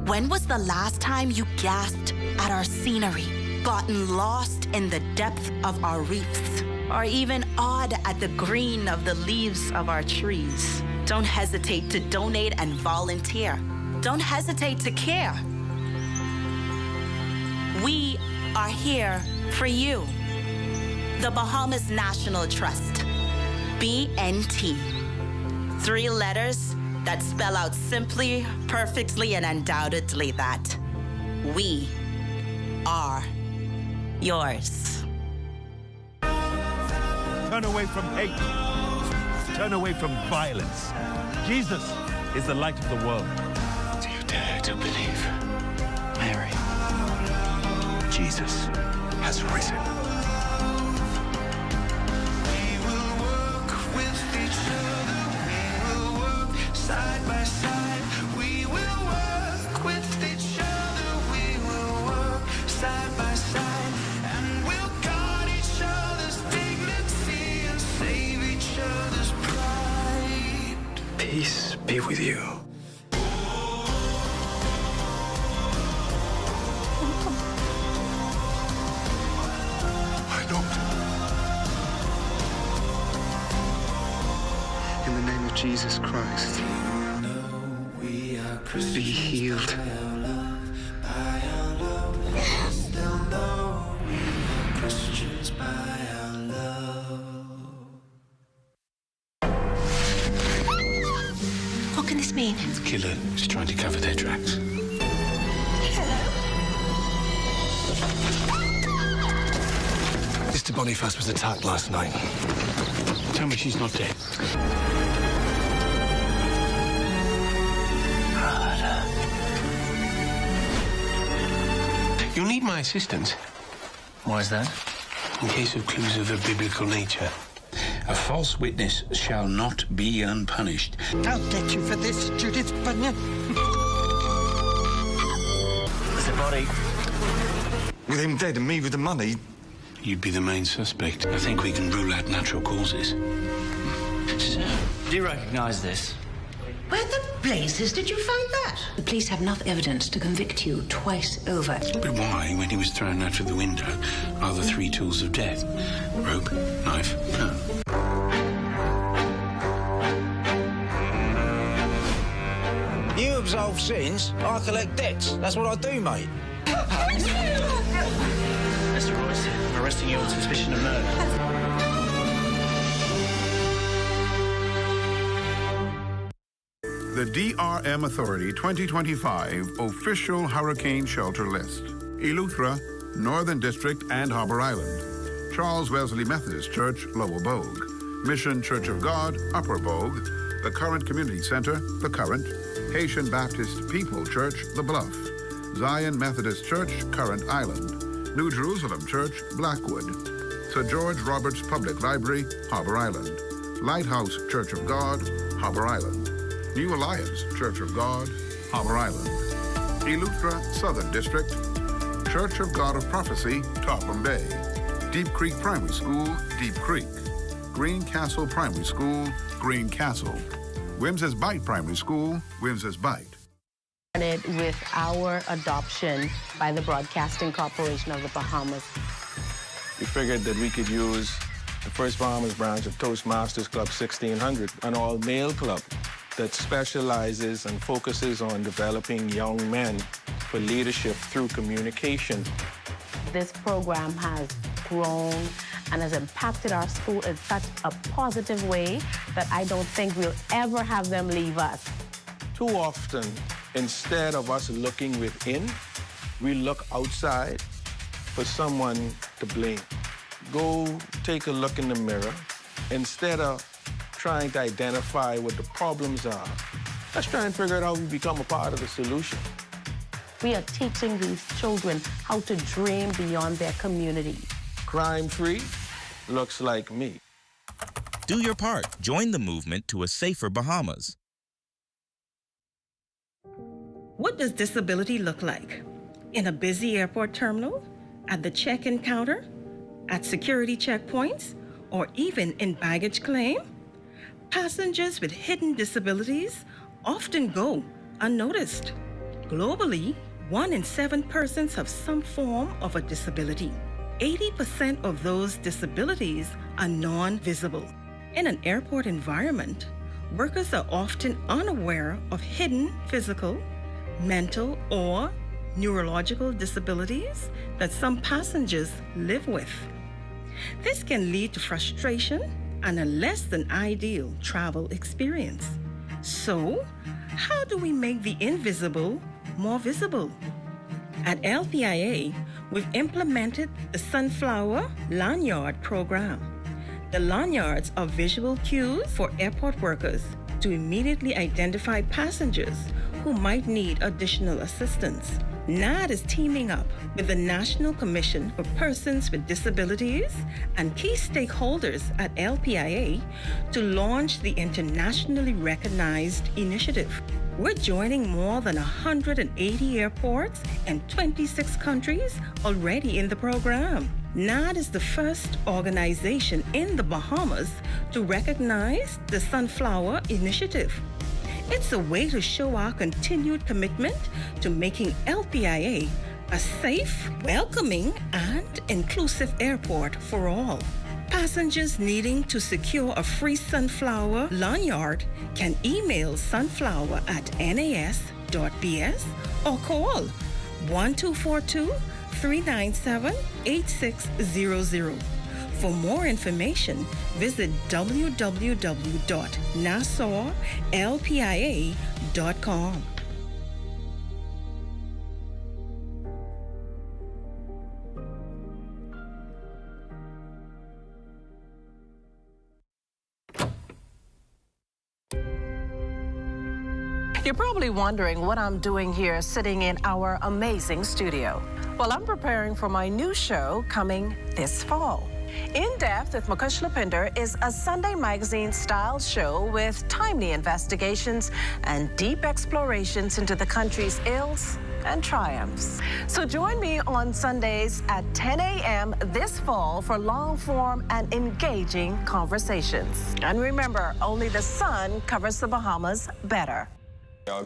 When was the last time you gasped at our scenery, gotten lost in the depth of our reefs, or even awed at the green of the leaves of our trees? Don't hesitate to donate and volunteer. Don't hesitate to care. We are here for you. The Bahamas National Trust, BNT. 3 letters that spell out simply, perfectly, and undoubtedly that we are yours. Turn away from hate. Turn away from violence. Jesus is the light of the world. Do you dare to believe, Mary? Jesus has risen. We will work with each other. We will work side by side. We will work with each other. We will work side by side. And we'll guard each other's dignity and save each other's pride. Peace be with you. In the name of Jesus Christ, be healed. What can this mean? The killer is trying to cover their tracks. Mr. Boniface was attacked last night. Tell me she's not dead. You'll need my assistance. Why is that? In case of clues of a biblical nature. A false witness shall not be unpunished. I'll get you for this, Judith Bunyan. There's a body. With him dead and me with the money. You'd be the main suspect. I think we can rule out natural causes. Sir, do you recognize this? Where the blazes did you find that? The police have enough evidence to convict you twice over. But why, when he was thrown out of the window, are the 3 tools of death? Rope, knife, no. You absolve sins, I collect debts. That's what I do, mate. Mr. Royce, I'm arresting you on suspicion of murder. The DRM Authority 2025 Official Hurricane Shelter List. Eleuthera, Northern District and Harbor Island. Charles Wesley Methodist Church, Lower Bogue. Mission Church of God, Upper Bogue. The Current Community Center, The Current. Haitian Baptist People Church, The Bluff. Zion Methodist Church, Current Island. New Jerusalem Church, Blackwood. Sir George Roberts Public Library, Harbor Island. Lighthouse Church of God, Harbor Island. New Alliance Church of God, Harbor Island. Eleuthera Southern District. Church of God of Prophecy, Topham Bay. Deep Creek Primary School, Deep Creek. Green Castle Primary School, Green Castle. Wims's Bight Primary School, Wims's Bight. With our adoption by the Broadcasting Corporation of the Bahamas. We figured that we could use the First Bahamas branch of Toastmasters Club 1600, an all-male club that specializes and focuses on developing young men for leadership through communication. This program has grown and has impacted our school in such a positive way that I don't think we'll ever have them leave us. Too often, instead of us looking within, we look outside for someone to blame. Go take a look in the mirror. Instead of trying to identify what the problems are, let's try and figure out how we become a part of the solution. We are teaching these children how to dream beyond their community. Crime-free looks like me. Do your part. Join the movement to a safer Bahamas. What does disability look like? In a busy airport terminal, at the check-in counter, at security checkpoints, or even in baggage claim? Passengers with hidden disabilities often go unnoticed. Globally, 1 in 7 persons have some form of a disability. 80% of those disabilities are non-visible. In an airport environment, workers are often unaware of hidden physical, mental, or neurological disabilities that some passengers live with. This can lead to frustration and a less than ideal travel experience. So, how do we make the invisible more visible? At LPIA, we've implemented the Sunflower Lanyard program. The lanyards are visual cues for airport workers to immediately identify passengers who might need additional assistance. NAD is teaming up with the National Commission for Persons with Disabilities and key stakeholders at LPIA to launch the internationally recognized initiative. We're joining more than 180 airports and 26 countries already in the program. NAD is the first organization in the Bahamas to recognize the Sunflower Initiative. It's a way to show our continued commitment to making LPIA a safe, welcoming, and inclusive airport for all. Passengers needing to secure a free Sunflower lanyard can email sunflower@nas.bs or call 1242-397-8600. For more information, visit www.nassauLPIA.com. You're probably wondering what I'm doing here sitting in our amazing studio. Well, I'm preparing for my new show coming this fall. In Depth with Mukesh Lapinder is a Sunday magazine style show with timely investigations and deep explorations into the country's ills and triumphs. So join me on Sundays at 10 a.m. this fall for long-form and engaging conversations. And remember, only the sun covers the Bahamas better.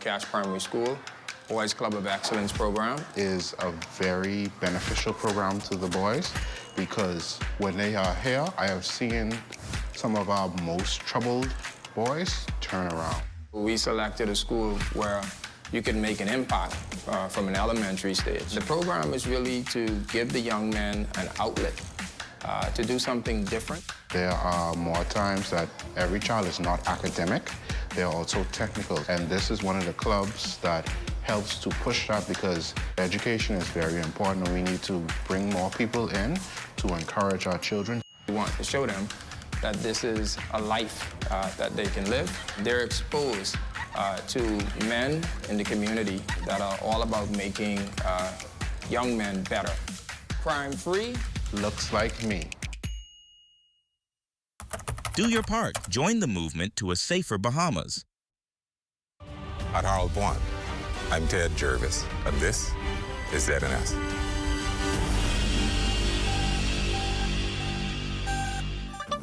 Cash Primary School Boys Club of Excellence program is a very beneficial program to the boys because when they are here, I have seen some of our most troubled boys turn around. We selected a school where you can make an impact from an elementary stage. The program is really to give the young men an outlet to do something different. There are more times that every child is not academic. They're also technical. And this is one of the clubs that helps to push that because education is very important and we need to bring more people in to encourage our children. We want to show them that this is a life that they can live. They're exposed to men in the community that are all about making young men better. Crime-free looks like me. Do your part. Join the movement to a safer Bahamas. At Harold Blunt, I'm Ted Jervis, and this is ZNS.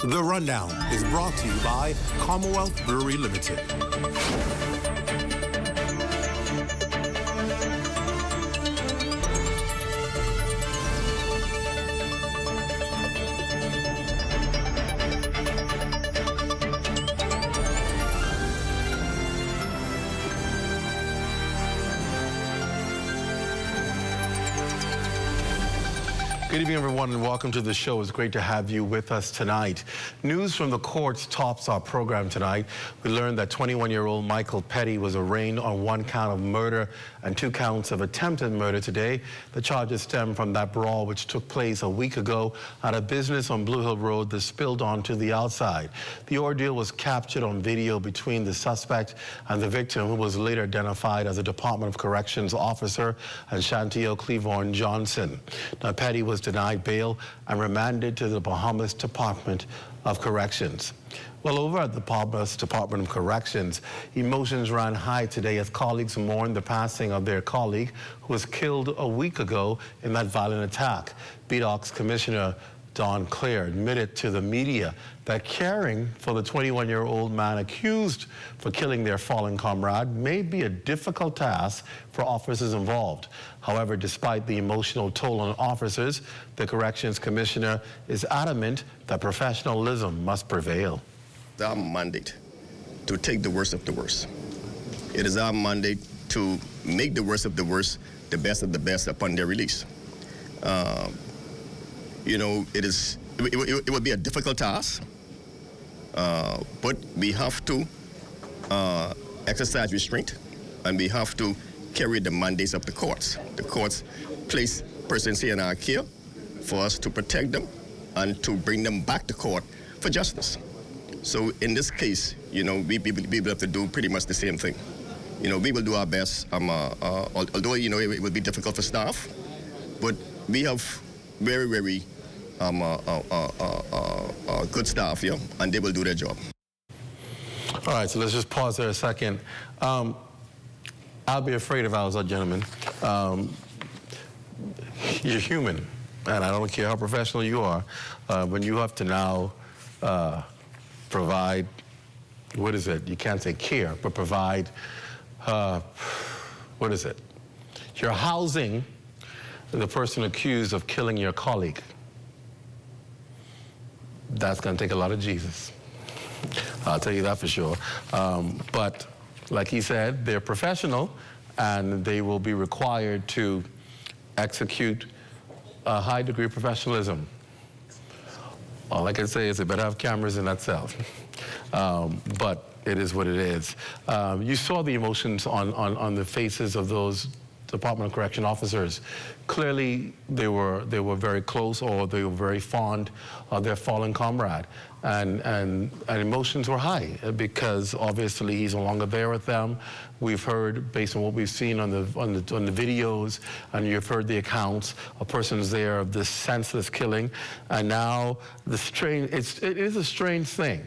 The Rundown is brought to you by Commonwealth Brewery Limited. Good evening, everyone, and welcome to the show. It's great to have you with us tonight. News from the courts tops our program tonight. We learned that 21-year-old Michael Petty was arraigned on 1 count of murder and 2 counts of attempted murder today. The charges stem from that brawl which took place a week ago at a business on Blue Hill Road that spilled onto the outside. The ordeal was captured on video between the suspect and the victim, who was later identified as a Department of Corrections officer, and Shantio Cleavorn Johnson. Now, Petty was denied bail and remanded to the Bahamas Department of Corrections. Well, over at the Bahamas Department of Corrections, emotions ran high today as colleagues mourned the passing of their colleague who was killed a week ago in that violent attack. BDOC's Commissioner Don Clare admitted to the media that caring for the 21-year-old man accused for killing their fallen comrade may be a difficult task for officers involved. However, despite the emotional toll on officers, the Corrections Commissioner is adamant that professionalism must prevail. It's our mandate to take the worst of the worst. It is our mandate to make the worst of the worst the best of the best upon their release. You know, it would be a difficult task, but we have to exercise restraint, and we have to carry the mandates of the courts. The courts place persons here in our care for us to protect them and to bring them back to court for justice. So in this case, you know, we will have to do pretty much the same thing. You know, we will do our best, although, you know, it will be difficult for staff, but we have very, very good staff here, and they will do their job. All right, so let's just pause there a second. I'll be afraid if I was a gentleman. You're human, and I don't care how professional you are, when you have to now provide, what is it? You can't say care, but provide, what is it? You're housing the person accused of killing your colleague. That's going to take a lot of Jesus. I'll tell you that for sure. But like he said, they're professional, and they will be required to execute a high degree of professionalism. All I can say is they better have cameras in that cell. But it is what it is. You saw the emotions on the faces of those Department of Correction officers. Clearly, they were very close, or they were very fond of their fallen comrade, and emotions were high because obviously he's no longer there with them. We've heard, based on what we've seen on the videos, and you've heard the accounts of persons there of this senseless killing, and now it is a strange thing.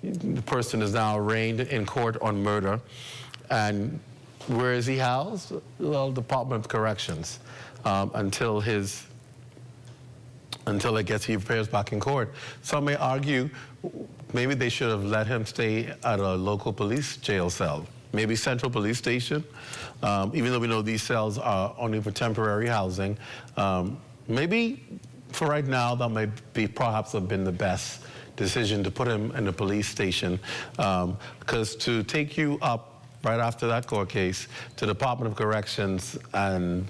The person is now arraigned in court on murder, and where is he housed? Well, Department of Corrections, until he appears back in court. Some may argue maybe they should have let him stay at a local police jail cell, maybe Central Police Station, even though we know these cells are only for temporary housing. Maybe for right now, that may be perhaps have been the best decision to put him in a police station, because to take you up right after that court case to the Department of Corrections, and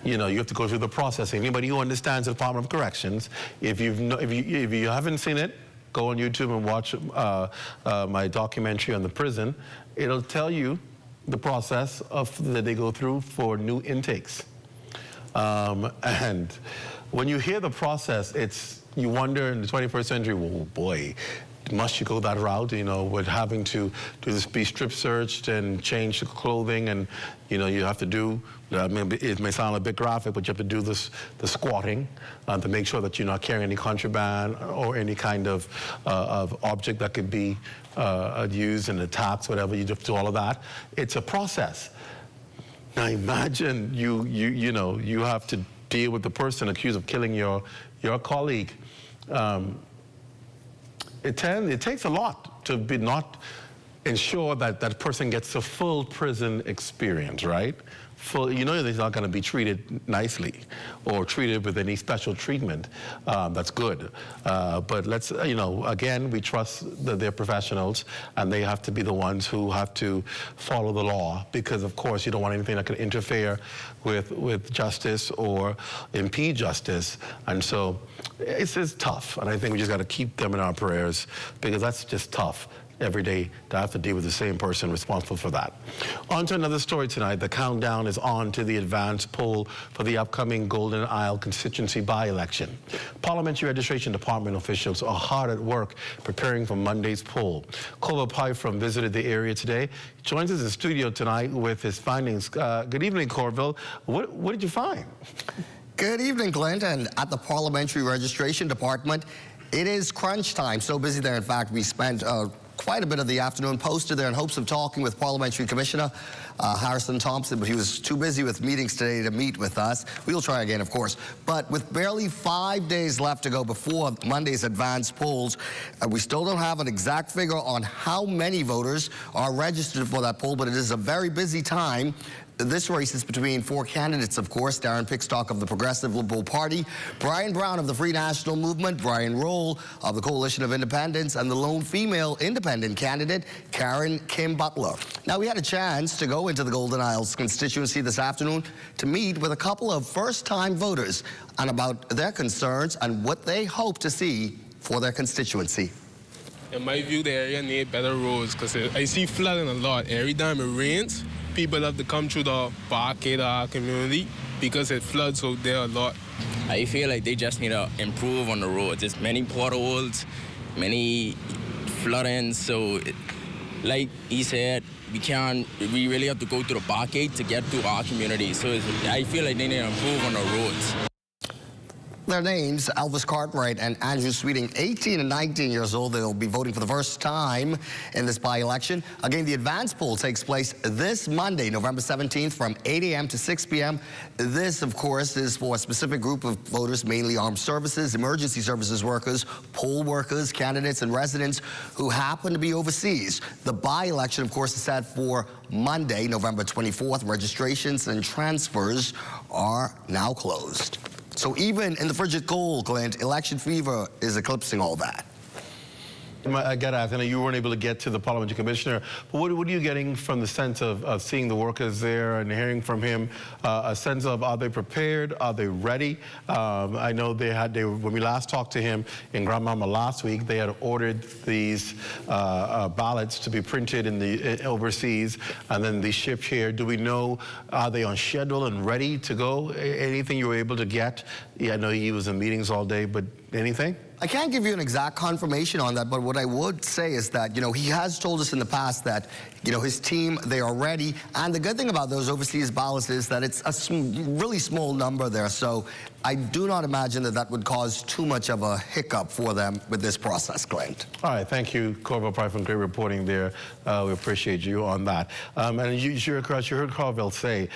you know, you have to go through the process. Anybody who understands the Department of Corrections, if you haven't seen it, go on YouTube and watch my documentary on the prison. It'll tell you the process that they go through for new intakes. And when you hear the process, you wonder in the 21st century, well, boy, must you go that route, you know, with having to be strip searched and change the clothing, and, you know, you have to do, it may sound a bit graphic, but you have to do the squatting to make sure that you're not carrying any contraband or any kind of object that could be used in attacks, whatever. You have to do all of that. It's a process. Now imagine you know, you have to deal with the person accused of killing your colleague. It takes a lot to not ensure that that person gets a full prison experience, right? You know, they're not going to be treated nicely or treated with any special treatment. That's good. But let's, you know, again, we trust that they're professionals, and they have to be the ones who have to follow the law, because, of course, you don't want anything that can interfere with justice or impede justice. And so it's tough, and I think we just got to keep them in our prayers, because that's just tough every day to have to deal with the same person responsible for that. On to another story tonight. The countdown is on to the advanced poll for the upcoming Golden Isle constituency by-election. Parliamentary Registration Department officials are hard at work preparing for Monday's poll. Corbell Pyfrom visited the area today. He joins us in the studio tonight with his findings. Good evening, Corbell. What did you find? Good evening, Clint. And at the Parliamentary Registration Department, it is crunch time. So busy there, in fact, we spent quite a bit of the afternoon posted there in hopes of talking with Parliamentary Commissioner Harrison Thompson, but he was too busy with meetings today to meet with us. We'll try again, of course. But with barely 5 days left to go before Monday's advanced polls, we still don't have an exact figure on how many voters are registered for that poll, but it is a very busy time. this race is between four candidates, of course. Darren Pickstock of the Progressive Liberal Party, Brian Brown of the Free National Movement, Brian Roll of the Coalition of Independents, and the lone female independent candidate, Karen Kim Butler. Now, we had a chance to go into the Golden Isles constituency this afternoon to meet with a couple of first-time voters and about their concerns and what they hope to see for their constituency. In my view, the area need better roads because I see flooding a lot. Every time it rains, people have to come through the barricade of our community because it floods out there a lot. I feel like they just need to improve on the roads. There's many potholes, many flooding, so like he said, we really have to go through the barricade to get to our community. So I feel like they need to improve on the roads. Their names, Elvis Cartwright and Andrew Sweeting, 18 and 19 years old. They'll be voting for the first time in this by-election. Again, the advance poll takes place this Monday, November 17th, from 8 a.m. to 6 p.m. This, of course, is for a specific group of voters, mainly armed services, emergency services workers, poll workers, candidates, and residents who happen to be overseas. The by-election, of course, is set for Monday, November 24th. Registrations and transfers are now closed. So even in the frigid cold, Clint, election fever is eclipsing all that. I got to ask, I know you weren't able to get to the parliamentary commissioner, but what are you getting from the sense of seeing the workers there and hearing from him, a sense of are they prepared, are they ready? I know when we last talked to him in Grandmama last week, they had ordered these ballots to be printed in the overseas and then be shipped here. Do we know, are they on schedule and ready to go? Anything you were able to get? Yeah, I know he was in meetings all day, but anything? I can't give you an exact confirmation on that, but what I would say is that, he has told us in the past that, his team, they are ready. And the good thing about those overseas ballots is that it's a really small number there. So I do not imagine that would cause too much of a hiccup for them with this process, Clint. All right, thank you, Corville Price, for great reporting there. We appreciate you on that. And you heard Corville say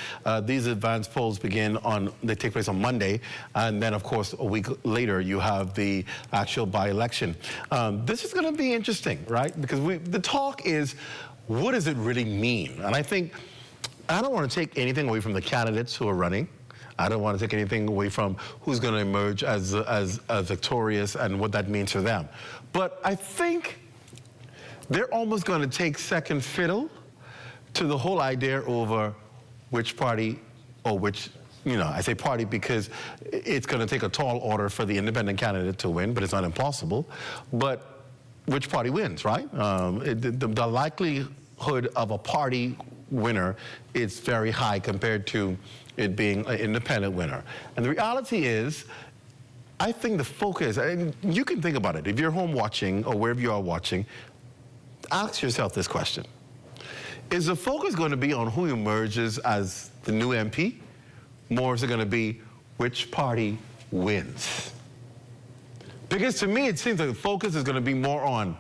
these advance polls they take place on Monday, and then, of course, a week later, you have the actual by-election. This is going to be interesting, right? Because the talk is, what does it really mean? And I think, I don't want to take anything away from the candidates who are running. I don't want to take anything away from who's going to emerge as victorious and what that means for them. But I think they're almost going to take second fiddle to the whole idea over which party or which, I say party because it's going to take a tall order for the independent candidate to win, but it's not impossible. But which party wins, right? The likelihood of a party winner is very high compared to it being an independent winner. And the reality is, I think the focus, and you can think about it, if you're home watching or wherever you are watching, ask yourself this question. Is the focus going to be on who emerges as the new MP? More is it going to be which party wins? Because to me, it seems like the focus is going to be more on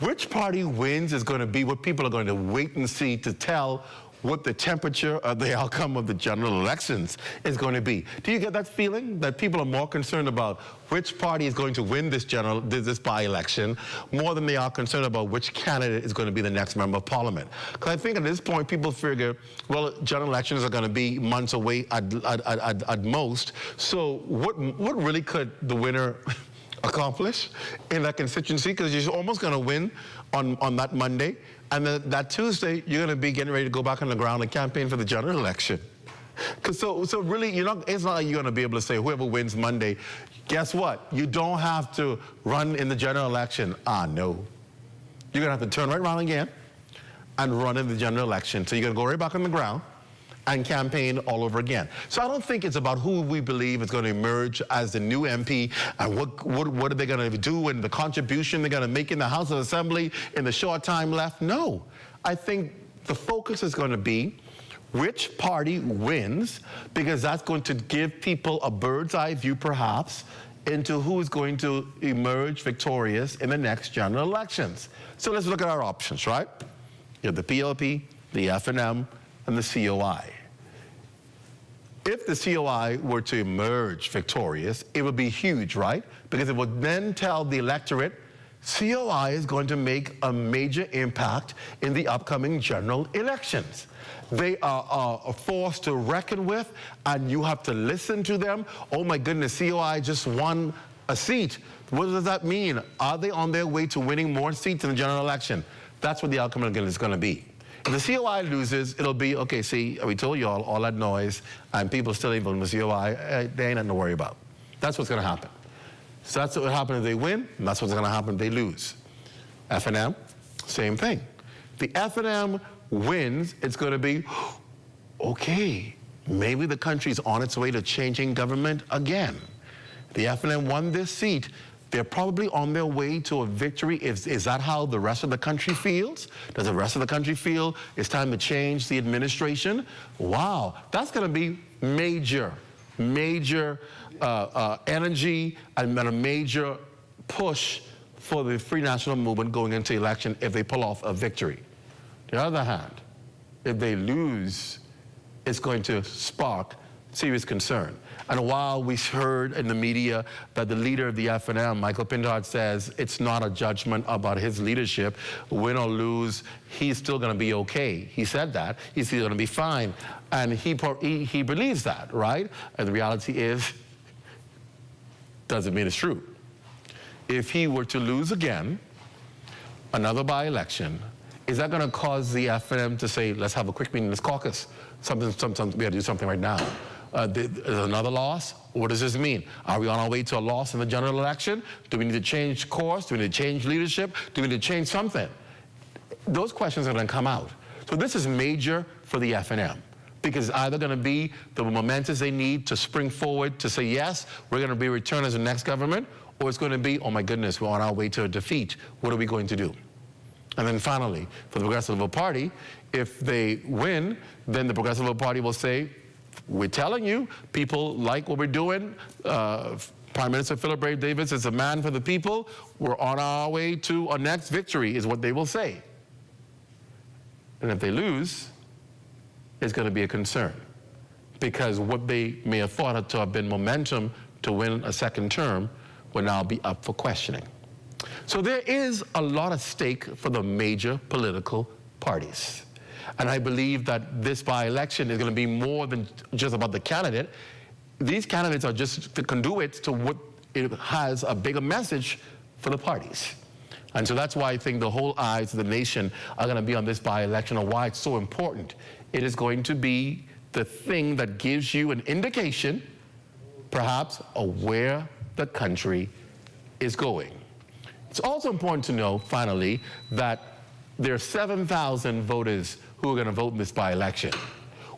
which party wins is going to be what people are going to wait and see to tell what the temperature of the outcome of the general elections is going to be. Do you get that feeling that people are more concerned about which party is going to win this by-election more than they are concerned about which candidate is going to be the next member of parliament? Because I think at this point people figure, well, general elections are going to be months away at most. So what really could the winner accomplish in that constituency? Because you're almost going to win on that Monday. And then that Tuesday, you're going to be getting ready to go back on the ground and campaign for the general election. So really, it's not like you're going to be able to say whoever wins Monday, guess what? You don't have to run in the general election. No. You're going to have to turn right around again and run in the general election. So you're going to go right back on the ground and campaign all over again. So I don't think it's about who we believe is going to emerge as the new MP and what are they going to do and the contribution they're going to make in the House of Assembly in the short time left. No, I think the focus is going to be which party wins, because that's going to give people a bird's eye view perhaps into who is going to emerge victorious in the next general elections. So let's look at our options, right? You have the PLP, the FNM, and the COI. If the COI were to emerge victorious, it would be huge, right? Because it would then tell the electorate COI is going to make a major impact in the upcoming general elections. They are a force to reckon with, and you have to listen to them. Oh my goodness, COI just won a seat. What does that mean? Are they on their way to winning more seats in the general election? That's what the outcome is going to be. If the COI loses, it'll be, okay, see, we told you all that noise, and people still ain't voting for COI, they ain't nothing to worry about. That's what's going to happen. So that's what will happen if they win, and that's what's going to happen if they lose. F&M, same thing. The F&M wins, it's going to be, okay, maybe the country's on its way to changing government again. The F&M won this seat. They're probably on their way to a victory. Is that how the rest of the country feels? Does the rest of the country feel it's time to change the administration? Wow, that's going to be major energy and a major push for the Free National Movement going into election if they pull off a victory. On the other hand, if they lose, it's going to spark serious concern. And while we heard in the media that the leader of the F&M, Michael Pindard, says it's not a judgment about his leadership, win or lose, he's still going to be okay. He said that. He's still going to be fine. And he believes that, right? And the reality is, doesn't mean it's true. If he were to lose again, another by-election, is that going to cause the F&M to say, let's have a quick meeting in this caucus? We have to do something right now. There's another loss? What does this mean? Are we on our way to a loss in the general election? Do we need to change course? Do we need to change leadership? Do we need to change something? Those questions are going to come out. So this is major for the F&M, because it's either going to be the momentous they need to spring forward to say, yes, we're going to be returned as the next government, or it's going to be, oh my goodness, we're on our way to a defeat. What are we going to do? And then finally, for the Progressive Liberal Party, if they win, then the Progressive Liberal Party will say, we're telling you, people like what we're doing. Prime Minister Philip Ray Davis is a man for the people. We're on our way to our next victory, is what they will say. And if they lose, it's going to be a concern, because what they may have thought to have been momentum to win a second term will now be up for questioning. So there is a lot at stake for the major political parties. And I believe that this by-election is going to be more than just about the candidate. These candidates are just the conduits to what it has a bigger message for the parties. And so that's why I think the whole eyes of the nation are going to be on this by-election, and why it's so important. It is going to be the thing that gives you an indication, perhaps, of where the country is going. It's also important to know, finally, that there are 7,000 voters who are going to vote in this by-election.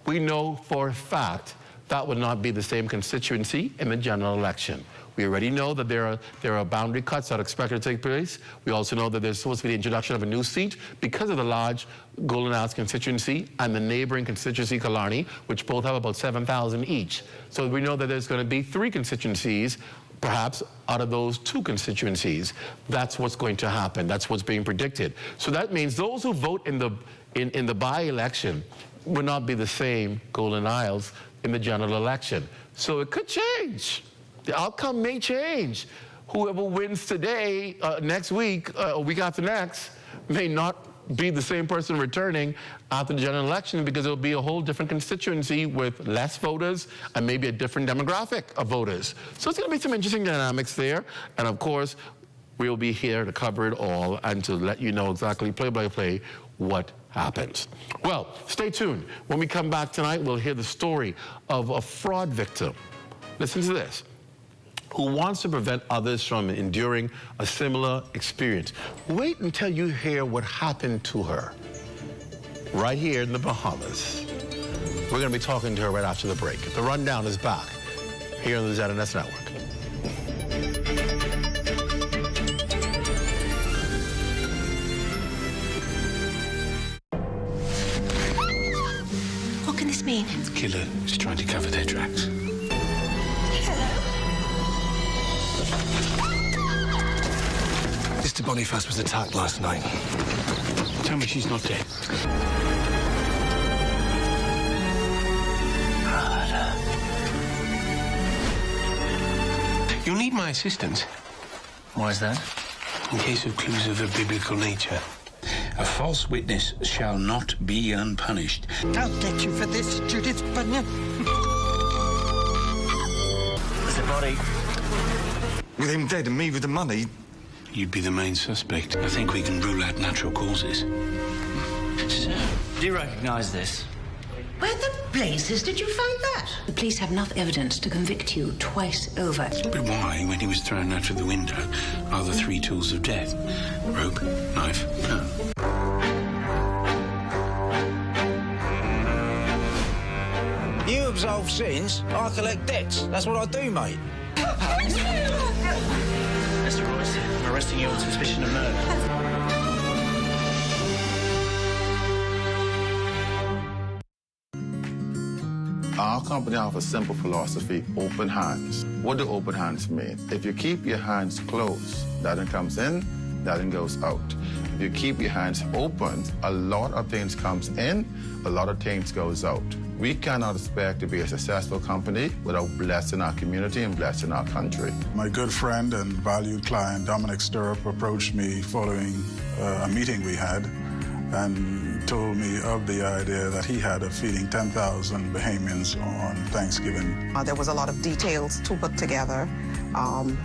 We know for a fact that will not be the same constituency in the general election. We already know that there are boundary cuts that are expected to take place. We also know that there's supposed to be the introduction of a new seat because of the large Golden Isles constituency and the neighboring constituency, Killarney, which both have about 7,000 each. So we know that there's going to be 3 constituencies, perhaps out of those 2 constituencies. That's what's going to happen. That's what's being predicted. So that means those who vote in the by-election will not be the same Golden Isles in the general election. So it could change. The outcome may change. Whoever wins today, next week, a week after next, may not be the same person returning after the general election, because it'll be a whole different constituency with less voters and maybe a different demographic of voters. So it's going to be some interesting dynamics there. And of course, we'll be here to cover it all and to let you know exactly play by play what happens. Well, stay tuned. When we come back tonight, we'll hear the story of a fraud victim. Listen to this. Who wants to prevent others from enduring a similar experience. Wait until you hear what happened to her right here in the Bahamas. We're going to be talking to her right after the break. The Rundown is back here on the ZNS Network. What can this mean? The killer is trying to cover their tracks. Mr. Boniface was attacked last night. Tell me she's not dead. You'll need my assistance. Why is that? In case of clues of a biblical nature, a false witness shall not be unpunished. I'll get you for this, Judith Bunyan. There's a body. With him dead and me with the money, you'd be the main suspect. I think we can rule out natural causes. Sir, do you recognize this? Where the blazes did you find that? The police have enough evidence to convict you twice over. But why, when he was thrown out of the window, are the 3 tools of death? Rope, knife, gun. You absolve sins, I collect debts. That's what I do, mate. Mr. Royce, I'm arresting you on suspicion of murder. Our company offers a simple philosophy, open hands. What do open hands mean? If you keep your hands closed, nothing comes in, nothing goes out. If you keep your hands open, a lot of things comes in, a lot of things goes out. We cannot expect to be a successful company without blessing our community and blessing our country. My good friend and valued client, Dominic Stirrup, approached me following a meeting we had and told me of the idea that he had of feeding 10,000 Bahamians on Thanksgiving. There was a lot of details to put together,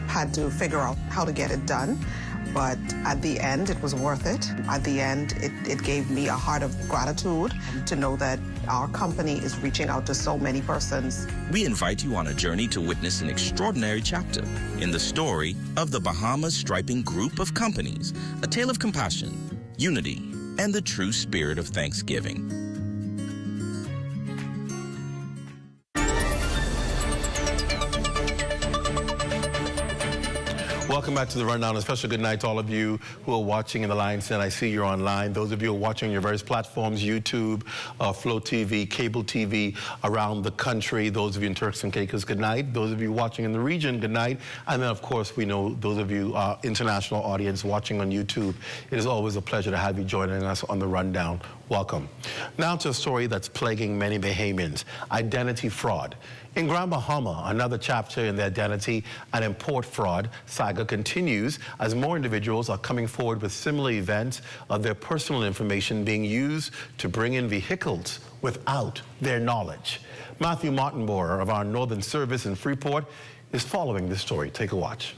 had to figure out how to get it done. But at the end, it was worth it. At the end, it gave me a heart of gratitude to know that our company is reaching out to so many persons. We invite you on a journey to witness an extraordinary chapter in the story of the Bahamas Striping Group of Companies, a tale of compassion, unity, and the true spirit of Thanksgiving. Welcome back to the Rundown. A special good night to all of you who are watching in the Lions Den. I see you're online. Those of you who are watching on your various platforms, YouTube, Flow TV, cable TV around the country. Those of you in Turks and Caicos, good night. Those of you watching in the region, good night. And then, of course, we know those of you, our international audience watching on YouTube. It is always a pleasure to have you joining us on the Rundown. Welcome. Now to a story that's plaguing many Bahamians, identity fraud. In Grand Bahama, another chapter in the identity and import fraud saga continues as more individuals are coming forward with similar events of their personal information being used to bring in vehicles without their knowledge. Matthew Martinborough of our Northern Service in Freeport is following this story. Take a watch.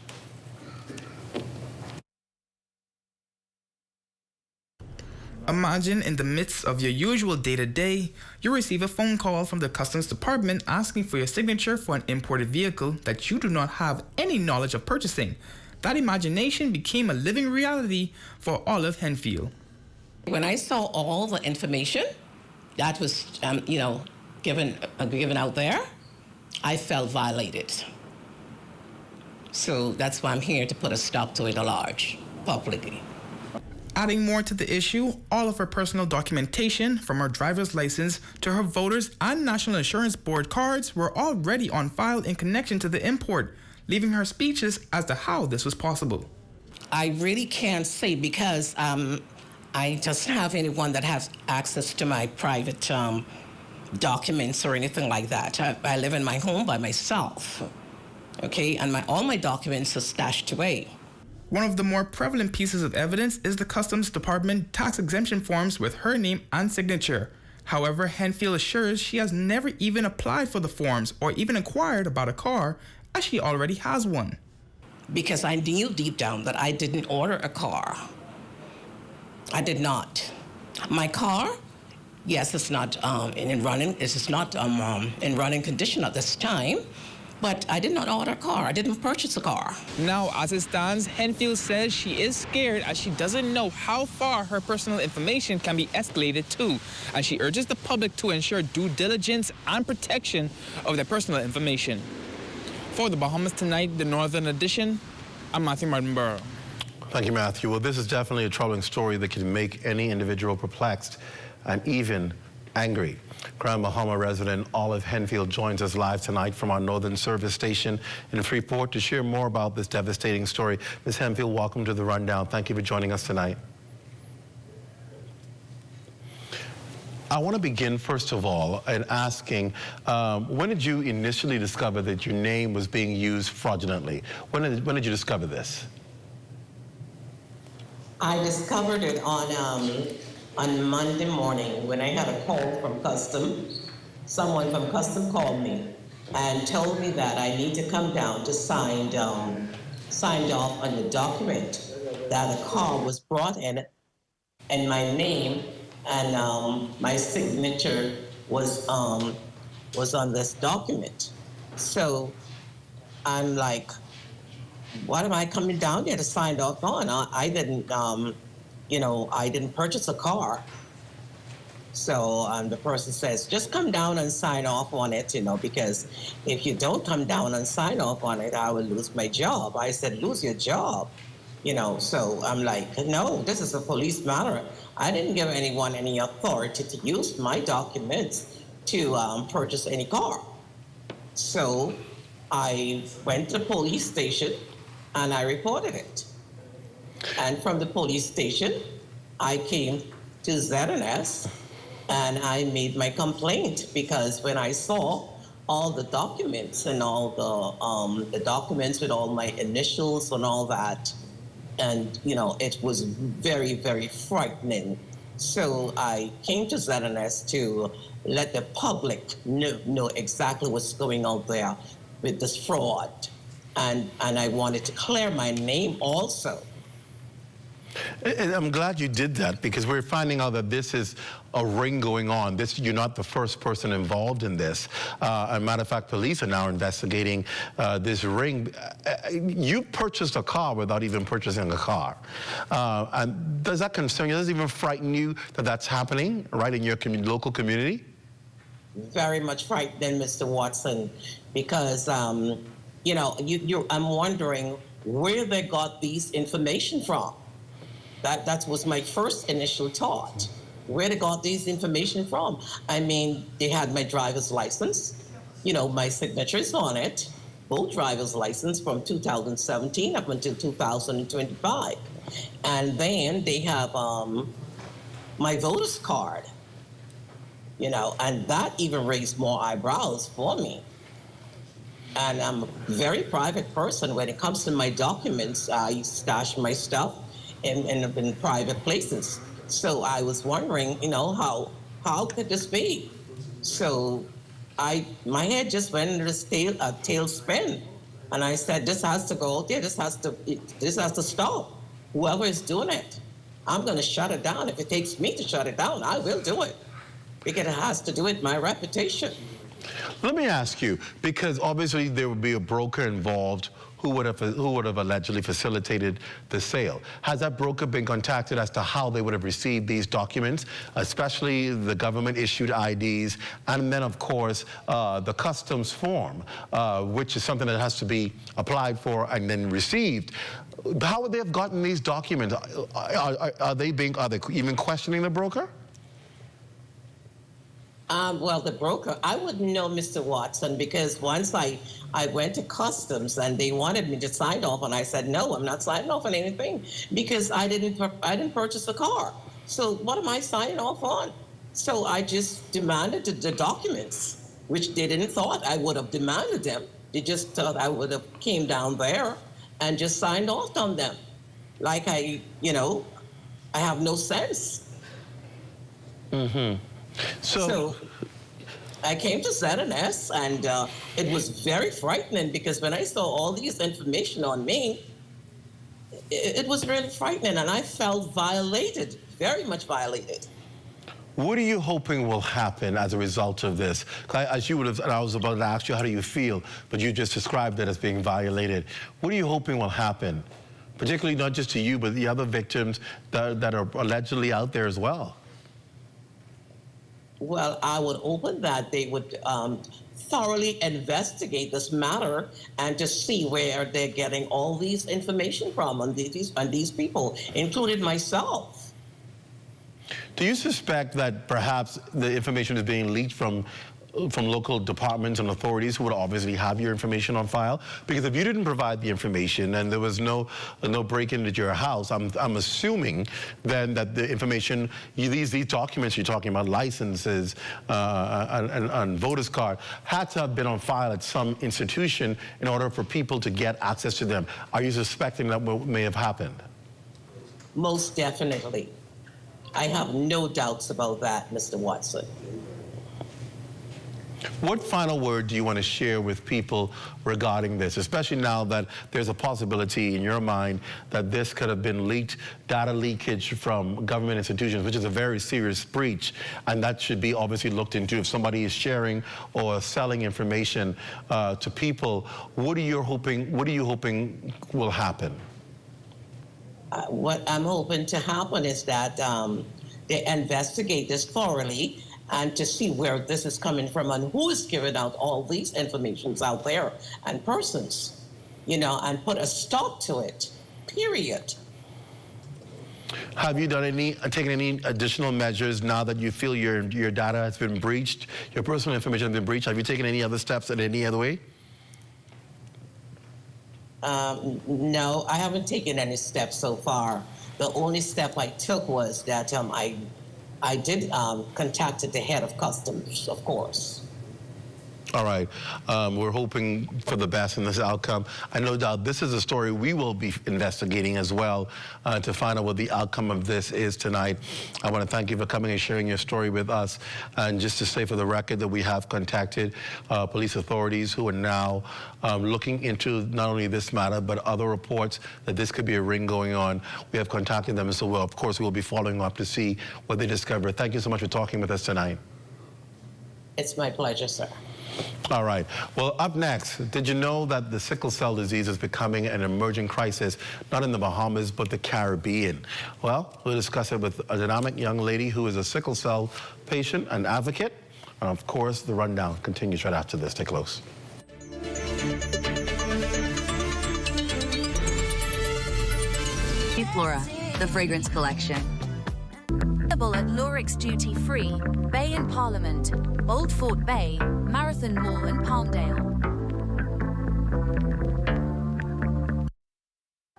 Imagine in the midst of your usual day-to-day, you receive a phone call from the Customs Department asking for your signature for an imported vehicle that you do not have any knowledge of purchasing. That imagination became a living reality for Olive Henfield. When I saw all the information that was, given out there, I felt violated. So that's why I'm here to put a stop to it at large, publicly. Adding more to the issue, all of her personal documentation, from her driver's license to her voters and National Insurance Board cards, were already on file in connection to the import, leaving her speechless as to how this was possible. I really can't say because I just have anyone that has access to my private documents or anything like that. I live in my home by myself, okay, and all my documents are stashed away. One of the more prevalent pieces of evidence is the Customs Department tax exemption forms with her name and signature. However, Henfield assures she has never even applied for the forms or even inquired about a car, as she already has one. Because I knew deep down that I didn't order a car. I did not. My car, yes, it's not in running condition at this time. But I did not order a car. I didn't purchase a car. Now, as it stands, Henfield says she is scared as she doesn't know how far her personal information can be escalated to, and she urges the public to ensure due diligence and protection of their personal information. For the Bahamas Tonight, the Northern Edition, I'm Matthew Martinborough. Thank you, Matthew. Well, this is definitely a troubling story that can make any individual perplexed and even angry. Grand Bahama resident Olive Henfield joins us live tonight from our Northern Service station in Freeport to share more about this devastating story. Ms. Henfield, welcome to the Rundown. Thank you for joining us tonight. I want to begin, first of all, in asking, when did you initially discover that your name was being used fraudulently? When did you discover this? I discovered it on Monday morning when I had a call from Customs. Someone from Customs called me and told me that I need to come down to signed off on the document that a car was brought in and my name and my signature was on this document. So I'm like, what am I coming down there to sign off on? I didn't, I didn't purchase a car. So the person says, just come down and sign off on it, because if you don't come down and sign off on it, I will lose my job. I said, lose your job, So I'm like, no, this is a police matter. I didn't give anyone any authority to use my documents to purchase any car. So I went to the police station and I reported it. And from the police station, I came to ZNS and I made my complaint because when I saw all the documents and all the documents with all my initials and all that, and it was very, very frightening. So I came to ZNS to let the public know exactly what's going on there with this fraud. And I wanted to clear my name also. And I'm glad you did that because we're finding out that this is a ring going on. You're not the first person involved in this. As a matter of fact, police are now investigating this ring. You purchased a car without even purchasing a car. And does that concern you? Does it even frighten you that that's happening right in your local community? Very much frightened, Mr. Watson, because, I'm wondering where they got these information from. That was my first initial thought. Where they got these information from? I mean, they had my driver's license, my signatures on it, both driver's license from 2017 up until 2025. And then they have my voter's card, and that even raised more eyebrows for me. And I'm a very private person. When it comes to my documents, I stash my stuff in private places. So I was wondering, how could this be? So my head just went into a tailspin. And I said, this has to go out there. This has to stop. Whoever is doing it, I'm going to shut it down. If it takes me to shut it down, I will do it. Because it has to do with my reputation. Let me ask you, because obviously there would be a broker involved who would have allegedly facilitated the sale. Has that broker been contacted as to how they would have received these documents, especially the government-issued IDs, and then, of course, the customs form, which is something that has to be applied for and then received? How would they have gotten these documents? Are they even questioning the broker? Well, the broker, I wouldn't know, Mr. Watson, because once I went to Customs and they wanted me to sign off, and I said, no, I'm not signing off on anything because I didn't purchase a car. So what am I signing off on? So I just demanded the documents, which they didn't thought I would have demanded them. They just thought I would have came down there and just signed off on them. Like I have no sense. Mm-hmm. So I came to ZNS, and it was very frightening because when I saw all these information on me, it was really frightening, and I felt violated, very much violated. What are you hoping will happen as a result of this? As you would have, and I was about to ask you, how do you feel? But you just described it as being violated. What are you hoping will happen? Particularly not just to you, but the other victims that are allegedly out there as well. Well, I would hope that they would thoroughly investigate this matter and to see where they're getting all these information from on these people, including myself. Do you suspect that perhaps the information is being leaked from local departments and authorities who would obviously have your information on file? Because if you didn't provide the information and there was no break-in into your house, I'm assuming then that the information, these documents you're talking about, licenses and voter's card, had to have been on file at some institution in order for people to get access to them. Are you suspecting that what may have happened? Most definitely. I have no doubts about that, Mr. Watson. What final word do you want to share with people regarding this, especially now that there's a possibility in your mind that this could have been leaked, data leakage from government institutions, which is a very serious breach, and that should be obviously looked into. If somebody is sharing or selling information to people, what are you hoping will happen? What I'm hoping to happen is that they investigate this thoroughly and to see where this is coming from and who is giving out all these informations out there and persons, you know, and put a stop to it, period. Have you taken any additional measures now that you feel your data has been breached, your personal information has been breached? Have you taken any other steps in any other way? No, I haven't taken any steps so far. The only step I took was that I did contacted the head of customs, of course. All right. We're hoping for the best in this outcome. I no doubt this is a story we will be investigating as well to find out what the outcome of this is tonight. I want to thank you for coming and sharing your story with us. And just to say for the record that we have contacted police authorities who are now looking into not only this matter, but other reports that this could be a ring going on. We have contacted them, and so of course, we'll be following up to see what they discover. Thank you so much for talking with us tonight. It's my pleasure, sir. All right. Well, up next, did you know that the sickle cell disease is becoming an emerging crisis, not in the Bahamas, but the Caribbean? Well, we'll discuss it with a dynamic young lady who is a sickle cell patient and advocate. And of course, the rundown continues right after this. Stay close. Flora, the fragrance collection. Available at Lorix Duty Free, Bay and Parliament, Old Fort Bay, Marathon Mall and Palmdale.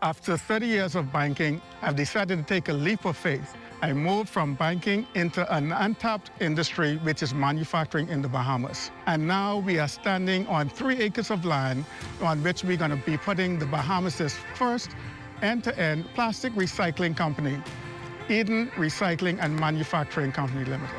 After 30 years of banking, I've decided to take a leap of faith. I moved from banking into an untapped industry, which is manufacturing in the Bahamas. And now we are standing on 3 acres of land on which we're going to be putting the Bahamas' first end-to-end plastic recycling company, Eden Recycling and Manufacturing Company Limited.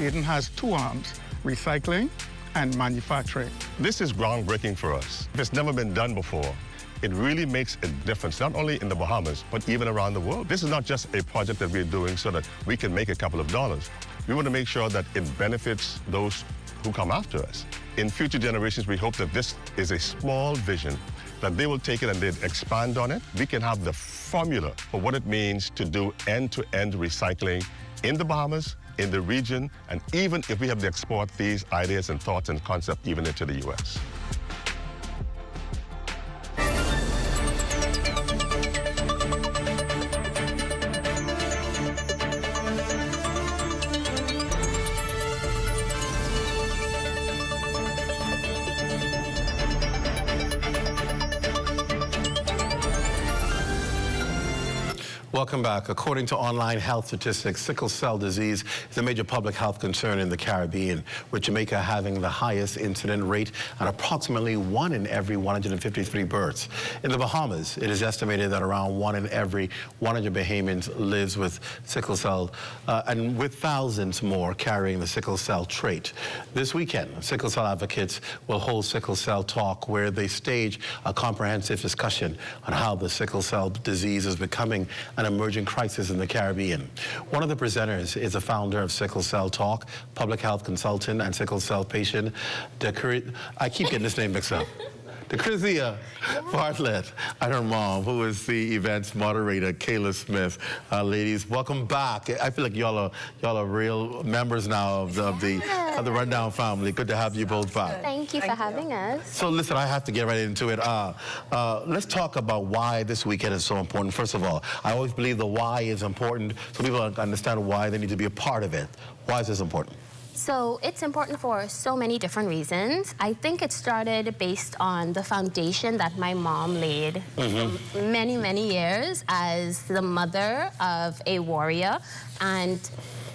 Eden has 2 arms, recycling and manufacturing. This is groundbreaking for us. It's never been done before. It really makes a difference, not only in the Bahamas, but even around the world. This is not just a project that we're doing so that we can make a couple of dollars. We want to make sure that it benefits those who come after us. In future generations, we hope that this is a small vision, that they will take it and they'd expand on it. We can have the formula for what it means to do end-to-end recycling in the Bahamas, in the region, and even if we have to export these ideas and thoughts and concepts even into the U.S. Welcome back. According to online health statistics, sickle cell disease is a major public health concern in the Caribbean, with Jamaica having the highest incident rate at approximately 1 in every 153 births. In the Bahamas, it is estimated that around 1 in every 100 Bahamians lives with sickle cell, and with thousands more carrying the sickle cell trait. This weekend, sickle cell advocates will hold Sickle Cell Talk, where they stage a comprehensive discussion on how the sickle cell disease is becoming an emerging crisis in the Caribbean. One of the presenters is a founder of Sickle Cell Talk, public health consultant and sickle cell patient. I keep getting this name mixed up. Decrizia Bartlett and her mom, who is the event's moderator, Kayla Smith. Ladies, welcome back. I feel like y'all are real members now of the Rundown family. Good to have you both back. Thank you for having us. So listen, I have to get right into it. Let's talk about why this weekend is so important. First of all, I always believe the why is important, so people understand why they need to be a part of it. Why is this important? So it's important for so many different reasons. I think it started based on the foundation that my mom laid for many, many years as the mother of a warrior. And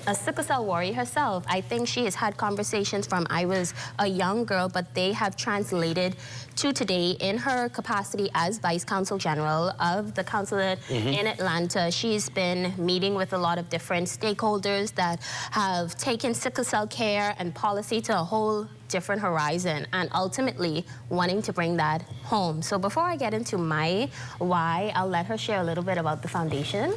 a sickle cell warrior herself. I think she has had conversations from I was a young girl, but they have translated to today in her capacity as Vice Consul General of the consulate in Atlanta. She's been meeting with a lot of different stakeholders that have taken sickle cell care and policy to a whole different horizon and ultimately wanting to bring that home. So before I get into my why, I'll let her share a little bit about the foundation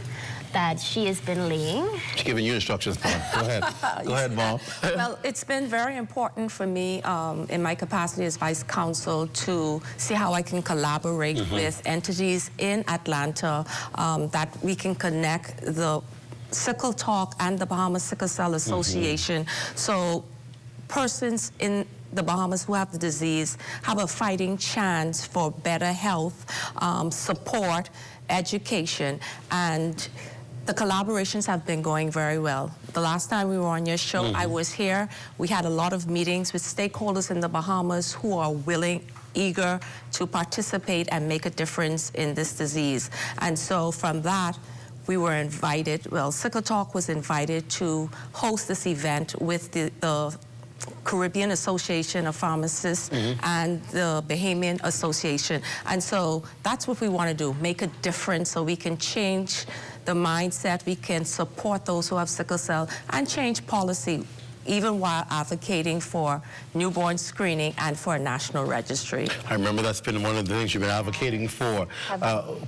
that she has been laying. She's giving you instructions, Mom. Go ahead. Go ahead, Mom. Well, it's been very important for me in my capacity as Vice Consul to see how I can collaborate with entities in Atlanta that we can connect the Sickle Talk and the Bahamas Sickle Cell Association. So persons in the Bahamas who have the disease have a fighting chance for better health, support, education, and the collaborations have been going very well. The last time we were on your show, I was here. We had a lot of meetings with stakeholders in the Bahamas who are willing, eager to participate and make a difference in this disease. And so from that, we were invited, well, Sickle Talk was invited to host this event with the Caribbean Association of Pharmacists and the Bahamian Association. And so that's what we want to do, make a difference so we can change the mindset, we can support those who have sickle cell and change policy, even while advocating for newborn screening and for a national registry. I remember that's been one of the things you've been advocating for.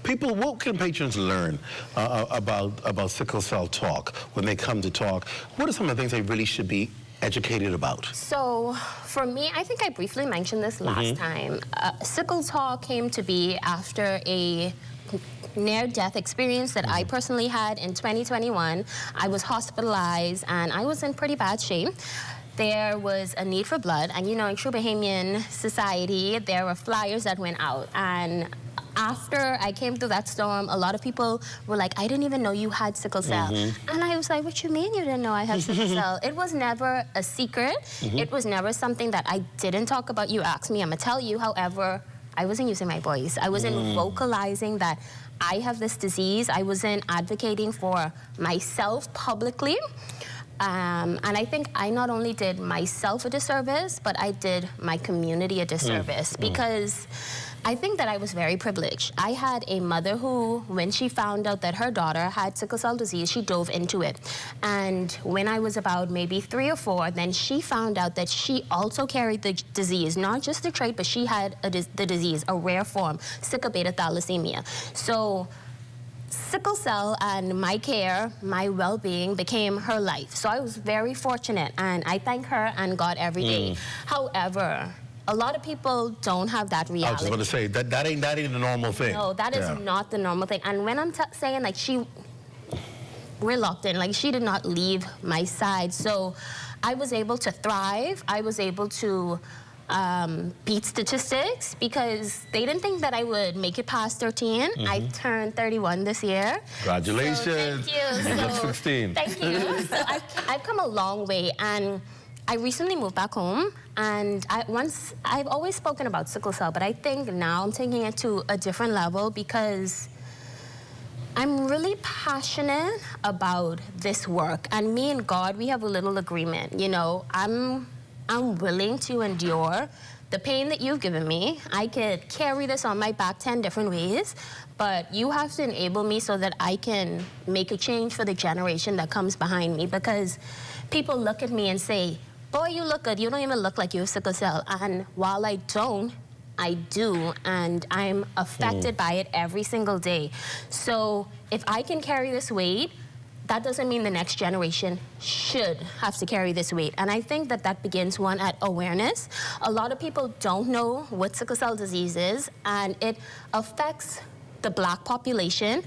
People, what can patrons learn about sickle cell talk when they come to talk? What are some of the things they really should be educated about? So for me, I think I briefly mentioned this last time. Sickle Talk came to be after a near-death experience that I personally had in 2021. I was hospitalized and I was in pretty bad shape. There was a need for blood, and you know, in true Bahamian society, there were flyers that went out, and after I came through that storm, a lot of people were like, I didn't even know you had sickle cell. And I was like, what you mean you didn't know I have sickle cell? It was never a secret. It was never something that I didn't talk about. You asked me, I'm gonna tell you. However, I wasn't using my voice. I wasn't vocalizing that I have this disease. I wasn't advocating for myself publicly. And I think I not only did myself a disservice, but I did my community a disservice because I think that I was very privileged. I had a mother who, when she found out that her daughter had sickle cell disease, she dove into it. And when I was about maybe 3 or 4, then she found out that she also carried the disease, not just the trait, but she had the disease, a rare form, sickle beta thalassemia. So sickle cell and my care, my well-being became her life. So I was very fortunate, and I thank her and God every day. However, a lot of people don't have that reality. I was just going to say, that ain't the normal thing. No, that is not the normal thing. And when I'm saying, like, reluctant, like, she did not leave my side. So I was able to thrive. I was able to beat statistics because they didn't think that I would make it past 13. I turned 31 this year. Congratulations. So thank you. You look 16. Thank you. So I've come a long way, and I recently moved back home, and I've always spoken about sickle cell, but I think now I'm taking it to a different level because I'm really passionate about this work, and me and God, we have a little agreement. You know, I'm willing to endure the pain that you've given me. I could carry this on my back 10 different ways, but you have to enable me so that I can make a change for the generation that comes behind me, because people look at me and say, boy, you look good. You don't even look like you have sickle cell. And while I don't, I do, and I'm affected by it every single day. So if I can carry this weight, that doesn't mean the next generation should have to carry this weight. And I think that that begins, one, at awareness. A lot of people don't know what sickle cell disease is, and it affects the Black population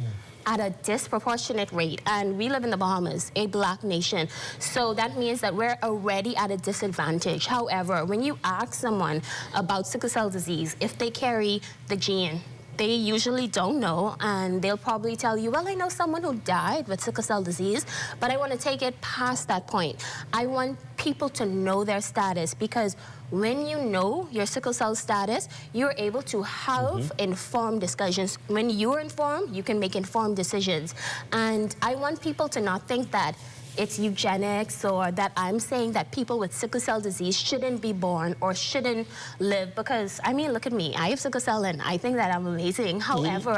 at a disproportionate rate. And we live in the Bahamas, a Black nation. So that means that we're already at a disadvantage. However, when you ask someone about sickle cell disease, if they carry the gene, they usually don't know, and they'll probably tell you, well, I know someone who died with sickle cell disease, but I want to take it past that point. I want people to know their status, because when you know your sickle cell status, you're able to have informed discussions. When you're informed, you can make informed decisions. And I want people to not think that it's eugenics or that I'm saying that people with sickle cell disease shouldn't be born or shouldn't live, because, I mean, look at me. I have sickle cell and I think that I'm amazing. However,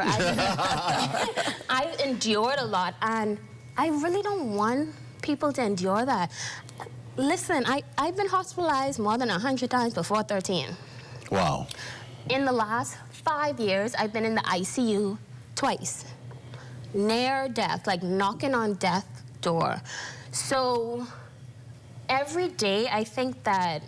I've endured a lot, and I really don't want people to endure that. Listen, I've been hospitalized more than 100 times before 13. Wow. In the last 5 years, I've been in the ICU twice. Near death, like knocking on death's door. So every day, I think that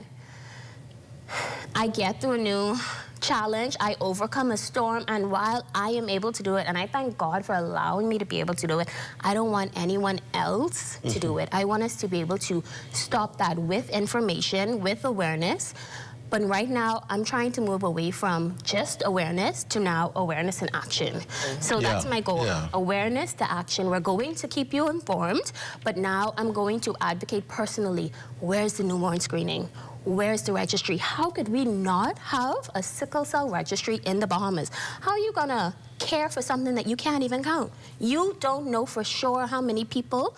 I get through a new challenge, I overcome a storm, and while I am able to do it, and I thank God for allowing me to be able to do it, I don't want anyone else to do it. I want us to be able to stop that with information, with awareness. But right now, I'm trying to move away from just awareness to now awareness and action. So that's my goal. Awareness to action. We're going to keep you informed, but now I'm going to advocate personally. Where's the newborn screening? Where's the registry? How could we not have a sickle cell registry in the Bahamas? How are you gonna care for something that you can't even count? You don't know for sure how many people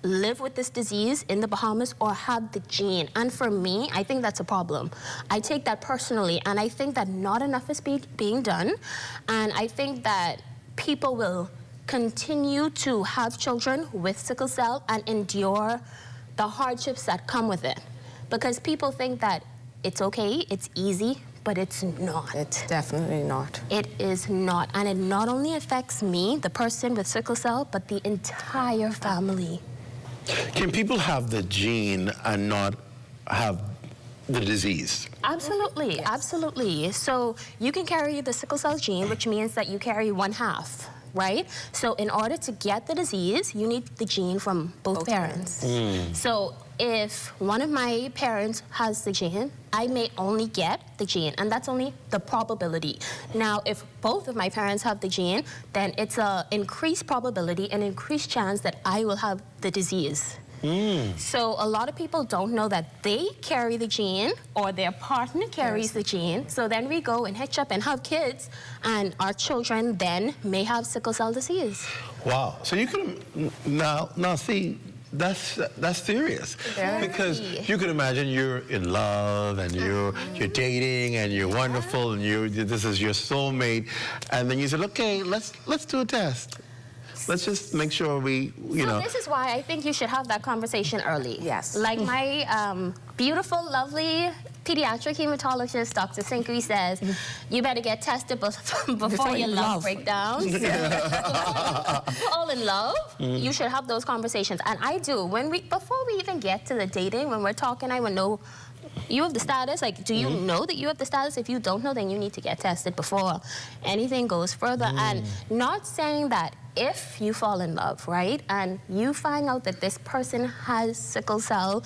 live with this disease in the Bahamas or have the gene. And for me, I think that's a problem. I take that personally, and I think that not enough is being done. And I think that people will continue to have children with sickle cell and endure the hardships that come with it. Because people think that it's okay, it's easy, but it's not. It's definitely not. It is not. And it not only affects me, the person with sickle cell, but the entire family. Can people have the gene and not have the disease? Absolutely, absolutely. So you can carry the sickle cell gene, which means that you carry 1/2, right? So in order to get the disease, you need the gene from both parents. So if one of my parents has the gene, I may only get the gene, and that's only the probability. Now, if both of my parents have the gene, then it's an increased probability, an increased chance that I will have the disease. So a lot of people don't know that they carry the gene or their partner carries the gene. So then we go and hitch up and have kids, and our children then may have sickle cell disease. Wow. So you can now see. That's serious. Because you can imagine you're in love and you're dating and you're wonderful and this is your soulmate, and then you said, okay, let's do a test. Let's just make sure we, you know. This is why I think you should have that conversation early. Yes. Like my beautiful, lovely pediatric hematologist, Dr. Sinkri, says, you better get tested before your love breakdowns. All in love, you should have those conversations. And I do. Before we even get to the dating, when we're talking, I would know, you have the status. Like, do you know that you have the status? If you don't know, then you need to get tested before anything goes further. And not saying that if you fall in love, right, and you find out that this person has sickle cell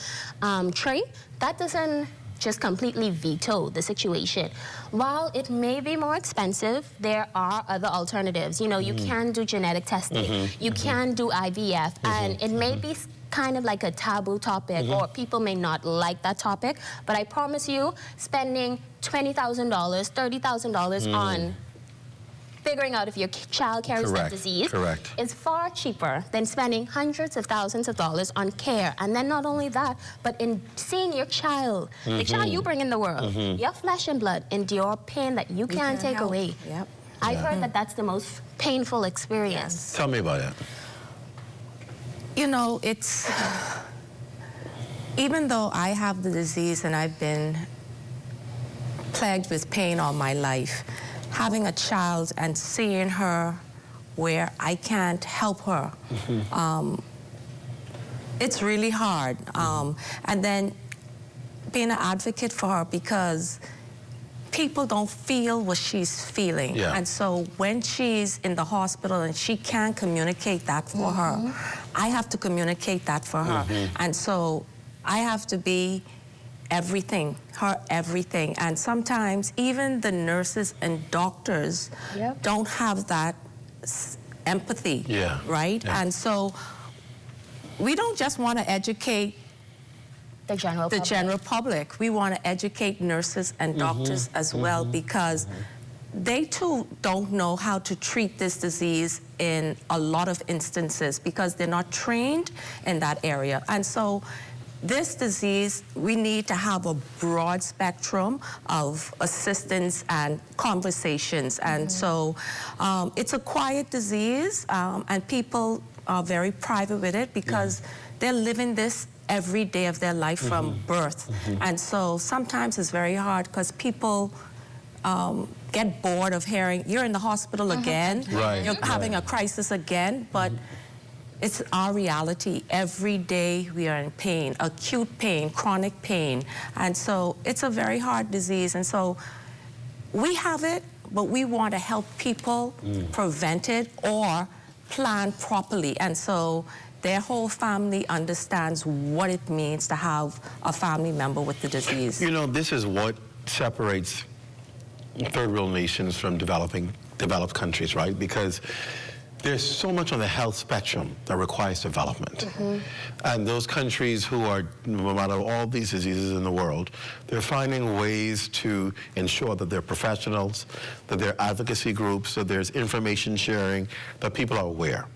trait, that doesn't just completely veto the situation. While it may be more expensive, there are other alternatives. You know, you can do genetic testing. You can do IVF, and it may be kind of like a taboo topic, or people may not like that topic, but I promise you, spending $20,000, $30,000 on figuring out if your child carries that disease is far cheaper than spending hundreds of thousands of dollars on care. And then not only that, but in seeing your child, the child you bring in the world, your flesh and blood, endure pain that you can't take away. I've heard that that's the most painful experience. Tell me about it. You know, it's, even though I have the disease and I've been plagued with pain all my life, having a child and seeing her where I can't help her, it's really hard. And then being an advocate for her, because people don't feel what she's feeling. And so when she's in the hospital and she can't communicate that for her, I have to communicate that for her. And so I have to be everything, her everything. And sometimes even the nurses and doctors don't have that empathy, right? And so we don't just want to educate the general public. We want to educate nurses and doctors as well, because they too don't know how to treat this disease in a lot of instances because they're not trained in that area. And so this disease, we need to have a broad spectrum of assistance and conversations. And so it's a quiet disease, and people are very private with it because they're living this every day of their life from birth. And so sometimes it's very hard because people get bored of hearing, you're in the hospital again, you're having a crisis again, but it's our reality. Every day we are in pain, acute pain, chronic pain. And so it's a very hard disease. And so we have it, but we want to help people prevent it or plan properly. And so their whole family understands what it means to have a family member with the disease. You know, this is what separates third world nations from developed countries, right? Because there's so much on the health spectrum that requires development. And those countries who are, no matter all these diseases in the world, they're finding ways to ensure that they're professionals, that there are advocacy groups, that there's information sharing, that people are aware.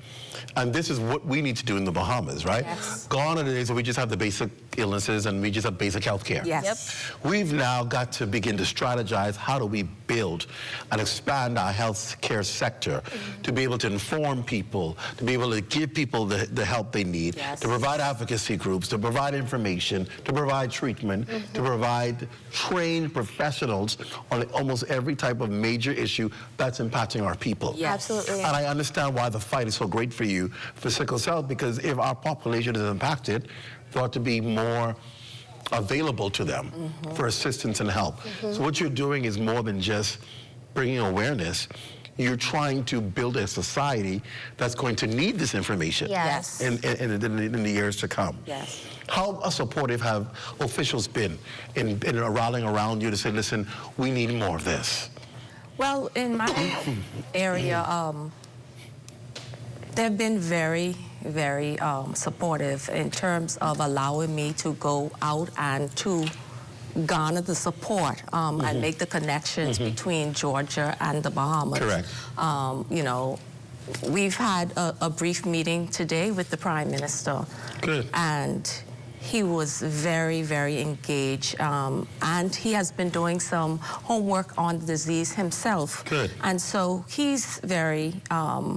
And this is what we need to do in the Bahamas, right? Yes. Gone are the days where we just have the basic illnesses and we just have basic health care. Yes. We've now got to begin to strategize how do we build and expand our health care sector to be able to inform people, to be able to give people the help they need, to provide advocacy groups, to provide information, to provide treatment, to provide trained professionals on almost every type of major issue that's impacting our people. Yes. Absolutely. And I understand why the fight is so great for you for sickle cell, because if our population is impacted, there ought to be more available to them for assistance and help. So what you're doing is more than just bringing awareness. You're trying to build a society that's going to need this information in the years to come. Yes. How supportive have officials been in rallying around you to say, listen, we need more of this? Well, in my area, they've been very, very supportive in terms of allowing me to go out and to garner the support and make the connections between Georgia and the Bahamas. Correct. You know, we've had a brief meeting today with the Prime Minister. Good. And he was very, very engaged, and he has been doing some homework on the disease himself. Good. And so he's very...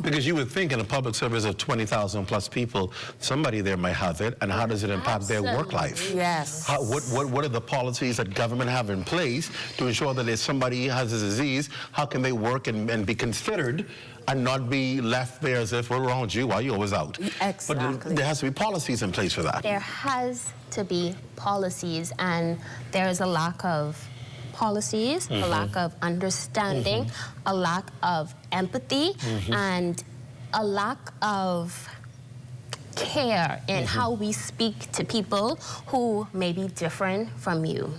because you would think in a public service of 20,000 plus people, somebody there might have it, and how does it impact their work life? Yes. What are the policies that government have in place to ensure that if somebody has a disease, how can they work and be considered and not be left there as if, we're wrong with you, why are you always out? Exactly. But there has to be policies in place for that. There has to be policies, and there is a lack of policies, a lack of understanding, a lack of empathy, and a lack of care in how we speak to people who may be different from you.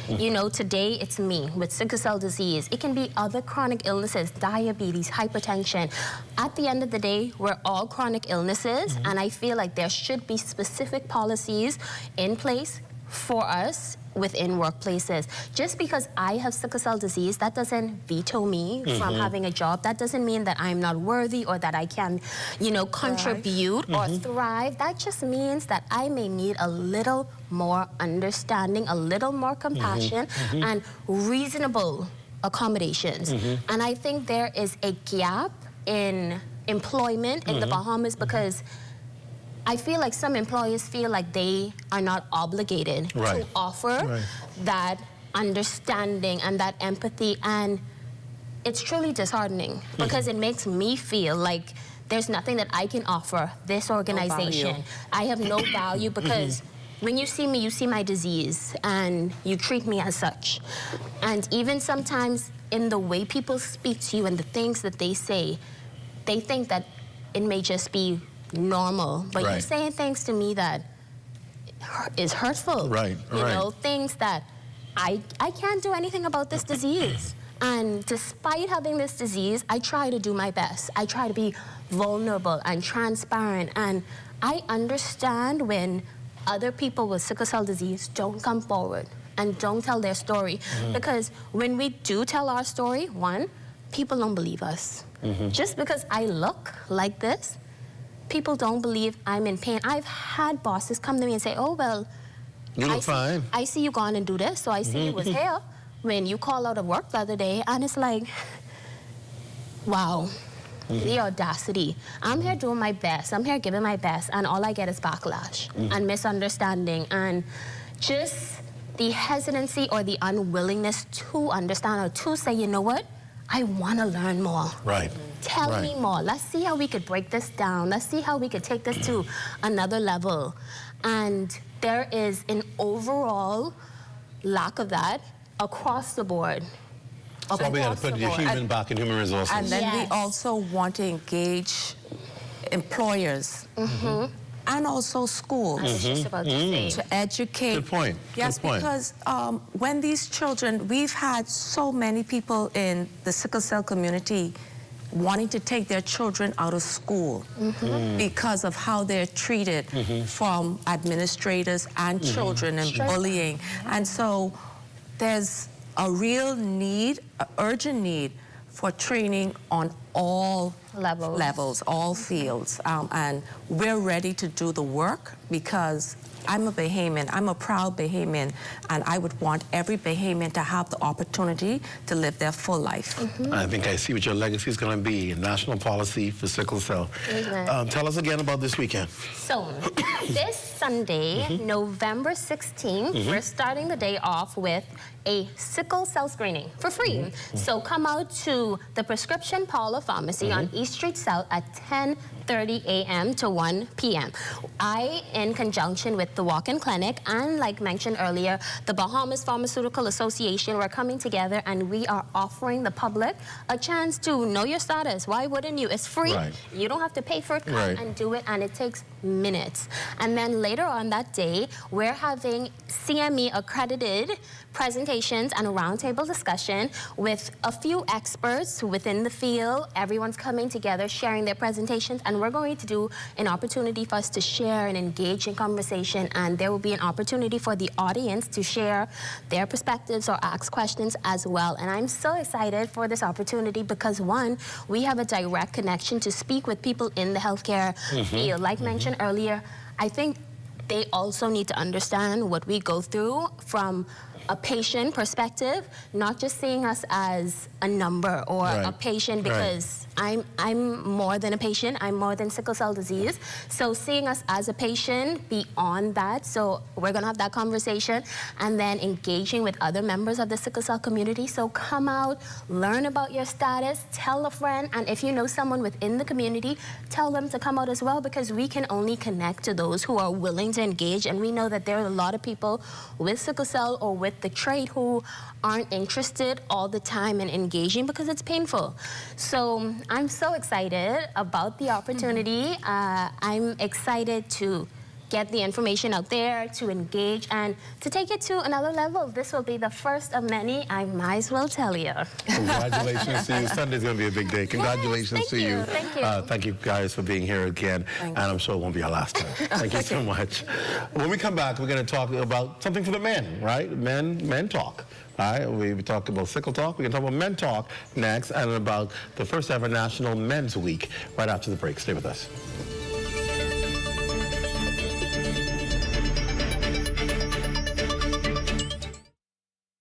You know, today it's me with sickle cell disease. It can be other chronic illnesses, diabetes, hypertension. At the end of the day, we're all chronic illnesses, and I feel like there should be specific policies in place for us within workplaces. Just because I have sickle cell disease, that doesn't veto me from having a job. That doesn't mean that I'm not worthy or that I can, you know, contribute or thrive. That just means that I may need a little more understanding, a little more compassion, and reasonable accommodations. And I think there is a gap in employment in the Bahamas because I feel like some employers feel like they are not obligated to offer that understanding and that empathy, and it's truly disheartening because it makes me feel like there's nothing that I can offer this organization. I have no value because when you see me, you see my disease and you treat me as such. And even sometimes in the way people speak to you and the things that they say, they think that it may just be normal, but you're saying things to me that is hurtful. You know, things that I can't do anything about this disease. And despite having this disease, I try to do my best. I try to be vulnerable and transparent. And I understand when other people with sickle cell disease don't come forward and don't tell their story. Because when we do tell our story, one, people don't believe us. Just because I look like this, people don't believe I'm in pain. I've had bosses come to me and say, oh, well, you look fine. I see you gone and do this, so I see you was here when you called out of work the other day. And it's like, wow, the audacity. I'm here doing my best. I'm here giving my best, and all I get is backlash and misunderstanding and just the hesitancy or the unwillingness to understand or to say, you know what, I want to learn more. Right. Tell me more. Let's see how we could break this down. Let's see how we could take this to another level. And there is an overall lack of that across the board. So we got to put the human back in human resources. And then we also want to engage employers and also schools I was just about to say. to educate. Good point. Yes, Good point. because when these children, we've had so many people in the sickle cell community wanting to take their children out of school because of how they're treated from administrators and children and bullying. And so there's a real need, an urgent need for training on all levels, all fields. And we're ready to do the work because I'm a Bahamian, I'm a proud Bahamian, and I would want every Bahamian to have the opportunity to live their full life. I think I see what your legacy is going to be in national policy for sickle cell. Tell us again about this weekend. So, this Sunday, November 16th, we're starting the day off with a sickle cell screening for free. So come out to the Prescription Parlor Pharmacy on East Street South at 10:30 a.m. to 1 p.m. I, in conjunction with the Walk-In Clinic and, like mentioned earlier, the Bahamas Pharmaceutical Association, we're coming together and we are offering the public a chance to know your status. Why wouldn't you? It's free. You don't have to pay for it. Come and do it, and it takes minutes. And then later on that day, we're having CME accredited presentations and a roundtable discussion with a few experts within the field. Everyone's coming together, sharing their presentations, and we're going to do an opportunity for us to share and engage in conversation, and there will be an opportunity for the audience to share their perspectives or ask questions as well. And I'm so excited for this opportunity because, one, we have a direct connection to speak with people in the healthcare field. Like mentioned earlier, I think they also need to understand what we go through from a patient perspective, not just seeing us as a number or a patient, because I'm more than a patient, I'm more than sickle cell disease. So seeing us as a patient beyond that, so we're gonna have that conversation, and then engaging with other members of the sickle cell community. So come out, learn about your status, tell a friend, and if you know someone within the community, tell them to come out as well, because we can only connect to those who are willing to engage, and we know that there are a lot of people with sickle cell or with the trait who aren't interested all the time in engaging because it's painful. So I'm so excited about the opportunity. I'm excited to get the information out there, to engage, and to take it to another level. This will be the first of many, I might as well tell you. Congratulations to you. Sunday's going to be a big day. Congratulations to you. Thank you. Thank you guys for being here again. And I'm sure it won't be our last time. Thank you so much. When we come back, we're going to talk about something for the men, right? Men talk. All right, we talk about sickle talk. We're going to talk about men talk next, and about the first ever National Men's Week right after the break. Stay with us.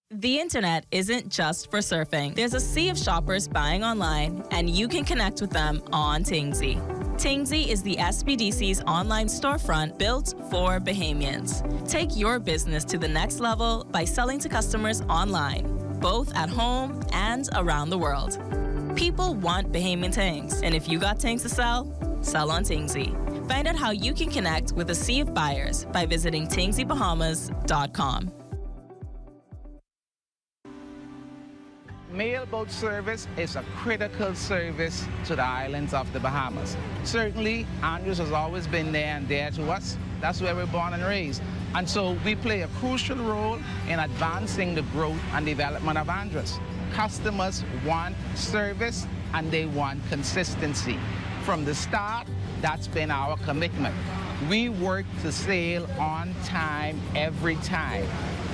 The internet isn't just for surfing. There's a sea of shoppers buying online, and you can connect with them on Tingsy. Tingsy is the SBDC's online storefront built for Bahamians. Take your business to the next level by selling to customers online, both at home and around the world. People want Bahamian things, and if you got things to sell, sell on Tingsy. Find out how you can connect with a sea of buyers by visiting tingsybahamas.com. Mailboat service is a critical service to the islands of the Bahamas. Certainly, Andrews has always been there and dear to us. That's where we're born and raised. And so we play a crucial role in advancing the growth and development of Andrews. Customers want service and they want consistency. From the start, that's been our commitment. We work to sail on time every time.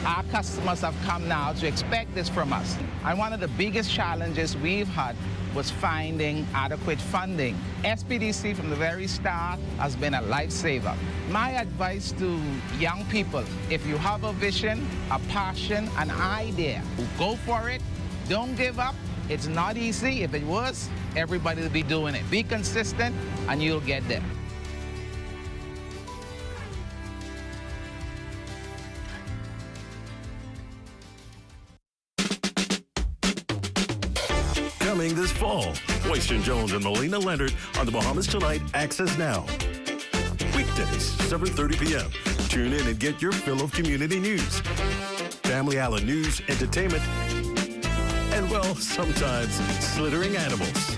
Our customers have come now to expect this from us. And one of the biggest challenges we've had was finding adequate funding. SPDC from the very start has been a lifesaver. My advice to young people, if you have a vision, a passion, an idea, go for it. Don't give up. It's not easy. If it was, everybody would be doing it. Be consistent and you'll get there. Coming this fall, Royston Jones and Melina Leonard on The Bahamas Tonight Access Now. Weekdays, 7:30 p.m. Tune in and get your fill of community news. Family Island news, entertainment, and, well, sometimes slithering animals.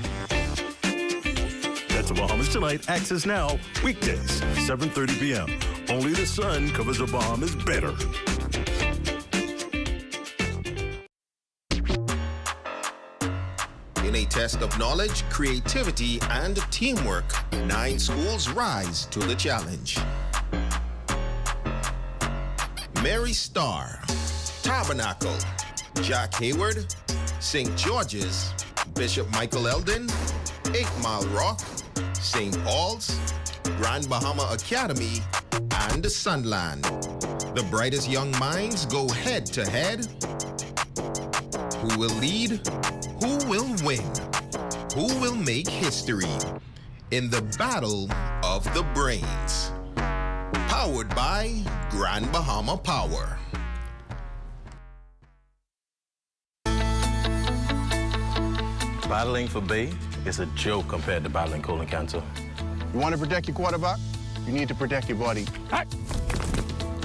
That's The Bahamas Tonight Access Now, weekdays, 7:30 p.m. Only the sun covers the Bahamas better. In a test of knowledge, creativity, and teamwork, 9 schools rise to the challenge. Mary Starr, Tabernacle, Jack Hayward, St. George's, Bishop Michael Eldon, 8 Mile Rock, St. Paul's, Grand Bahama Academy, and Sunland. The brightest young minds go head to head. Who will lead? Who will win? Who will make history in the battle of the brains? Powered by Grand Bahama Power. Battling for Bay is a joke compared to battling colon cancer. You want to protect your quarterback? You need to protect your body.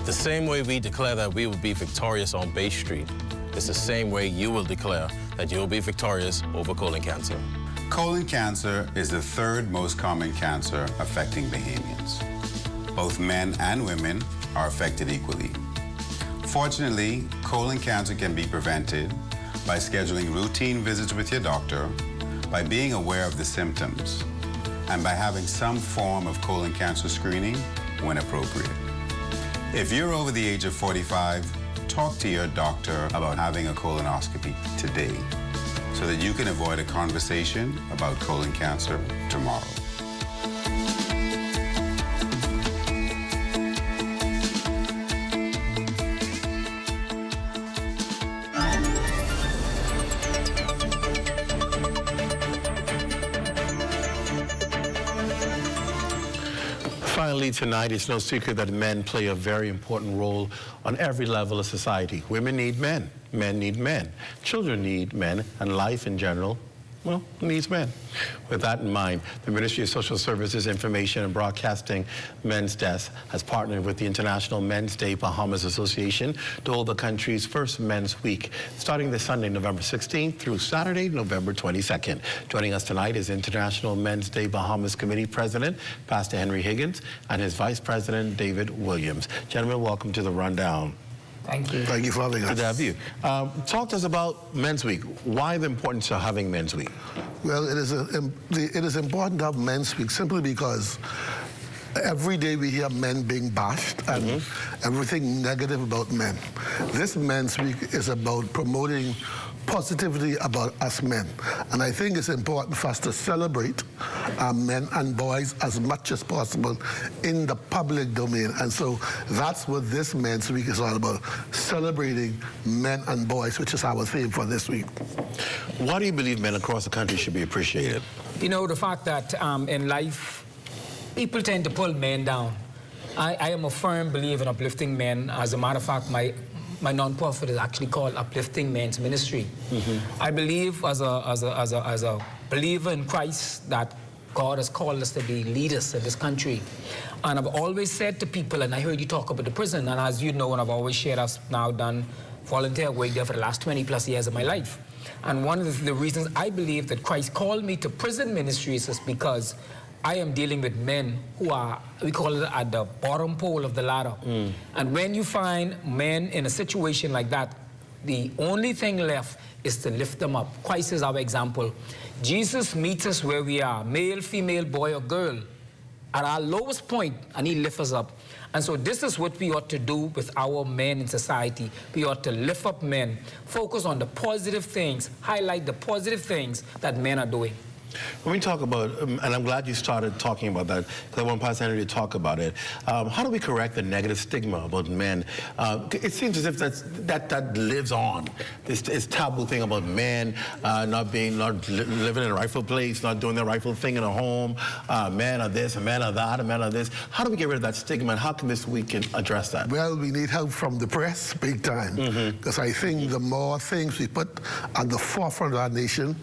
The same way we declare that we will be victorious on Bay Street, it's the same way you will declare that you will be victorious over colon cancer. Colon cancer is the 3rd most common cancer affecting Bahamians. Both men and women are affected equally. Fortunately, colon cancer can be prevented by scheduling routine visits with your doctor, by being aware of the symptoms, and by having some form of colon cancer screening when appropriate. If you're over the age of 45, talk to your doctor about having a colonoscopy today so that you can avoid a conversation about colon cancer tomorrow. Finally, tonight, it's no secret that men play a very important role on every level of society. Women need men. Men need men. Children need men. And life in general, well, needs men. With that in mind, the Ministry of Social Services, Information and Broadcasting Men's Desk has partnered with the International Men's Day Bahamas Association to hold the country's first Men's Week, starting this Sunday, November 16th through Saturday, November 22nd. Joining us tonight is International Men's Day Bahamas Committee President, Pastor Henry Higgins, and his Vice President, David Williams. Gentlemen, welcome to the Rundown. Thank you. Thank you for having us. Good to have you. Talk to us about Men's Week. Why the importance of having Men's Week? Well, it is important to have Men's Week simply because every day we hear men being bashed and everything negative about men. This Men's Week is about promoting positivity about us men. And I think it's important for us to celebrate men and boys as much as possible in the public domain. And so that's what this Men's Week is all about, celebrating men and boys, which is our theme for this week. Why do you believe men across the country should be appreciated? You know, the fact that in life, people tend to pull men down. I am a firm believer in uplifting men. As a matter of fact, my non-profit is actually called Uplifting Men's Ministry. I believe as a believer in Christ that God has called us to be leaders in this country. And I've always said to people, and I heard you talk about the prison, and as you know, and I've always shared, I've now done volunteer work there for the last 20+ years of my life. And one of the reasons I believe that Christ called me to prison ministries is because I am dealing with men who are, we call it at the bottom pole of the ladder. And when you find men in a situation like that, the only thing left is to lift them up. Christ is our example. Jesus meets us where we are, male, female, boy, or girl, at our lowest point, and he lifts us up. And so this is what we ought to do with our men in society. We ought to lift up men, focus on the positive things, highlight the positive things that men are doing. When we talk about, and I'm glad you started talking about that, because I want Pastor Henry to talk about it. How do we correct the negative stigma about men? It seems as if that lives on. This taboo thing about men not living in a rightful place, not doing the rightful thing in a home. Men are this, and men are that, and men are this. How do we get rid of that stigma, and how can this week address that? Well, we need help from the press, big time. Because I think the more things we put at the forefront of our nation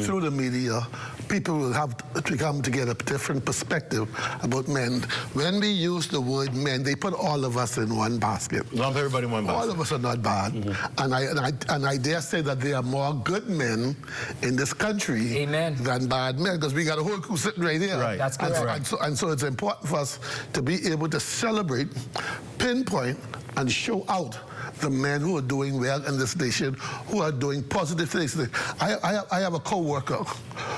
through the media, people will have to come to get a different perspective about men. When we use the word men, they put all of us in one basket. Lump everybody in one basket. All of us are not bad. And I dare say that there are more good men in this country than bad men, because we got a whole crew sitting right here. Right. That's correct. And so it's important for us to be able to celebrate, pinpoint, and show out the men who are doing well in this nation, who are doing positive things. I have a co-worker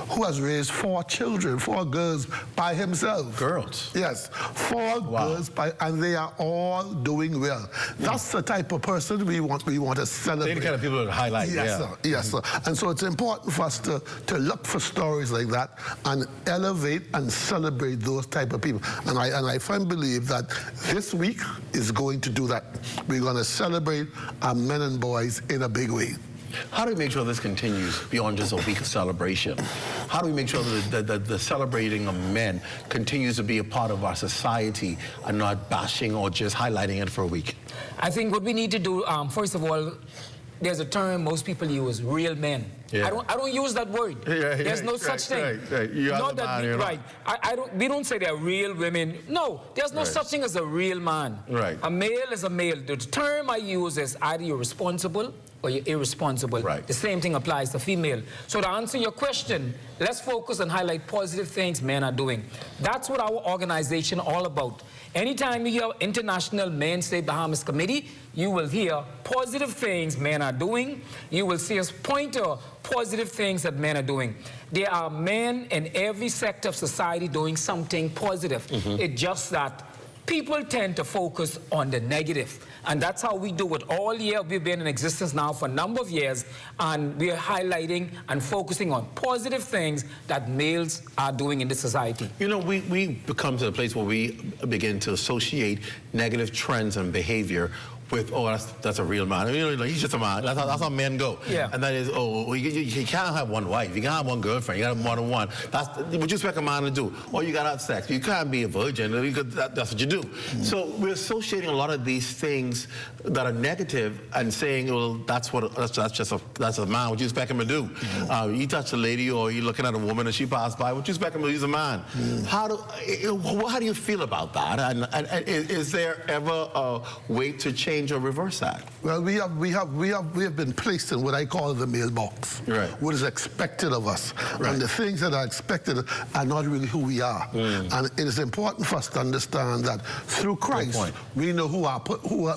who has raised 4 children, 4 girls by himself. Girls? Yes, 4 girls, and they are all doing well. That's the type of person we want to celebrate. They're the kind of people to highlight. Yes, sir. Yes, sir. And so it's important for us to look for stories like that and elevate and celebrate those type of people. And I firmly believe that this week is going to do that. We're going to celebrate our men and boys in a big way. How do we make sure this continues beyond just a week of celebration? How do we make sure that the celebrating of men continues to be a part of our society and not bashing or just highlighting it for a week? I think what we need to do, first of all, there's a term most people use, real men. Yeah. I don't use that word. There's no such thing. Right. You are the man, right. We don't say they're real women. No, there's no such thing as a real man. Right. A male is a male. The term I use is either you're responsible or you're irresponsible. Right. The same thing applies to female. So to answer your question, let's focus and highlight positive things men are doing. That's what our organization is all about. Anytime you hear International Men's Day Bahamas Committee, you will hear positive things men are doing. You will see us point to positive things that men are doing. There are men in every sector of society doing something positive. It's just that people tend to focus on the negative. And that's how we do it all year. We've been in existence now for a number of years, and we're highlighting and focusing on positive things that males are doing in this society. You know, we become to a place where we begin to associate negative trends and behavior with, oh, that's a real man. You know, like, he's just a man. That's how men go. Yeah. And that is, oh, you can't have one wife. You can't have one girlfriend. You got to have more than one. That's what you expect a man to do. Or you got to have sex. You can't be a virgin. That's what you do. So we're associating a lot of these things that are negative and saying, well, that's a man. What you expect him to do? You touch a lady or you're looking at a woman and she passed by. What you expect him to do? He's a man. How do you feel about that? And is there ever a way to change or reverse that? Well, we have been placed in what I call the mailbox. Right. What is expected of us. Right. And the things that are expected are not really who we are. And it is important for us to understand that through Christ, we know who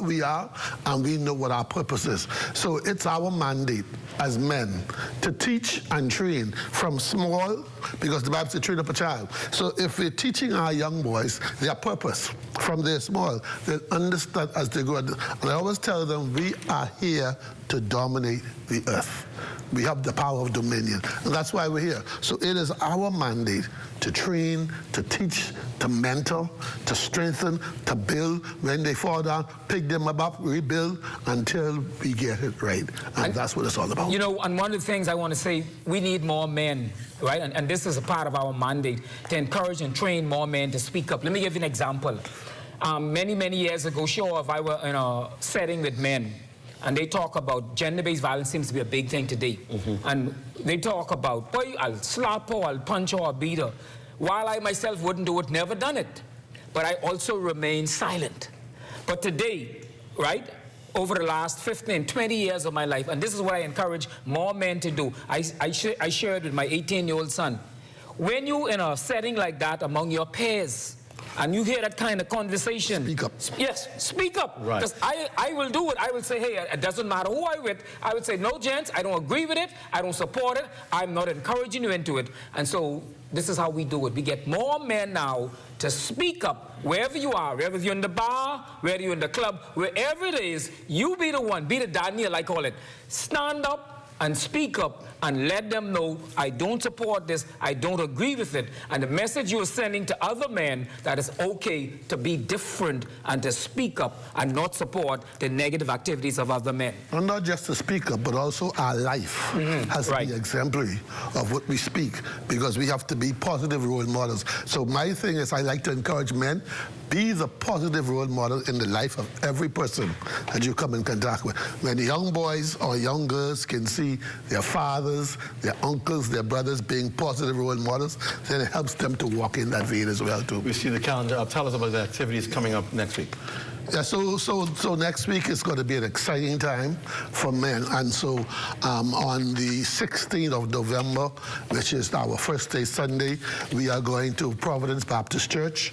we are and we know what our purpose is. So it's our mandate as men to teach and train from small, because the Bible says train up a child. So if we're teaching our young boys their purpose from their small, they'll understand as they grow. And I always tell them, we are here to dominate the earth. We have the power of dominion, and that's why we're here. So it is our mandate to train, to teach, to mentor, to strengthen, to build. When they fall down, pick them up, rebuild until we get it right. And that's what it's all about. You know, and one of the things I want to say, we need more men, right? And this is a part of our mandate, to encourage and train more men to speak up. Let me give you an example. Many years ago, sure, if I were in a setting with men, and they talk about gender-based violence seems to be a big thing today. And they talk about, boy, I'll slap her, I'll punch her, or beat her. While I myself wouldn't do it, never done it. But I also remain silent. But today, right, over the last 15, 20 years of my life, and this is what I encourage more men to do. I shared with my 18-year-old son. When you in a setting like that among your peers, and you hear that kind of conversation, speak up. Yes, speak up. Right. Because I will do it. I will say, hey, it doesn't matter who I'm with. I would say, no, gents, I don't agree with it. I don't support it. I'm not encouraging you into it. And so this is how we do it. We get more men now to speak up wherever you are, whether you're in the bar, whether you're in the club, wherever it is, you be the one, be the Daniel, I call it. Stand up and speak up and let them know, I don't support this, I don't agree with it. And the message you're sending to other men that it's okay to be different and to speak up and not support the negative activities of other men. And not just to speak up, but also our life has to be exemplary of what we speak, because we have to be positive role models. So my thing is, I like to encourage men, be the positive role model in the life of every person that you come in contact with. When the young boys or young girls can see their fathers, their uncles, their brothers being positive role models, then it helps them to walk in that vein as well too. We see the calendar. Tell us about the activities coming up next week. Yeah, so next week is going to be an exciting time for men. And so on the 16th of November, which is our first day Sunday, we are going to Providence Baptist Church,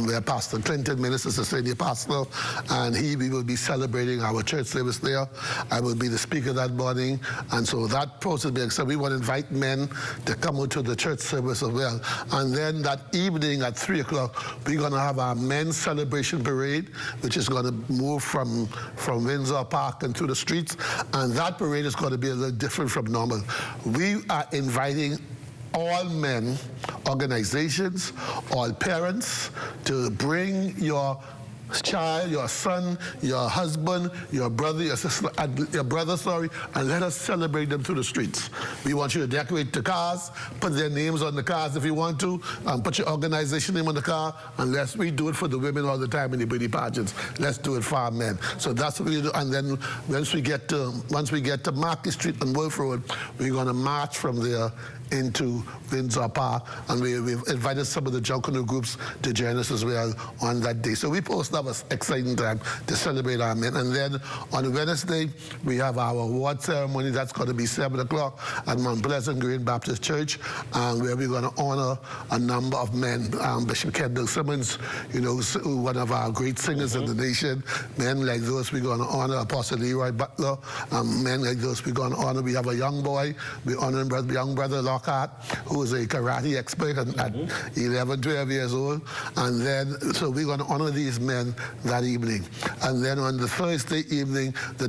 where Pastor Clinton ministers, the senior pastor, and we will be celebrating our church service there. I will be the speaker that morning. And so that process being said, we want to invite men to come out to the church service as well. And then that evening at 3 o'clock, we're going to have our men's celebration parade, which is going to move from Windsor Park and through the streets. And that parade is going to be a little different from normal. We are inviting all men, organizations, all parents to bring your child, your son, your husband, your brother, your sister, and let us celebrate them through the streets. We want you to decorate the cars, put their names on the cars if you want to, put your organization name on the car, and we do it for the women all the time in the beauty pageants. Let's do it for our men. So that's what we do. And then once we get to Market Street and Wolf Road, we're going to march from there into Windsor Park, and we've invited some of the Junkanoo groups to join us as well on that day. So we post have an exciting time to celebrate our men. And then on Wednesday, we have our award ceremony. That's going to be 7 o'clock at Mount Pleasant Green Baptist Church, where we're going to honor a number of men. Bishop Kendall Simmons, one of our great singers in the nation. Men like those we're going to honor. Apostle Leroy Butler. Men like those we're going to honor. We have a young boy. We're honoring young brother Lockhart, who is a karate expert at 11, 12 years old. And then, so we're going to honor these men that evening. And then on the Thursday evening, the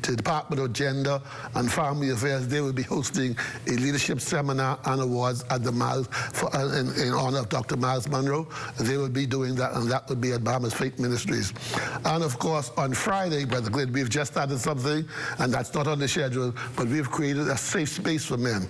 Department of Gender and Family Affairs, they will be hosting a leadership seminar and awards at the Miles in honor of Dr. Miles Monroe. They will be doing that, and that will be at Bahamas Faith Ministries. And of course, on Friday, Brother Glenn, we've just started something, and that's not on the schedule, but we've created a safe space for men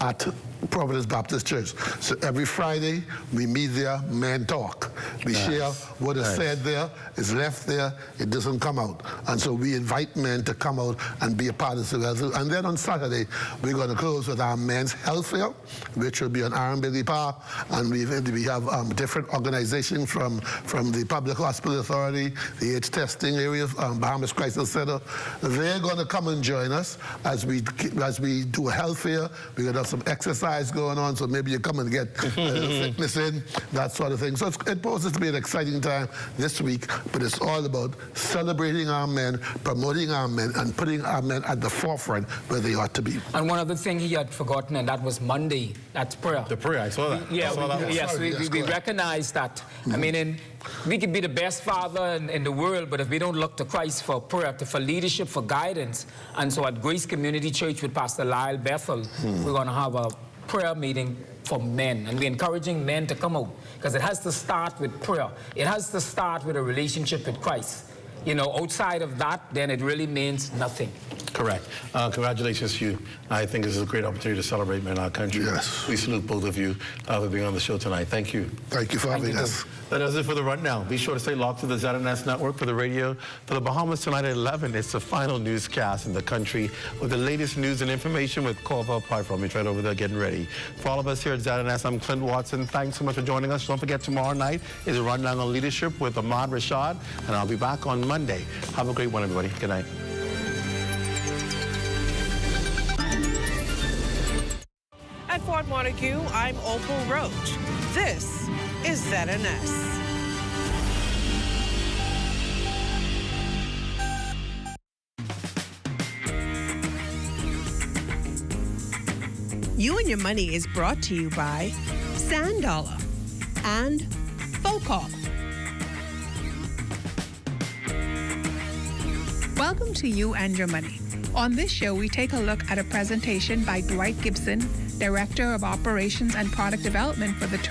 at Providence Baptist Church. So every Friday, we meet there, men talk. We share what is said there, is left there, it doesn't come out. And so we invite men to come out and be a part of it. And then on Saturday, we're going to close with our men's health fair, which will be on Arambilly Park. And we have different organizations from the Public Hospital Authority, the AIDS testing area, Bahamas Crisis Center. They're going to come and join us as we do a health fair. We're going to have some exercise going on, so maybe you come and get fitness in, that sort of thing. So it poses to be an exciting time this week, but it's all about celebrating our men, promoting our men, and putting our men at the forefront where they ought to be. And one other thing he had forgotten, and that was Monday. That's prayer. The prayer, I saw that. We recognize that. Mm-hmm. I mean, we could be the best father in the world, but if we don't look to Christ for prayer, for leadership, for guidance, and so at Grace Community Church with Pastor Lyle Bethel, we're going to have a prayer meeting for men, and we're encouraging men to come out, because it has to start with prayer. It has to start with a relationship with Christ. Outside of that, then it really means nothing. Correct. Congratulations to you. I think this is a great opportunity to celebrate men in our country. Yes. We salute both of you for being on the show tonight. Thank you. Thank you for having us. That does it for the rundown. Be sure to stay locked to the ZNS network for the radio. For the Bahamas tonight at 11, it's the final newscast in the country with the latest news and information with Corval Piper. He's right over there getting ready. For all of us here at ZNS, I'm Clint Watson. Thanks so much for joining us. Don't forget, tomorrow night is a rundown on leadership with Ahmad Rashad, and I'll be back on Monday. Have a great one, everybody. Good night. At Fort Montague, I'm Opal Roach. This is ZNS. You and Your Money is brought to you by Sand Dollar and Focall. Welcome to You and Your Money. On this show, we take a look at a presentation by Dwight Gibson, Director of Operations and Product Development for the